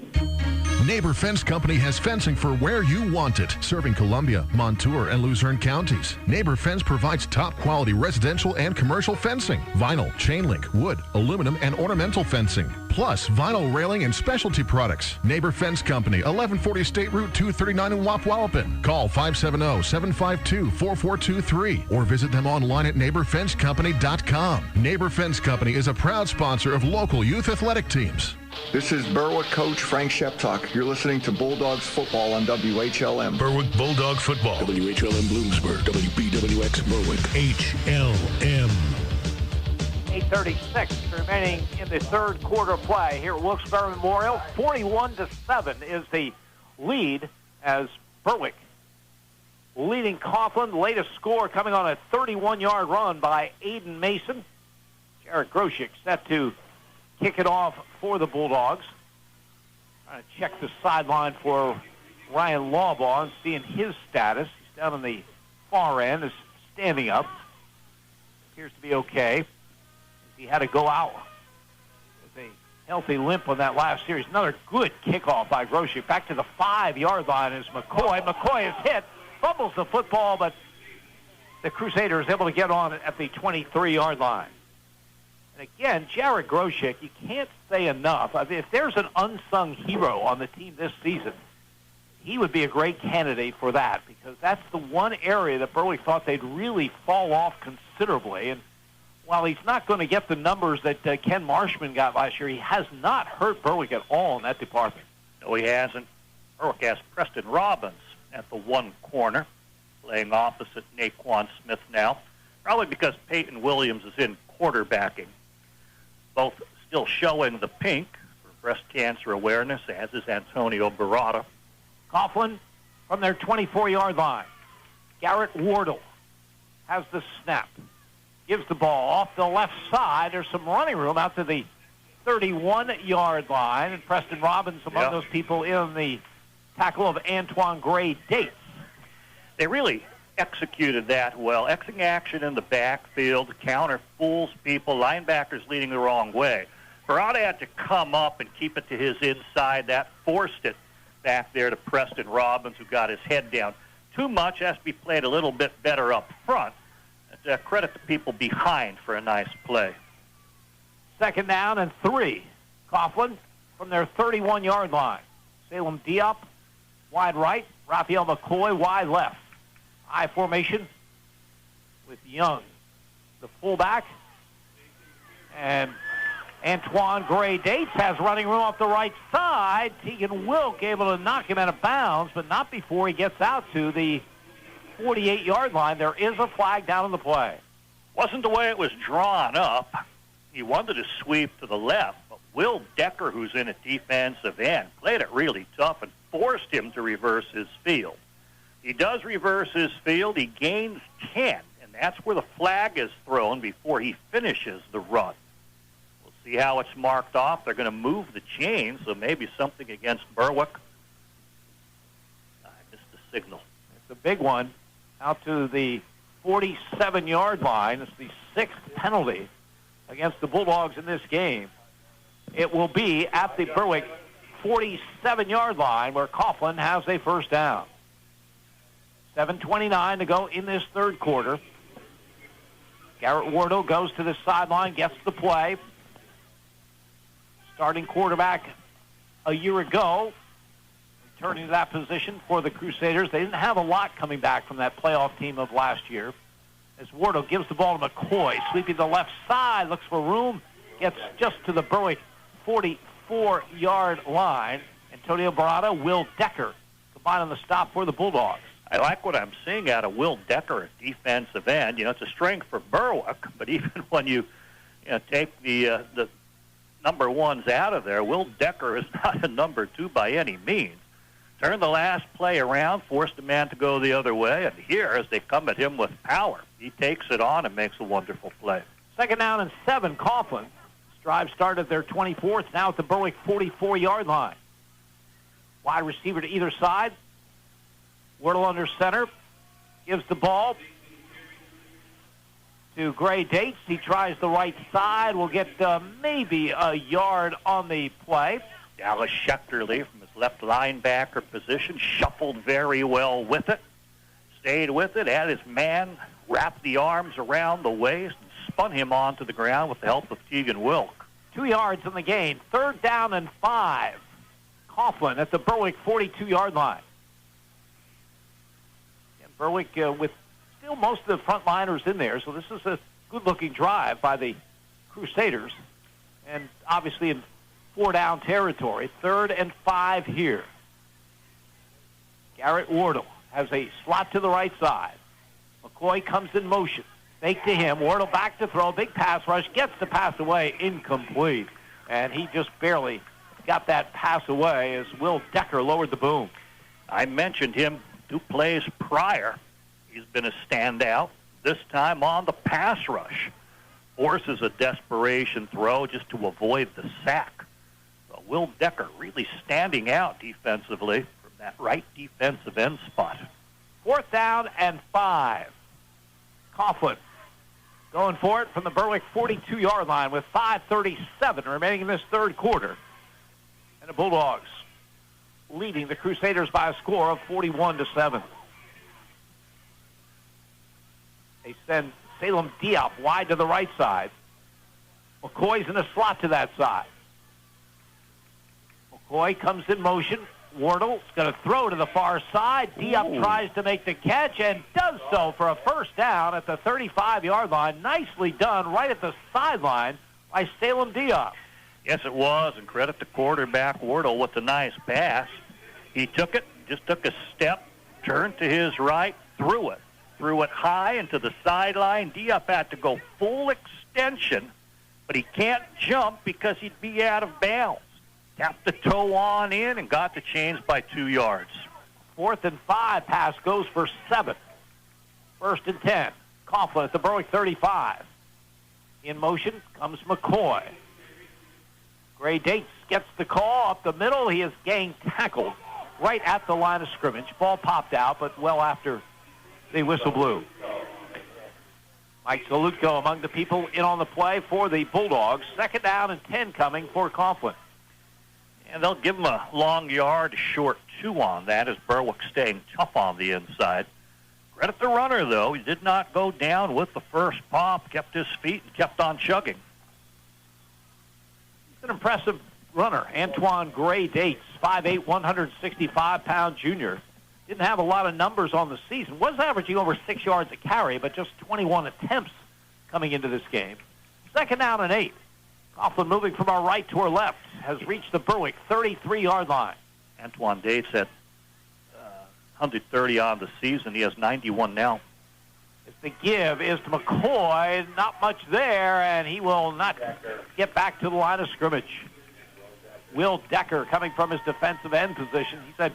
Neighbor Fence Company has fencing for where you want it, serving Columbia, Montour, and Luzerne counties. Neighbor Fence provides top-quality residential and commercial fencing, vinyl, chain link, wood, aluminum, and ornamental fencing, plus vinyl railing and specialty products. Neighbor Fence Company, 1140 State Route 239 in Wapwallopen. Call 570-752-4423 or visit them online at neighborfencecompany.com. Neighbor Fence Company is a proud sponsor of local youth athletic teams. This is Berwick coach Frank Sheptock. You're listening to Bulldogs football on WHLM. Berwick Bulldog football. WHLM Bloomsburg. WBWX Berwick. HLM. 8:36 remaining in the third quarter play here at Wilkes-Barre Memorial. 41-7 is the lead as Berwick leading Coughlin. Latest score coming on a 31-yard run by Aiden Mason. Jared Groshek set to kick it off for the Bulldogs. Trying to check the sideline for Ryan Lawbaugh and seeing his status. He's down on the far end, is standing up. Appears to be okay. He had to go out with a healthy limp on that last series. Another good kickoff by Groshek. Back to the 5-yard line is McCoy. McCoy is hit, fumbles the football, but the Crusaders able to get on it at the 23-yard line. And again, Jared Groshek, you can't say enough. I mean, if there's an unsung hero on the team this season, he would be a great candidate for that because that's the one area that Berwick thought they'd really fall off considerably. And while he's not going to get the numbers that Ken Marshman got last year, he has not hurt Berwick at all in that department. No, he hasn't. Berwick has Preston Robbins at the one corner, playing opposite Naquan Smith now, probably because Peyton Williams is in quarterbacking. Both still showing the pink for breast cancer awareness, as is Antonio Barata. Coughlin from their 24-yard line. Garrett Wardle has the snap. Gives the ball off the left side. There's some running room out to the 31-yard line. And Preston Robbins among those people in the tackle of Antoine Gray Dates. They really executed that well. Xing action in the backfield, counter fools people, linebackers leading the wrong way. Barata had to come up and keep it to his inside. That forced it back there to Preston Robbins, who got his head down. Too much has to be played a little bit better up front. Credit the people behind for a nice play. Second down and 3. Coughlin from their 31-yard line. Salem Diop, wide right. Raphael McCoy, wide left. I formation with Young the fullback. And Antoine Gray-Dates has running room off the right side. Tegan Wilk able to knock him out of bounds, but not before he gets out to the 48-yard line. There is a flag down in the play. Wasn't the way it was drawn up. He wanted to sweep to the left, but Will Decker, who's in at defensive end, played it really tough and forced him to reverse his field. He does reverse his field. He gains 10, and that's where the flag is thrown before he finishes the run. We'll see how it's marked off. They're going to move the chain, so maybe something against Berwick. I missed the signal. It's a big one out to the 47-yard line. It's the 6th penalty against the Bulldogs in this game. It will be at the Berwick 47-yard line where Coughlin has a first down. 7:29 to go in this third quarter. Garrett Wardle goes to the sideline, gets the play. Starting quarterback a year ago, returning to that position for the Crusaders. They didn't have a lot coming back from that playoff team of last year. As Wardle gives the ball to McCoy, sweeping the left side, looks for room, gets just to the Berwick 44-yard line. Antonio Barada, Will Decker combine on the stop for the Bulldogs. I like what I'm seeing out of Will Decker at defensive end. You know, it's a strength for Berwick, but even when you take the number ones out of there, Will Decker is not a number 2 by any means. Turned the last play around, forced the man to go the other way, and here, as they come at him with power, he takes it on and makes a wonderful play. 2nd down and 7, Coughlin. Drive started their 24th, now at the Berwick 44-yard line. Wide receiver to either side. Wardle under center. Gives the ball to Gray-Dates. He tries the right side. Will get maybe a yard on the play. Dallas Schechterly from his left linebacker position shuffled very well with it. Stayed with it, had his man wrap the arms around the waist and spun him onto the ground with the help of Tegan Wilk. 2 yards in the gain. 3rd down and 5. Coughlin at the Berwick 42-yard line. And Berwick with still most of the frontliners in there, so this is a good-looking drive by the Crusaders. And obviously in 4-down territory. 3rd and 5 here. Garrett Wardle has a slot to the right side. McCoy comes in motion. Fake to him. Wardle back to throw. Big pass rush. Gets the pass away. Incomplete. And he just barely got that pass away as Will Decker lowered the boom. I mentioned him 2 plays prior. He's been a standout. This time on the pass rush. Forces a desperation throw just to avoid the sack. So Will Decker really standing out defensively from that right defensive end spot. 4th down and 5. Coughlin going for it from the Berwick 42-yard line with 5:37 remaining in this third quarter. And the Bulldogs leading the Crusaders by a score of 41-7. They send Salem Diop wide to the right side. McCoy's in a slot to that side. McCoy comes in motion. Wardle's going to throw to the far side. Diop tries to make the catch and does so for a first down at the 35-yard line. Nicely done right at the sideline by Salem Diop. Yes, it was, and credit to quarterback Wardle with a nice pass. He took it, just took a step, turned to his right, threw it high into the sideline. Diop had to go full extension, but he can't jump because he'd be out of bounds. Tapped the toe on in and got the chains by 2 yards. 4th and 5 pass goes for 7. 1st and 10. Coughlin at the Berwick 35. In motion comes McCoy. Gray-Dates gets the call up the middle. He is gang tackled right at the line of scrimmage. Ball popped out, but well after the whistle blew. Mike Zalutko among the people in on the play for the Bulldogs. 2nd down and 10 coming for Coughlin. And they'll give him a long yard, short 2 on that as Berwick staying tough on the inside. Credit the runner, though. He did not go down with the first pop, kept his feet, and kept on chugging. He's an impressive runner. Antoine Gray-Dates, 5'8", 165-pound junior. Didn't have a lot of numbers on the season. Was averaging over 6 yards a carry, but just 21 attempts coming into this game. 2nd down and 8. Coughlin moving from our right to our left has reached the Berwick 33-yard line. Antoine Dates had 130 on the season. He has 91 now. As the give is to McCoy. Not much there, and he will not get back to the line of scrimmage. Will Decker coming from his defensive end position. He's had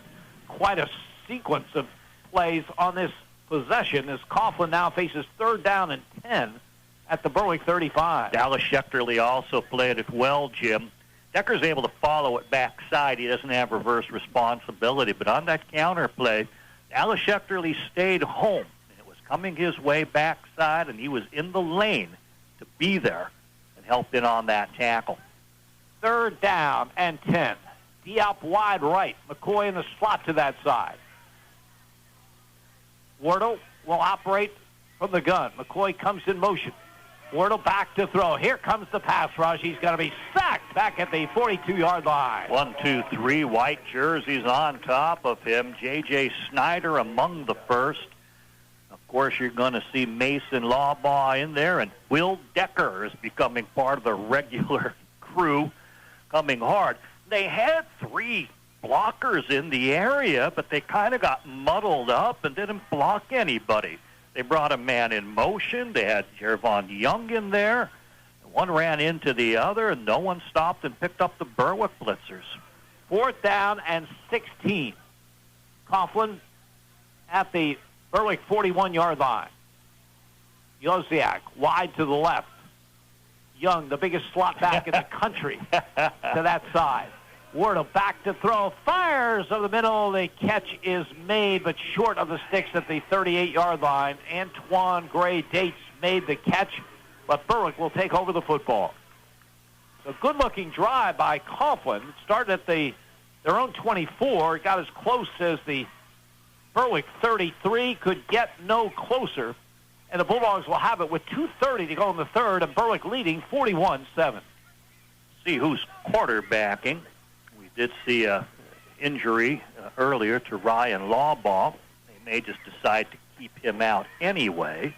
quite a sequence of plays on this possession as Coughlin now faces 3rd down and 10 at the Berwick 35. Dallas Schechterly also played it well, Jim. Decker's able to follow it backside. He doesn't have reverse responsibility. But on that counter play, Dallas Schechterly stayed home. And it was coming his way backside, and he was in the lane to be there and help in on that tackle. 3rd down and 10. Diop wide right. McCoy in the slot to that side. Wardle will operate from the gun. McCoy comes in motion. Wardle back to throw. Here comes the pass rush. He's going to be sacked back at the 42-yard line. 1, 2, 3 white jerseys on top of him. J.J. Snyder among the first. Of course, you're going to see Mason Lawbaugh in there, and Will Decker is becoming part of the regular crew coming hard. They had 3 blockers in the area, but they kind of got muddled up and didn't block anybody. They brought a man in motion. They had Jervon Young in there. One ran into the other, and no one stopped and picked up the Berwick blitzers. 4th down and 16. Coughlin at the Berwick 41-yard line. Josiak wide to the left. Young, the biggest slot back in the country, to that side. Wardle back to throw, fires over the middle. The catch is made, but short of the sticks at the 38-yard line. Antoine Gray Dates made the catch, but Berwick will take over the football. So good-looking drive by Coughlin. It started at their own 24. It got as close as the Berwick 33, could get no closer. And the Bulldogs will have it with 2:30 to go in the third, and Berwick leading 41-7. See who's quarterbacking. We did see an injury earlier to Ryan Lawbaugh. They may just decide to keep him out anyway.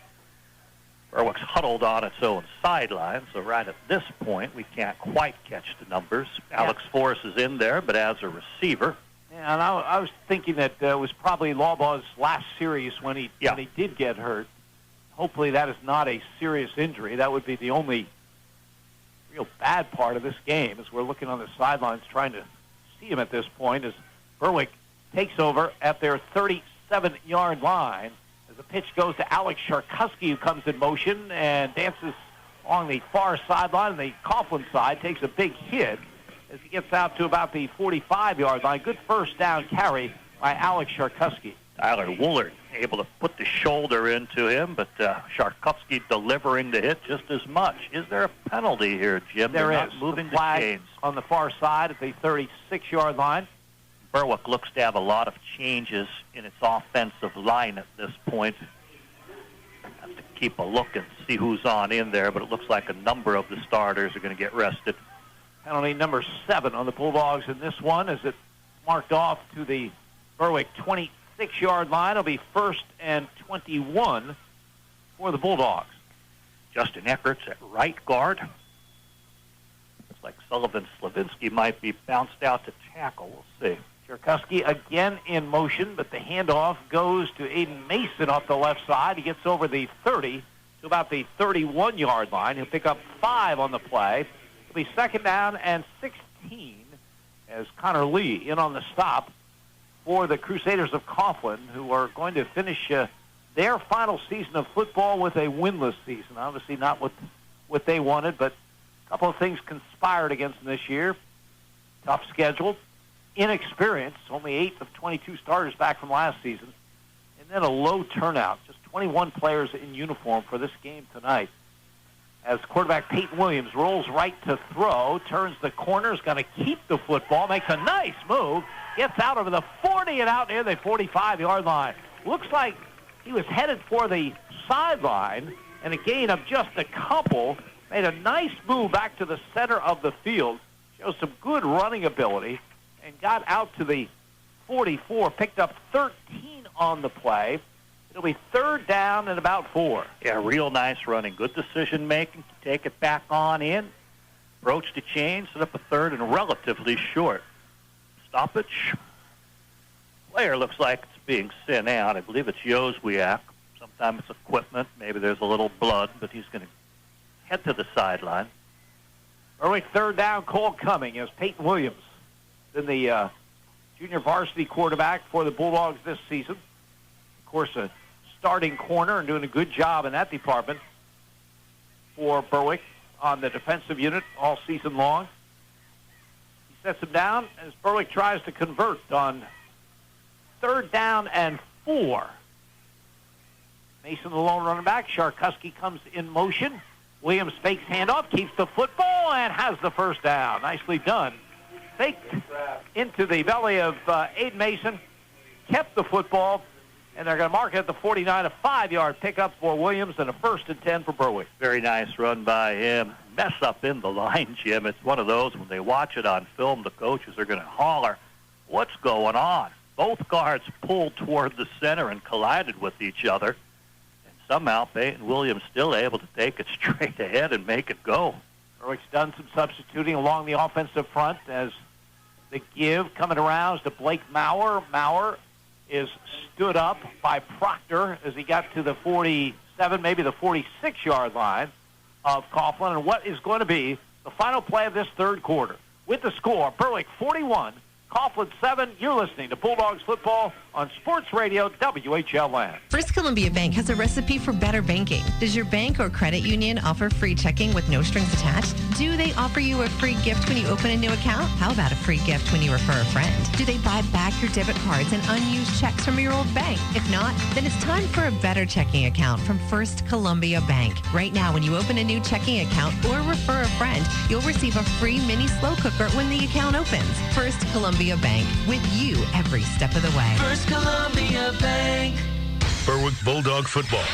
Berwick's huddled on its own sideline, so right at this point, we can't quite catch the numbers. Yeah. Alex Forrest is in there, but as a receiver. Yeah, and I was thinking that it was probably Lawbaugh's last series when he did get hurt. Hopefully that is not a serious injury. That would be the only real bad part of this game, as we're looking on the sidelines trying to see him at this point, as Berwick takes over at their 37-yard line. As the pitch goes to Alex Sharkusky, who comes in motion and dances along the far sideline. The Coughlin side takes a big hit as he gets out to about the 45-yard line. Good first down carry by Alex Sharkusky. Tyler Woolard able to put the shoulder into him, but Sharkovsky delivering the hit just as much. Is there a penalty here, Jim? There They're is. Not moving the flag the chains on the far side at the 36-yard line. Berwick looks to have a lot of changes in its offensive line at this point. Have to keep a look and see who's on in there, but it looks like a number of the starters are going to get rested. Penalty number 7 on the Bulldogs in this one, as it marked off to the Berwick 26-yard line. It'll be 1st and 21 for the Bulldogs. Justin Eckert's at right guard. Looks like Sullivan Slavinsky might be bounced out to tackle. We'll see. Sharkusky again in motion, but the handoff goes to Aiden Mason off the left side. He gets over the 30 to about the 31-yard line. He'll pick up 5 on the play. It'll be 2nd down and 16 as Connor Lee in on the stop for the Crusaders of Coughlin, who are going to finish their final season of football with a winless season. Obviously not what they wanted, but a couple of things conspired against them this year. Tough schedule, inexperience, only 8 of 22 starters back from last season, and then a low turnout, just 21 players in uniform for this game tonight. As quarterback Peyton Williams rolls right to throw, turns the corner, is going to keep the football, makes a nice move, gets out over the 40 and out near the 45-yard line. Looks like he was headed for the sideline, and a gain of just a couple, made a nice move back to the center of the field, shows some good running ability, and got out to the 44, picked up 13 on the play, It'll be 3rd down and about 4. Yeah, real nice running. Good decision-making to take it back on in. Approach the chain, set up a 3rd and relatively short. Stoppage. Player looks like it's being sent out. I believe it's Joswiak. Sometimes it's equipment. Maybe there's a little blood, but he's going to head to the sideline. Berwick 3rd down call coming as Peyton Williams, then the junior varsity quarterback for the Bulldogs this season. Of course, a starting corner and doing a good job in that department for Berwick on the defensive unit all season long. He sets him down as Berwick tries to convert on 3rd down and 4. Mason, the lone running back. Sharkuski comes in motion. Williams fakes handoff, keeps the football, and has the 1st down. Nicely done. Faked into the belly of Aiden Mason, kept the football, and they're going to mark it at the 49, a 5-yard pickup for Williams, and a 1st and 10 for Berwick. Very nice run by him. Mess up in the line, Jim. It's one of those when they watch it on film, the coaches are going to holler, what's going on? Both guards pulled toward the center and collided with each other. Somehow, Peyton Williams still able to take it straight ahead and make it go. Berwick's done some substituting along the offensive front as the give coming around to Blake Maurer. Maurer is stood up by Proctor as he got to the 47, maybe the 46-yard line of Coughlin. And what is going to be the final play of this 3rd quarter? With the score, Berwick 41, Coughlin 7. You're listening to Bulldogs football on Sports Radio WHLN. First Columbia Bank has a recipe for better banking. Does your bank or credit union offer free checking with no strings attached? Do they offer you a free gift when you open a new account? How about a free gift when you refer a friend? Do they buy back your debit cards and unused checks from your old bank? If not, then it's time for a better checking account from First Columbia Bank. Right now, when you open a new checking account or refer a friend, you'll receive a free mini slow cooker when the account opens. First Columbia Bank, with you every step of the way. First Columbia Bank. Berwick Bulldog football.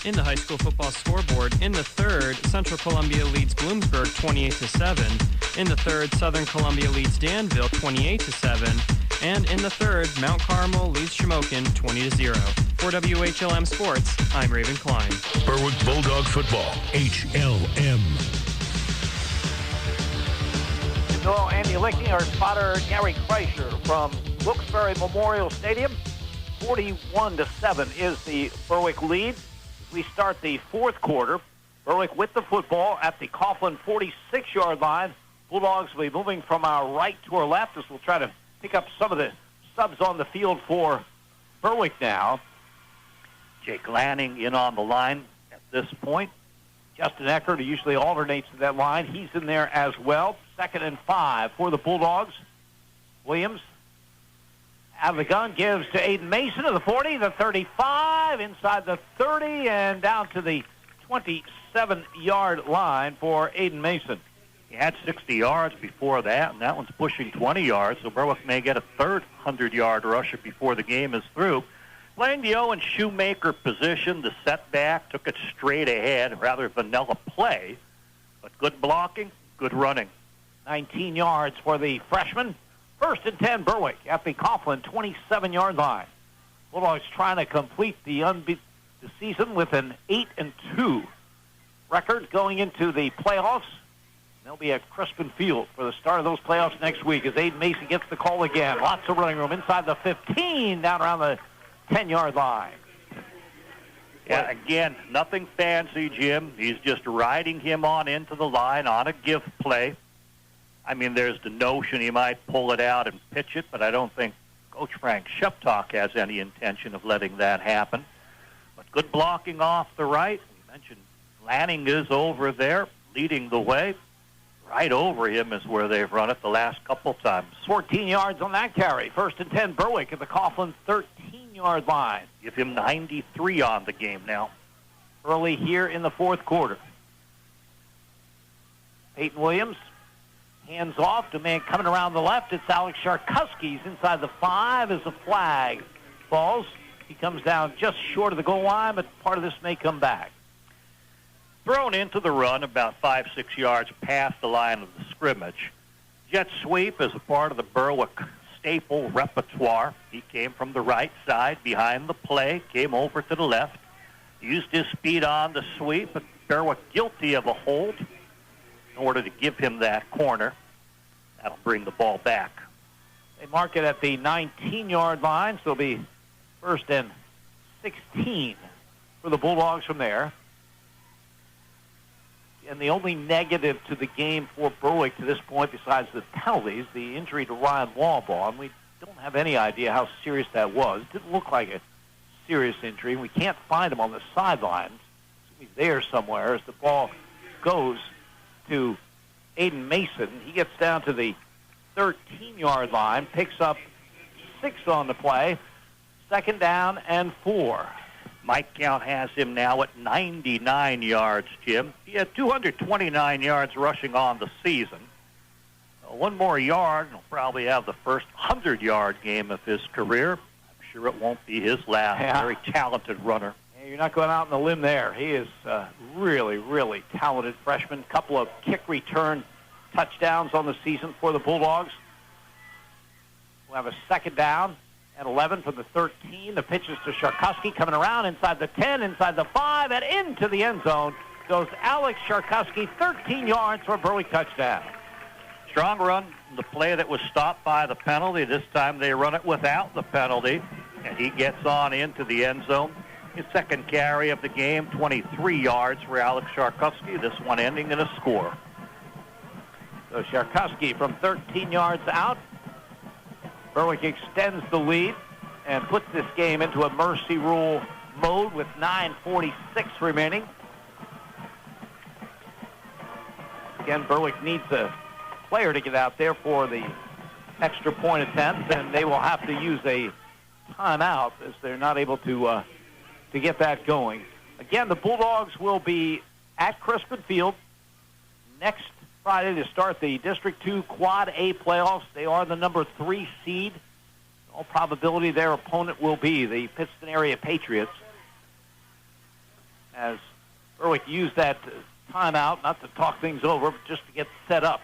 In the high school football scoreboard, in the 3rd, Central Columbia leads Bloomsburg 28-7. In the 3rd, Southern Columbia leads Danville 28-7. And in the 3rd, Mount Carmel leads Shamokin 20-0. For WHLM Sports, I'm Raven Klein. Berwick Bulldog football. HLM. Doyle, Andy Lickney, our spotter Gary Kreischer from Wilkes-Barre Memorial Stadium. 41-7 is the Berwick lead. We start the 4th quarter. Berwick with the football at the Coughlin 46-yard line. Bulldogs will be moving from our right to our left as we'll try to pick up some of the subs on the field for Berwick now. Jake Lanning in on the line at this point. Justin Eckert, who usually alternates to that line, he's in there as well. 2nd and 5 for the Bulldogs. Williams out of the gun, gives to Aiden Mason to the 40, the 35, inside the 30, and down to the 27-yard line for Aiden Mason. He had 60 yards before that, and that one's pushing 20 yards, so Berwick may get a 3rd 100-yard rusher before the game is through. Playing the Owen Shoemaker position, the setback, took it straight ahead, rather vanilla play, but good blocking, good running. 19 yards for the freshman. 1st and 10, Berwick at the Coughlin 27-yard line. Bulldogs trying to complete the season with an 8-2 record going into the playoffs. There'll be a Crispin Field for the start of those playoffs next week as Aiden Mason gets the call again. Lots of running room inside the 15, down around the 10-yard line. Yeah, again, nothing fancy, Jim. He's just riding him on into the line on a give play. I mean, there's the notion he might pull it out and pitch it, but I don't think Coach Frank Sheptock has any intention of letting that happen. But good blocking off the right. We mentioned Lanning is over there, leading the way. Right over him is where they've run it the last couple times. 14 yards on that carry. 1st and 10, Berwick at the Coughlin 13-yard line. Give him 93 on the game now. Early here in the 4th quarter. Peyton Williams, hands off to man coming around the left. It's Alex Sharkuski's inside the 5 as the flag falls. He comes down just short of the goal line, but part of this may come back. Thrown into the run about 5-6 yards past the line of the scrimmage. Jet sweep is a part of the Berwick staple repertoire. He came from the right side behind the play, came over to the left, used his speed on the sweep, but Berwick guilty of a hold in order to give him that corner. That'll bring the ball back. They mark it at the 19-yard line, so it'll be 1st and 16 for the Bulldogs from there. And the only negative to the game for Berwick to this point, besides the penalties, the injury to Ryan Wallbaugh, and we don't have any idea how serious that was. It didn't look like a serious injury. We can't find him on the sidelines. He's there somewhere as the ball goes to Aiden Mason. He gets down to the 13-yard line, picks up 6 on the play, 2nd down and 4. Mike Count has him now at 99 yards, Jim. He had 229 yards rushing on the season. One more yard, and he'll probably have the first 100-yard game of his career. I'm sure it won't be his last. Yeah. Very talented runner. Yeah, you're not going out on the limb there. He is really, really talented freshman. Couple of kick return touchdowns on the season for the Bulldogs. We'll have a 2nd down and 11 from the 13. The pitch is to Sharkowski, coming around inside the 10, inside the 5, and into the end zone goes Alex Sharkowski, 13 yards for a Berwick touchdown. Strong run, the play that was stopped by the penalty. This time they run it without the penalty, and he gets on into the end zone. His 2nd carry of the game, 23 yards for Alex Sharkowski, this one ending in a score. So Sharkowski from 13 yards out. Berwick extends the lead and puts this game into a mercy rule mode with 9:46 remaining. Again, Berwick needs a player to get out there for the extra point attempt, and they will have to use a timeout as they're not able to get that going. Again, the Bulldogs will be at Crispin Field next Friday to start the District 2 Quad A playoffs. They are the number 3 seed. In all probability, their opponent will be the Pittston Area Patriots. As Berwick used that timeout, not to talk things over, but just to get set up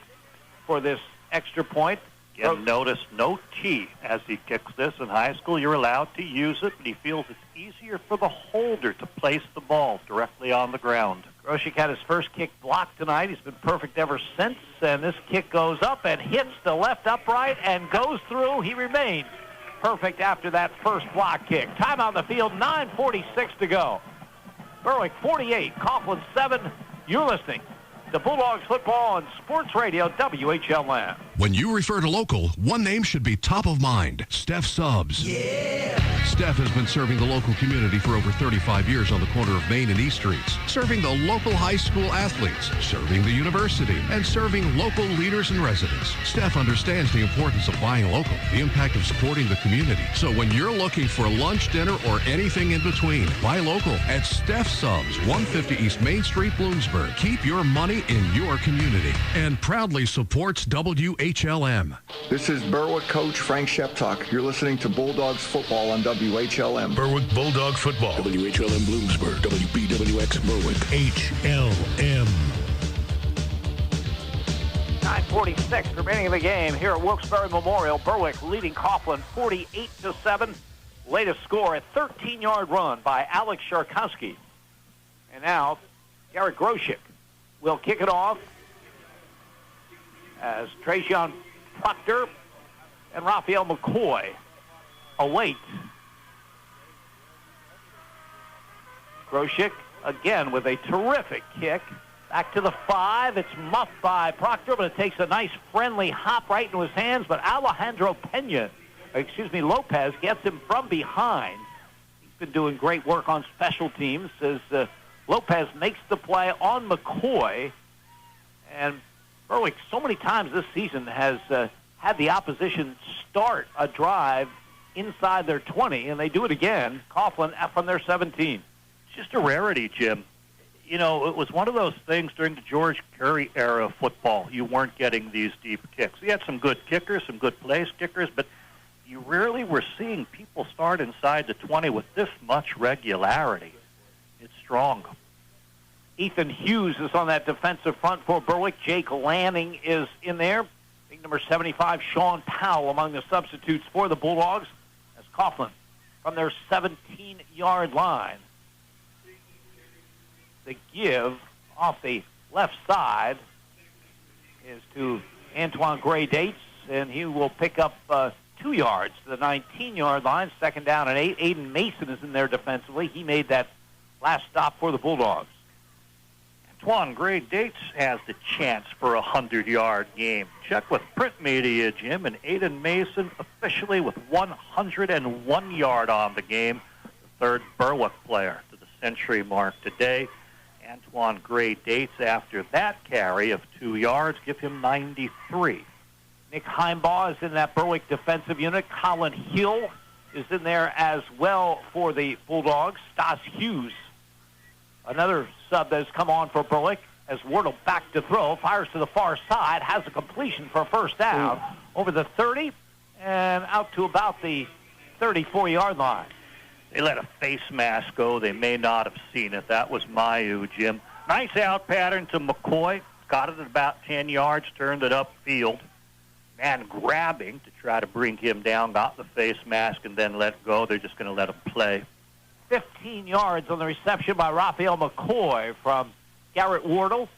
for this extra point. Again, notice no tee as he kicks this. In high school, you're allowed to use it, but he feels it's easier for the holder to place the ball directly on the ground. Groshek had his first kick blocked tonight. He's been perfect ever since, and this kick goes up and hits the left upright and goes through. He remains perfect after that first block kick. Time on the field, 9:46 to go. Berwick 48, Coughlin 7. You're listening to Bulldogs football on Sports Radio WHLN. When you refer to local, one name should be top of mind: Steph Subs. Yeah! Steph has been serving the local community for over 35 years on the corner of Main and East Streets, serving the local high school athletes, serving the university, and serving local leaders and residents. Steph understands the importance of buying local, the impact of supporting the community. So when you're looking for lunch, dinner, or anything in between, buy local at Steph Subs, 150 East Main Street, Bloomsburg. Keep your money in your community and proudly supports WHLM. This is Berwick coach Frank Sheptock. You're listening to Bulldogs football on WHLM. Berwick Bulldog football. WHLM Bloomsburg. WBWX Berwick. HLM. 9:46 remaining in the game here at Wilkes-Barre Memorial. Berwick leading Coughlin 48-7. Latest score, a 13-yard run by Alex Sharkowski. And now Garrett Groshek will kick it off as Trajan Proctor and Raphael McCoy await. Groshek again with a terrific kick. Back to the 5. It's muffed by Proctor, but it takes a nice friendly hop right into his hands. But Alejandro Lopez gets him from behind. He's been doing great work on special teams as Lopez makes the play on McCoy. And Berwick so many times this season has had the opposition start a drive inside their 20, and they do it again, Coughlin from their 17. It's just a rarity, Jim. You know, it was one of those things during the George Curry era of football. You weren't getting these deep kicks. You had some good kickers, some good place kickers, but you rarely were seeing people start inside the 20 with this much regularity. It's strong. Ethan Hughes is on that defensive front for Berwick. Jake Lanning is in there. Big number 75, Sean Powell, among the substitutes for the Bulldogs, as Coughlin from their 17-yard line. The give off the left side is to Antoine Gray Dates, and he will pick up 2 yards to the 19-yard line. Second down and 8. Aiden Mason is in there defensively. He made that last stop for the Bulldogs. Antoine Gray Dates has the chance for a 100-yard game. Check with print media, Jim, and Aiden Mason officially with 101 yard on the game. The third Berwick player to the century mark today. Antoine Gray Dates, after that carry of 2 yards, give him 93. Nick Heimbaugh is in that Berwick defensive unit. Colin Hill is in there as well for the Bulldogs. Stas Hughes, another sub that has come on for Berwick, as Wardle back to throw, fires to the far side, has a completion for a first down over the 30 and out to about the 34-yard line. They let a face mask go. They may not have seen it. That was Mayu, Jim. Nice out pattern to McCoy. Got it at about 10 yards, turned it upfield. Man grabbing to try to bring him down, got the face mask, and then let go. They're just going to let him play. 15 yards on the reception by Raphael McCoy from Garrett Wardle.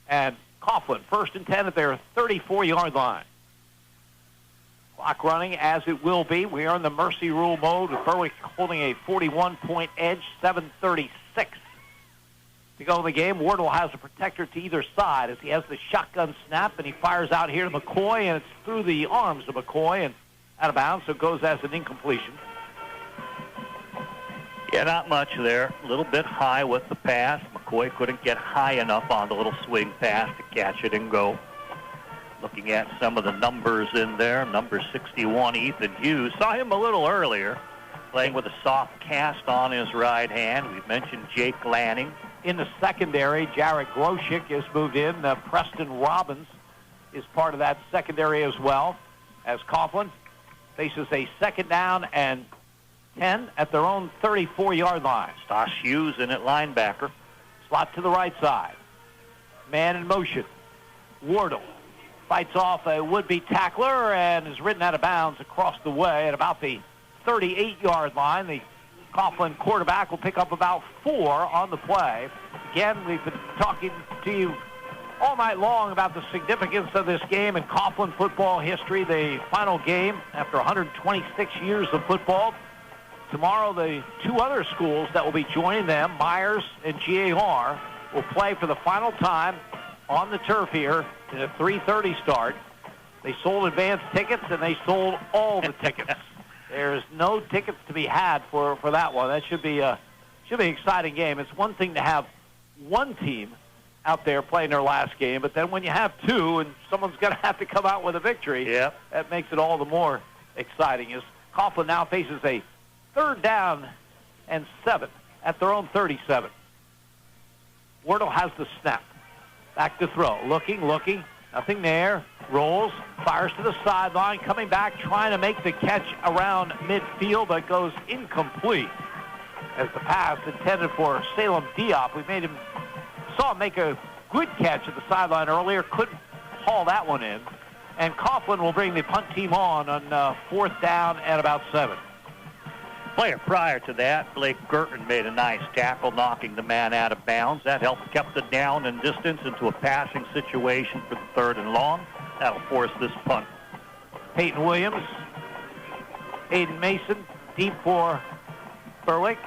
And Coughlin, 1st and 10 at their 34-yard line. Clock running as it will be. We are in the mercy rule mode with Berwick holding a 41-point edge, 7:36 to go in the game. Wardle has a protector to either side as he has the shotgun snap, and he fires out here to McCoy, and it's through the arms of McCoy and out of bounds, so it goes as an incompletion. Yeah, not much there. A little bit high with the pass. McCoy couldn't get high enough on the little swing pass to catch it and go. Looking at some of the numbers in there, number 61, Ethan Hughes. Saw him a little earlier, playing with a soft cast on his right hand. We mentioned Jake Lanning. In the secondary, Jarrett Groshik has moved in. Preston Robbins is part of that secondary as well, as Coughlin faces a 2nd down and 10 at their own 34-yard line. Stas Hughes in at linebacker. Slot to the right side. Man in motion. Wardle fights off a would-be tackler and is ridden out of bounds across the way at about the 38-yard line. The Coughlin quarterback will pick up about 4 on the play. Again, we've been talking to you all night long about the significance of this game in Coughlin football history, the final game after 126 years of football. Tomorrow, the 2 other schools that will be joining them, Meyers and G.A.R, will play for the final time on the turf here in a 3:30 start. They sold advance tickets, and they sold all the tickets. There's no tickets to be had for that one. That should be an exciting game. It's one thing to have one team out there playing their last game, but then when you have 2 and someone's going to have to come out with a victory, that makes it all the more exciting. As Coughlin now faces a 3rd down and 7 at their own 37. Wardle has the snap. Back to throw. Looking. Nothing there. Rolls. Fires to the sideline. Coming back, trying to make the catch around midfield, but goes incomplete. As the pass intended for Salem Diop. We saw him make a good catch at the sideline earlier. Couldn't haul that one in. And Coughlin will bring the punt team on 4th down and about 7. Player prior to that, Blake Gerton made a nice tackle, knocking the man out of bounds. That helped kept it down in distance into a passing situation for the 3rd and long. That'll force this punt. Peyton Williams, Aiden Mason, deep for Berwick.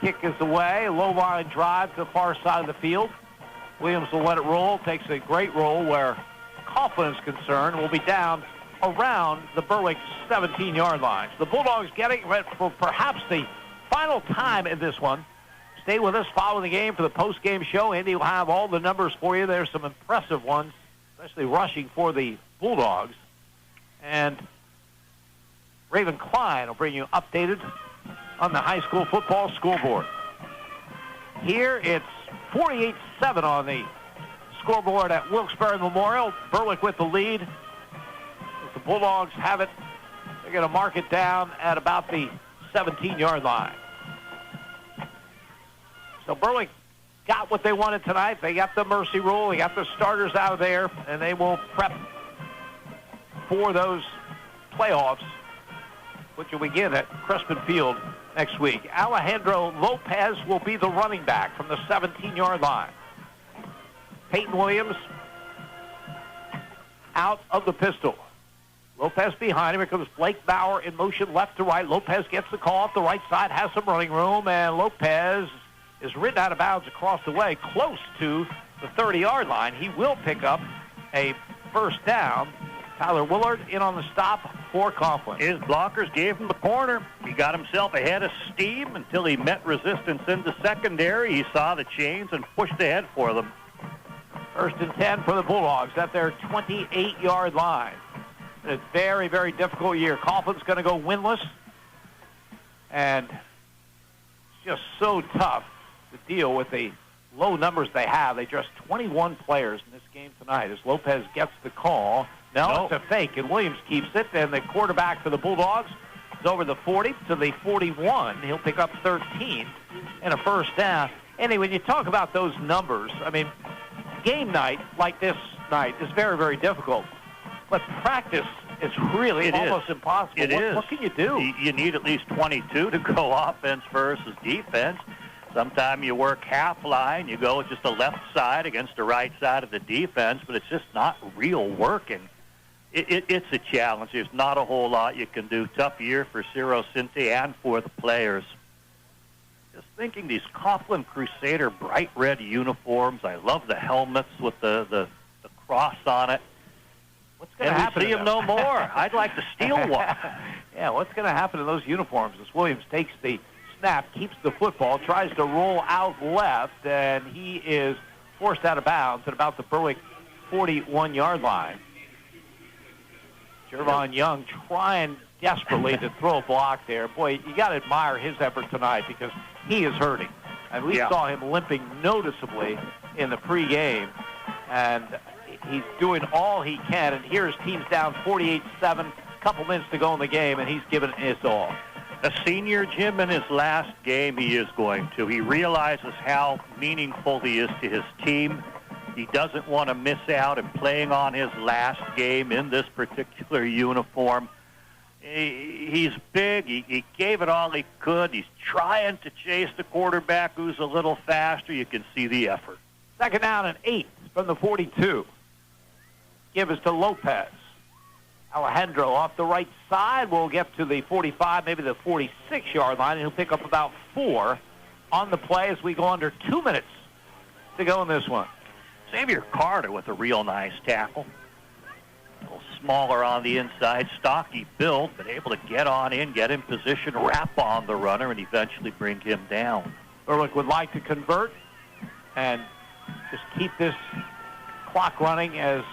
Kick is away. Low line drive to the far side of the field. Williams will let it roll. Takes a great roll where Coughlin is concerned. Will be down around the Berwick 17-yard line. The Bulldogs getting it for perhaps the final time in this one. Stay with us following the game for the post-game show. Andy will have all the numbers for you. There's some impressive ones, especially rushing for the Bulldogs. And Raven Klein will bring you updated on the high school football scoreboard. Here it's 48-7 on the scoreboard at Wilkes-Barre Memorial. Berwick with the lead. The Bulldogs have it. They're going to mark it down at about the 17-yard line. So Berwick got what they wanted tonight. They got the mercy rule. They got the starters out of there, and they will prep for those playoffs, which will begin at Crespin Field next week. Alejandro Lopez will be the running back from the 17-yard line. Peyton Williams out of the pistol. Lopez behind him. Here comes Blake Bauer in motion left to right. Lopez gets the call off the right side, has some running room, and Lopez is ridden out of bounds across the way, close to the 30-yard line. He will pick up a first down. Tyler Willard in on the stop for Coughlin. His blockers gave him the corner. He got himself ahead of steam until he met resistance in the secondary. He saw the chains and pushed ahead for them. First and 10 for the Bulldogs at their 28-yard line. It's a very, very difficult year. Coughlin's going to go winless, and it's just so tough to deal with the low numbers they have. They dressed 21 players in this game tonight as Lopez gets the call. No, it's a fake, and Williams keeps it, and the quarterback for the Bulldogs is over the 40 to the 41. He'll pick up 13 and a first down. Anyway, when you talk about those numbers, I mean, game night like this night is very, very difficult. But practice is really almost impossible. What can you do? You need at least 22 to go offense versus defense. Sometimes you work half line. You go just the left side against the right side of the defense, but it's just not real working. It's a challenge. There's not a whole lot you can do. Tough year for Ciro Cinti and for the players. Just thinking these Coughlin Crusader bright red uniforms. I love the helmets with the cross on it. What's going to happen? See them no more. I'd like to steal one. Yeah, what's going to happen to those uniforms as Williams takes the snap, keeps the football, tries to roll out left, and he is forced out of bounds at about the Berwick 41-yard line. Jervon Young trying desperately to throw a block there. Boy, you got to admire his effort tonight because he is hurting. And we saw him limping noticeably in the pregame, and he's doing all he can. And here his team's down 48-7, a couple minutes to go in the game, and he's giving it his all. A senior, Jim, in his last game, he is going to. He realizes how meaningful he is to his team. He doesn't want to miss out in playing on his last game in this particular uniform. He's big. He gave it all he could. He's trying to chase the quarterback who's a little faster. You can see the effort. Second down and 8 from the 42. Give us to Lopez. Alejandro off the right side will get to the 45, maybe the 46-yard line, and he'll pick up about 4 on the play as we go under 2 minutes to go in this one. Xavier Carter with a real nice tackle. A little smaller on the inside, stocky build, but able to get on in, get in position, wrap on the runner, and eventually bring him down. Berwick would like to convert and just keep this clock running as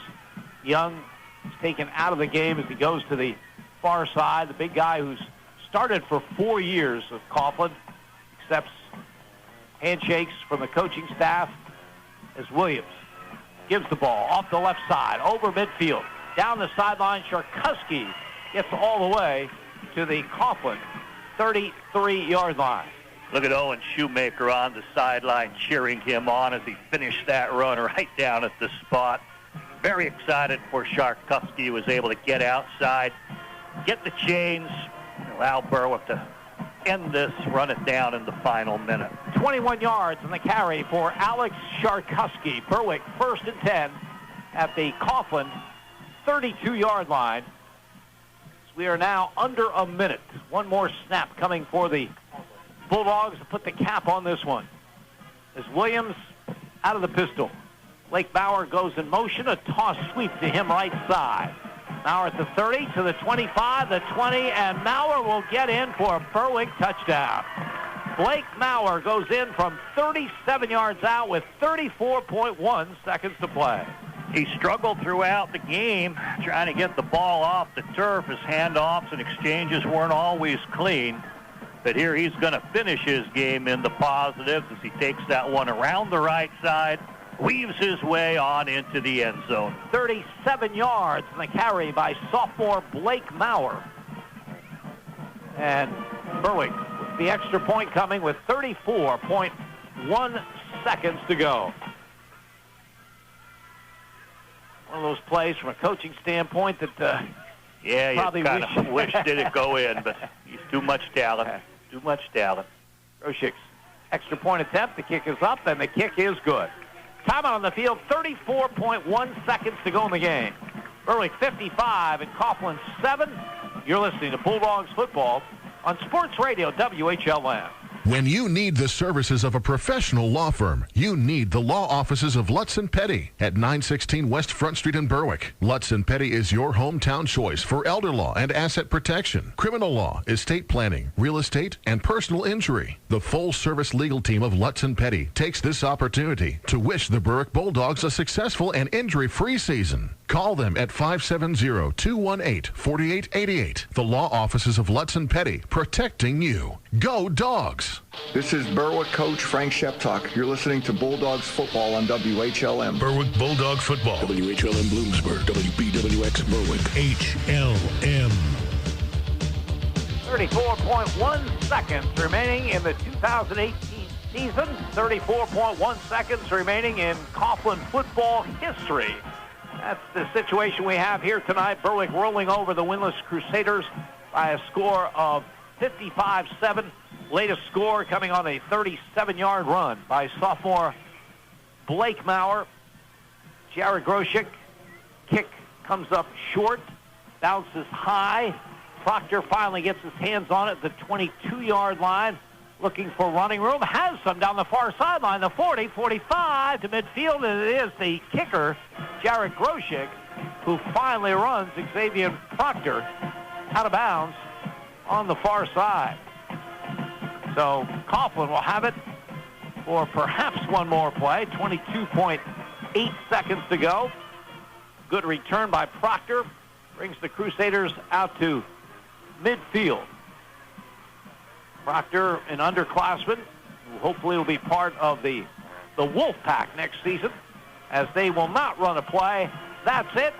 Young is taken out of the game as he goes to the far side. The big guy who's started for 4 years of Coughlin accepts handshakes from the coaching staff as Williams gives the ball off the left side, over midfield, down the sideline. Sharkuski gets all the way to the Coughlin 33-yard line. Look at Owen Shoemaker on the sideline cheering him on as he finished that run right down at the spot. Very excited for Sharkuski, who was able to get outside, get the chains, allow Berwick to end this, run it down in the final minute. 21 yards on the carry for Alex Sharkuski. Berwick first and 10 at the Coughlin 32-yard line. We are now under a minute. One more snap coming for the Bulldogs to put the cap on this one. As Williams out of the pistol. Blake Bauer goes in motion, a toss sweep to him right side. Mauer at the 30 to the 25, the 20, and Mauer will get in for a Berwick touchdown. Blake Mauer goes in from 37 yards out with 34.1 seconds to play. He struggled throughout the game trying to get the ball off the turf. His handoffs and exchanges weren't always clean. But here he's going to finish his game in the positives as he takes that one around the right side, weaves his way on into the end zone. 37 yards on the carry by sophomore Blake Mauer. And Berwick with the extra point coming with 34.1 seconds to go. One of those plays from a coaching standpoint that Yeah, you Probably kind of wish did it go in, but he's too much talent. Too much talent. Groshek's extra point attempt. The kick is up, and the kick is good. Timeout on the field, 34.1 seconds to go in the game. Berwick 55 and Coughlin 7. You're listening to Bulldogs football on Sports Radio WHLN. When you need the services of a professional law firm, you need the law offices of Lutz & Petty at 916 West Front Street in Berwick. Lutz & Petty is your hometown choice for elder law and asset protection, criminal law, estate planning, real estate, and personal injury. The full-service legal team of Lutz & Petty takes this opportunity to wish the Berwick Bulldogs a successful and injury-free season. Call them at 570-218-4888. The law offices of Lutz & Petty, protecting you. Go Dogs! This is Berwick coach Frank Sheptock. You're listening to Bulldogs football on WHLM. Berwick Bulldog football. WHLM Bloomsburg. WBWX Berwick. HLM. 34.1 seconds remaining in the 2018 season. 34.1 seconds remaining in Coughlin football history. That's the situation we have here tonight. Berwick rolling over the winless Crusaders by a score of 55-7. Latest score coming on a 37-yard run by sophomore Blake Maurer. Jared Groshek. Kick comes up short, bounces high. Proctor finally gets his hands on it at the 22-yard line, looking for running room. Has some down the far sideline, the 40, 45 to midfield, and it is the kicker, Jared Groshek, who finally runs Xavier Proctor out of bounds on the far side. So Coughlin will have it for perhaps one more play. 22.8 seconds to go. Good return by Proctor. Brings the Crusaders out to midfield. Proctor, an underclassman, who hopefully will be part of the Wolfpack next season, as they will not run a play. That's it.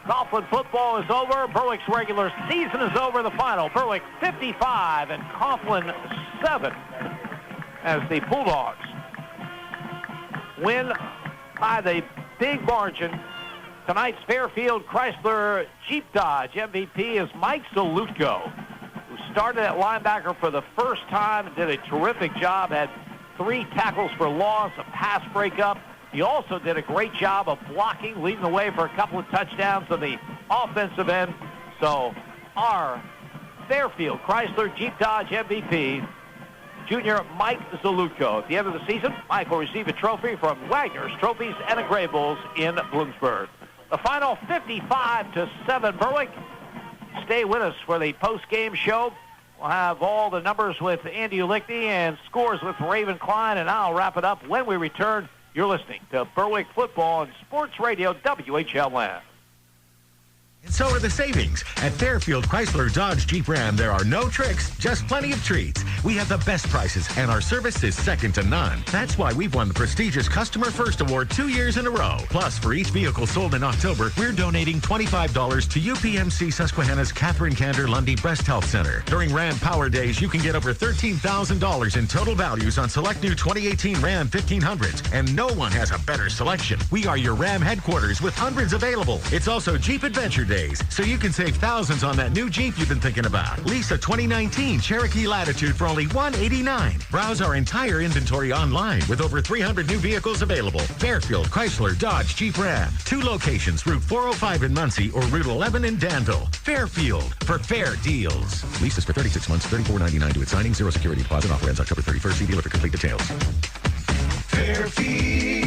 Coughlin football is over. Berwick's regular season is over. The final, Berwick 55 and Coughlin 7, as the Bulldogs win by the big margin. Tonight's Fairfield Chrysler Jeep Dodge MVP is Mike Zalutko, who started at linebacker for the first time and did a terrific job, had 3 tackles for loss, a pass breakup. He also did a great job of blocking, leading the way for a couple of touchdowns on the offensive end. So our Fairfield Chrysler Jeep Dodge MVP, junior Mike Zalutko. At the end of the season, Mike will receive a trophy from Wagner's Trophies and Engravables in Bloomsburg. The final 55-7 Berwick. Stay with us for the post-game show. We'll have all the numbers with Andy Ulickney and scores with Raven Klein, and I'll wrap it up when we return. You're listening to Berwick Football on Sports Radio WHLN. And so are the savings. At Fairfield Chrysler Dodge Jeep Ram, there are no tricks, just plenty of treats. We have the best prices, and our service is second to none. That's why we've won the prestigious Customer First Award 2 years in a row. Plus, for each vehicle sold in October, we're donating $25 to UPMC Susquehanna's Catherine Kander Lundy Breast Health Center. During Ram Power Days, you can get over $13,000 in total values on select new 2018 Ram 1500s, and no one has a better selection. We are your Ram headquarters with hundreds available. It's also Jeep Adventure Days, so you can save thousands on that new Jeep you've been thinking about. Lease a 2019 Cherokee Latitude for only $189. Browse our entire inventory online with over 300 new vehicles available. Fairfield Chrysler Dodge Jeep Ram. 2 locations, Route 405 in Muncie or Route 11 in Danville. Fairfield, for fair deals. Lease is for 36 months, $34.99 due at signing. 0 security deposit. Offer ends October 31st. See dealer for complete details. Fairfield,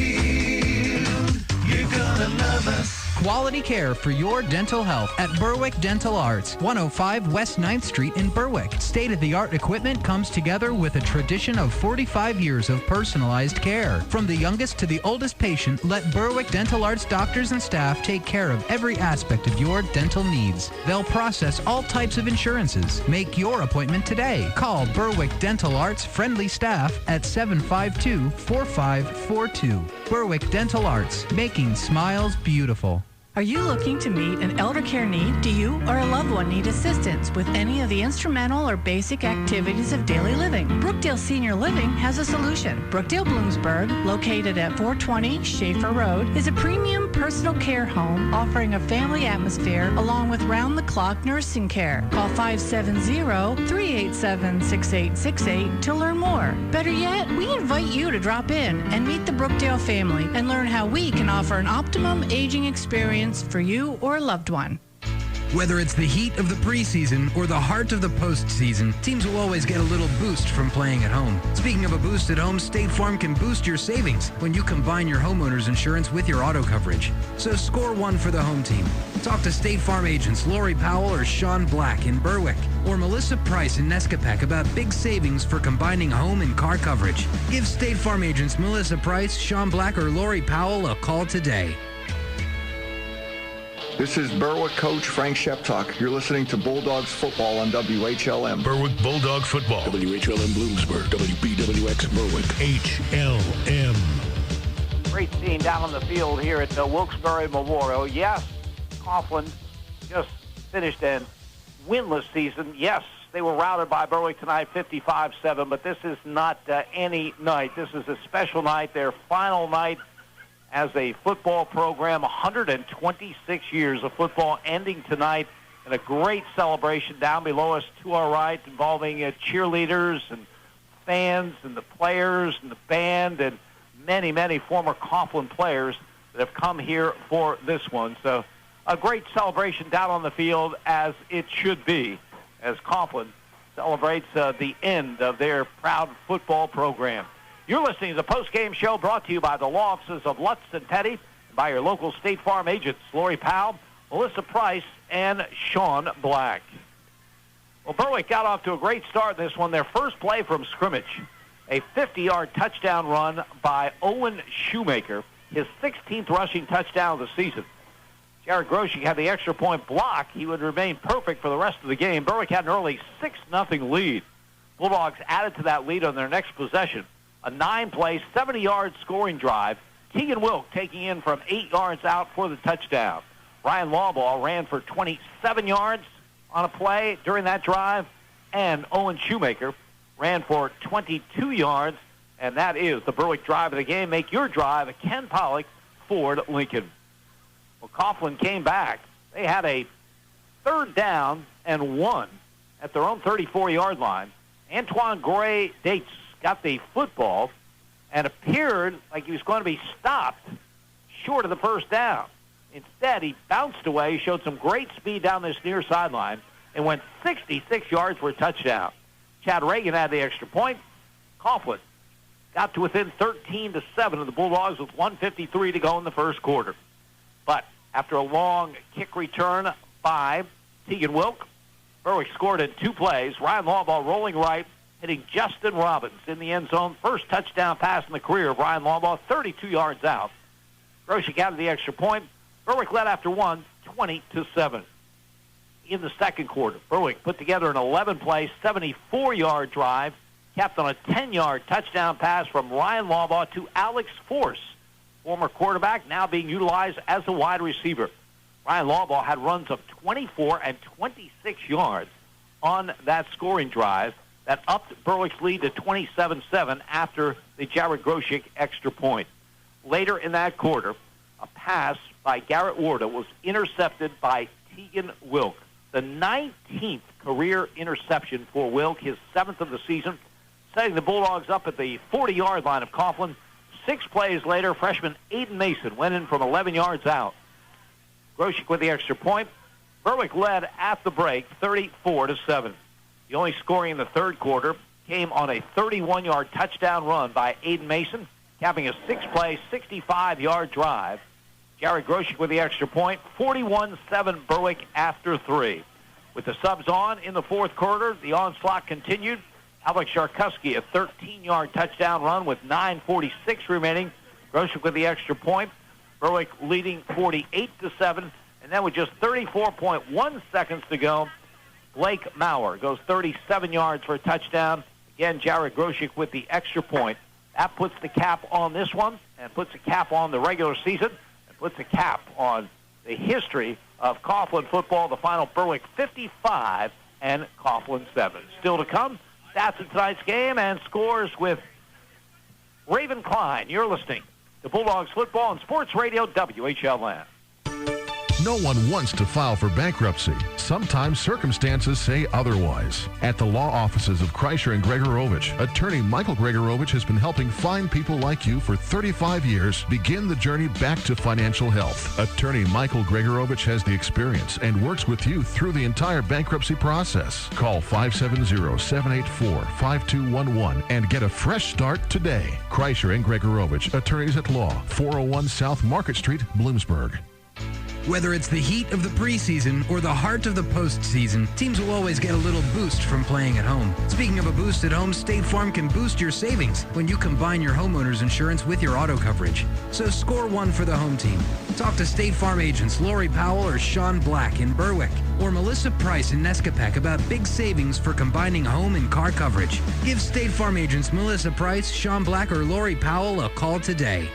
you're gonna love us. Quality care for your dental health at Berwick Dental Arts, 105 West 9th Street in Berwick. State-of-the-art equipment comes together with a tradition of 45 years of personalized care. From the youngest to the oldest patient, let Berwick Dental Arts doctors and staff take care of every aspect of your dental needs. They'll process all types of insurances. Make your appointment today. Call Berwick Dental Arts friendly staff at 752-4542. Berwick Dental Arts, making smiles beautiful. Are you looking to meet an elder care need? Do you or a loved one need assistance with any of the instrumental or basic activities of daily living? Brookdale Senior Living has a solution. Brookdale Bloomsburg, located at 420 Schaefer Road, is a premium personal care home offering a family atmosphere along with round-the-clock nursing care. Call 570-387-6868 to learn more. Better yet, we invite you to drop in and meet the Brookdale family and learn how we can offer an optimum aging experience for you or a loved one. Whether it's the heat of the preseason or the heart of the postseason, teams will always get a little boost from playing at home. Speaking of a boost at home, State Farm can boost your savings when you combine your homeowner's insurance with your auto coverage. So score one for the home team. Talk to State Farm agents Lori Powell or Sean Black in Berwick, or Melissa Price in Nescapec about big savings for combining home and car coverage. Give State Farm agents Melissa Price, Sean Black, or Lori Powell a call today. This is Berwick coach Frank Sheptock. You're listening to Bulldogs football on WHLM. Berwick Bulldog football. WHLM Bloomsburg. WBWX Berwick. HLM. Great scene down on the field here at the Wilkes-Barre Memorial. Yes, Coughlin just finished a winless season. Yes, they were routed by Berwick tonight, 55-7, but this is not any night. This is a special night, their final night as a football program. 126 years of football ending tonight in a great celebration down below us to our right, involving cheerleaders and fans and the players and the band and many, many former Coughlin players that have come here for this one. So a great celebration down on the field, as it should be, as Coughlin celebrates the end of their proud football program. You're listening to the post-game show brought to you by the law offices of Lutz and Petty, and by your local State Farm agents, Lori Powell, Melissa Price, and Sean Black. Well, Berwick got off to a great start in this one. Their first play from scrimmage, a 50-yard touchdown run by Owen Shoemaker, his 16th rushing touchdown of the season. Jared Groshek had the extra point block. He would remain perfect for the rest of the game. Berwick had an early 6-0 lead. Bulldogs added to that lead on their next possession. A 9-play, 70-yard scoring drive. Keegan Wilk taking in from 8 yards out for the touchdown. Ryan Lawball ran for 27 yards on a play during that drive. And Owen Shoemaker ran for 22 yards. And that is the Berwick drive of the game. Make your drive a Ken Pollock Ford Lincoln. Well, Coughlin came back. They had a 3rd down and 1 at their own 34-yard line. Antoine Gray Dates got the football and appeared like he was going to be stopped short of the first down. Instead, he bounced away, showed some great speed down this near sideline, and went 66 yards for a touchdown. Chad Reagan had the extra point. Coughlin got to within 13-7 of the Bulldogs with 1:53 to go in the first quarter. But after a long kick return by Keegan Wilk, Berwick scored in 2 plays. Ryan Lawball rolling right, hitting Justin Robbins in the end zone. First touchdown pass in the career of Ryan Lawball, 32 yards out. Groshek added the extra point. Berwick led after 1, 20-7. In the second quarter, Berwick put together an 11-play, 74-yard drive, capped on a 10-yard touchdown pass from Ryan Lawball to Alex Force, former quarterback, now being utilized as a wide receiver. Ryan Lawball had runs of 24 and 26 yards on that scoring drive that upped Berwick's lead to 27-7 after the Jared Groshek extra point. Later in that quarter, a pass by Garrett Warda was intercepted by Keegan Wilk. The 19th career interception for Wilk, his 7th of the season, setting the Bulldogs up at the 40-yard line of Coughlin. 6 plays later, freshman Aiden Mason went in from 11 yards out. Groshek with the extra point. Berwick led at the break, 34-7. The only scoring in the third quarter came on a 31-yard touchdown run by Aiden Mason, capping a 6-play, 65-yard drive. Jared Groshek with the extra point, 41-7 Berwick after 3. With the subs on in the fourth quarter, the onslaught continued. Alex Sharkuski, a 13-yard touchdown run with 9:46 remaining. Groshek with the extra point. Berwick leading 48-7. And then with just 34.1 seconds to go, Blake Maurer goes 37 yards for a touchdown. Again, Jared Groshek with the extra point. That puts the cap on this one and puts a cap on the regular season and puts a cap on the history of Coughlin football. The final, Berwick 55 and Coughlin 7. Still to come, stats in tonight's game and scores with Raven Klein. You're listening to Bulldogs football on Sports Radio WHLN. No one wants to file for bankruptcy. Sometimes circumstances say otherwise. At the law offices of Kreischer and Gregorovich, attorney Michael Gregorovich has been helping fine people like you for 35 years begin the journey back to financial health. Attorney Michael Gregorovich has the experience and works with you through the entire bankruptcy process. Call 570-784-5211 and get a fresh start today. Kreischer and Gregorovich, attorneys at law, 401 South Market Street, Bloomsburg. Whether it's the heat of the preseason or the heart of the postseason, teams will always get a little boost from playing at home. Speaking of a boost at home, State Farm can boost your savings when you combine your homeowner's insurance with your auto coverage. So score one for the home team. Talk to State Farm agents Lori Powell or Sean Black in Berwick, or Melissa Price in Nescapec about big savings for combining home and car coverage. Give State Farm agents Melissa Price, Sean Black, or Lori Powell a call today.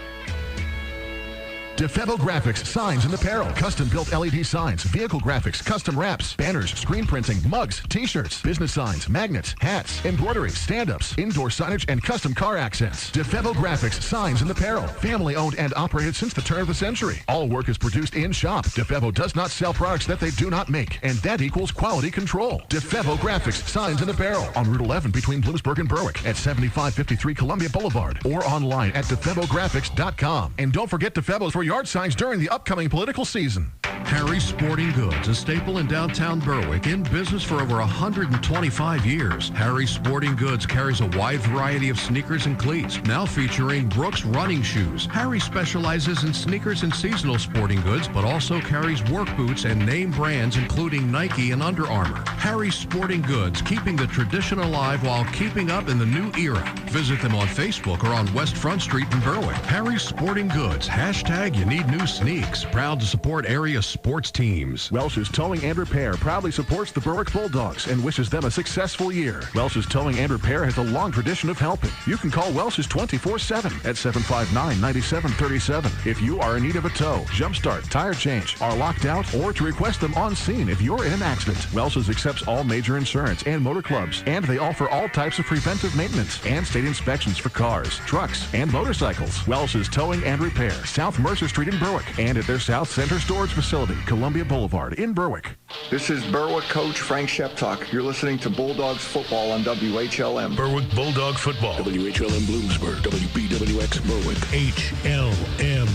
DeFevo Graphics, signs and apparel, custom-built LED signs, vehicle graphics, custom wraps, banners, screen printing, mugs, t-shirts, business signs, magnets, hats, embroidery, stand-ups, indoor signage, and custom car accents. DeFevo Graphics, signs and apparel, family-owned and operated since the turn of the century. All work is produced in-shop. DeFevo does not sell products that they do not make, and that equals quality control. DeFevo Graphics, signs and apparel, on Route 11 between Bloomsburg and Berwick at 7553 Columbia Boulevard, or online at DeFevoGraphics.com. And don't forget DeFevo's for yard signs during the upcoming political season. Harry's Sporting Goods, a staple in downtown Berwick, in business for over 125 years. Harry's Sporting Goods carries a wide variety of sneakers and cleats, now featuring Brooks running shoes. Harry specializes in sneakers and seasonal sporting goods, but also carries work boots and name brands including Nike and Under Armour. Harry's Sporting Goods, keeping the tradition alive while keeping up in the new era. Visit them on Facebook or on West Front Street in Berwick. Harry's Sporting Goods, hashtag you need new sneaks. Proud to support area sports teams. Welsh's Towing and Repair proudly supports the Berwick Bulldogs and wishes them a successful year. Welsh's Towing and Repair has a long tradition of helping. You can call Welsh's 24/7 at 759-9737 if you are in need of a tow, jumpstart, tire change, are locked out, or to request them on scene if you're in an accident. Welsh's accepts all major insurance and motor clubs, and they offer all types of preventive maintenance and state inspections for cars, trucks, and motorcycles. Welsh's Towing and Repair, South Mercer Street in Berwick, and at their South Center Storage Facility, Columbia Boulevard in Berwick. This is Berwick coach Frank Sheptuck. You're listening to Bulldogs football on WHLM. Berwick Bulldog football. WHLM Bloomsburg. WBWX Berwick. HLM.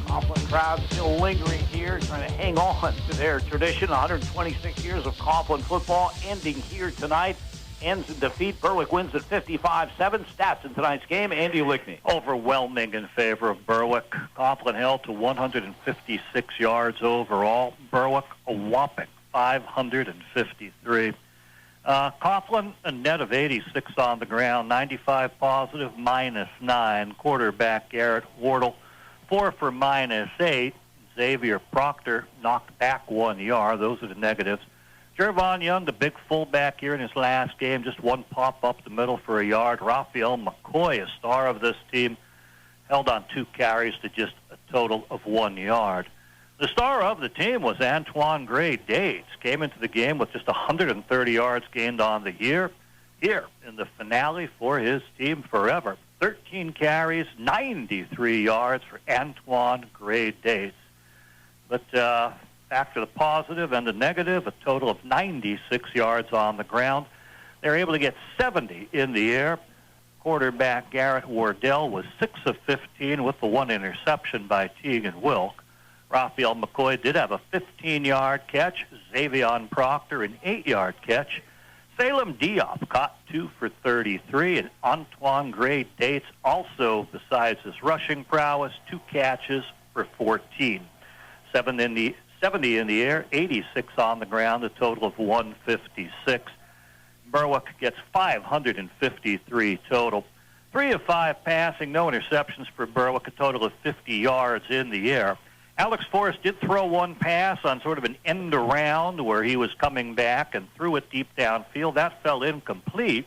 Coughlin crowd still lingering here, trying to hang on to their tradition. 126 years of Coughlin football ending here tonight. Ends in defeat. Berwick wins at 55-7. Stats in tonight's game. Andy Lickney. Overwhelming in favor of Berwick. Coughlin held to 156 yards overall. Berwick a whopping 553. Coughlin a net of 86 on the ground, 95 positive, -9. Quarterback Garrett Wardle 4 for -8. Xavier Proctor knocked back 1 yard. Those are the negatives. Jervon Young, the big fullback here in his last game, just one pop up the middle for a yard. Raphael McCoy, a star of this team, held on 2 carries to just a total of 1 yard. The star of the team was Antoine Gray Dates. Came into the game with just 130 yards gained on the year. Here in the finale for his team forever, 13 carries, 93 yards for Antoine Gray Dates. But back to the positive and the negative, a total of 96 yards on the ground. They're able to get 70 in the air. Quarterback Garrett Wardell was 6 of 15 with the 1 interception by Teagan Wilk. Raphael McCoy did have a 15-yard catch. Xavier Proctor an 8-yard catch. Salem Diop caught 2 for 33, and Antoine Gray Dates also, besides his rushing prowess, 2 catches for 14. 70 in the air, 86 on the ground, a total of 156. Berwick gets 553 total. 3 of 5 passing, no interceptions for Berwick, a total of 50 yards in the air. Alex Forrest did throw 1 pass on sort of an end around where he was coming back and threw it deep downfield. That fell incomplete.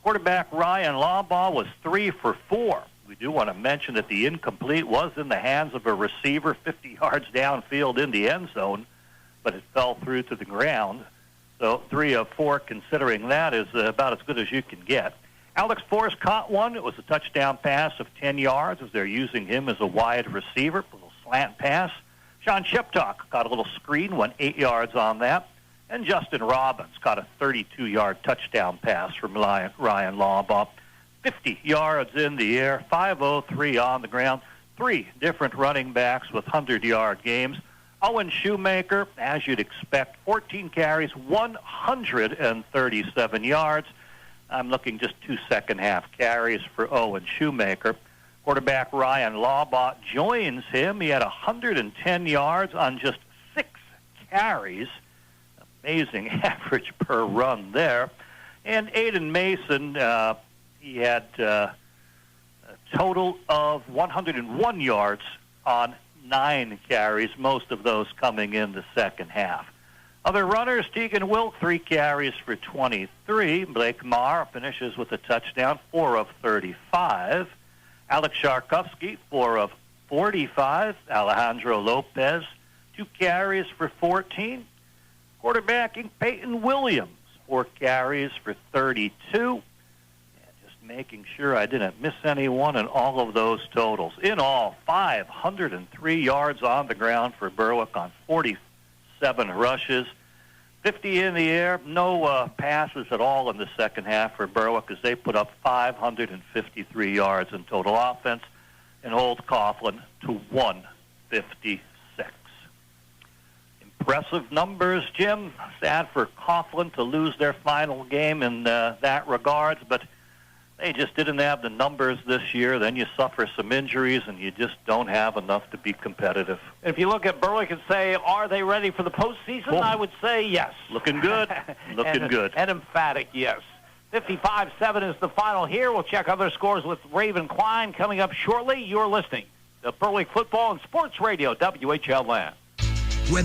Quarterback Ryan Lawbaugh was 3 for 4. We do want to mention that the incomplete was in the hands of a receiver 50 yards downfield in the end zone, but it fell through to the ground. So 3 of 4, considering that, is about as good as you can get. Alex Forrest caught one. It was a touchdown pass of 10 yards as they're using him as a wide receiver, a little slant pass. Sean Shiptock caught a little screen, went 8 yards on that. And Justin Robbins caught a 32-yard touchdown pass from Ryan Lawbaugh. 50 yards in the air, 503 on the ground. 3 different running backs with 100-yard games. Owen Shoemaker, as you'd expect, 14 carries, 137 yards. I'm looking just 2 second-half carries for Owen Shoemaker. Quarterback Ryan Lawbaugh joins him. He had 110 yards on just 6 carries. Amazing average per run there. And Aiden Mason, he had a total of 101 yards on 9 carries, most of those coming in the second half. Other runners, Tegan Wilk, 3 carries for 23. Blake Marr finishes with a touchdown, 4 of 35. Alex Sharkovsky, 4 of 45. Alejandro Lopez, 2 carries for 14. Quarterbacking Peyton Williams, 4 carries for 32. And just making sure I didn't miss anyone in all of those totals. In all, 503 yards on the ground for Berwick on 47 rushes. 50 in the air, no passes at all in the second half for Berwick as they put up 553 yards in total offense and hold Coughlin to 156. Impressive numbers, Jim. Sad for Coughlin to lose their final game in that regards, but they just didn't have the numbers this year. Then you suffer some injuries, and you just don't have enough to be competitive. If you look at Berwick and say, are they ready for the postseason? I would say yes. Looking good. Looking good. An emphatic yes. 55-7 is the final here. We'll check other scores with Raven Klein coming up shortly. You're listening to Berwick Football and Sports Radio, WHLN.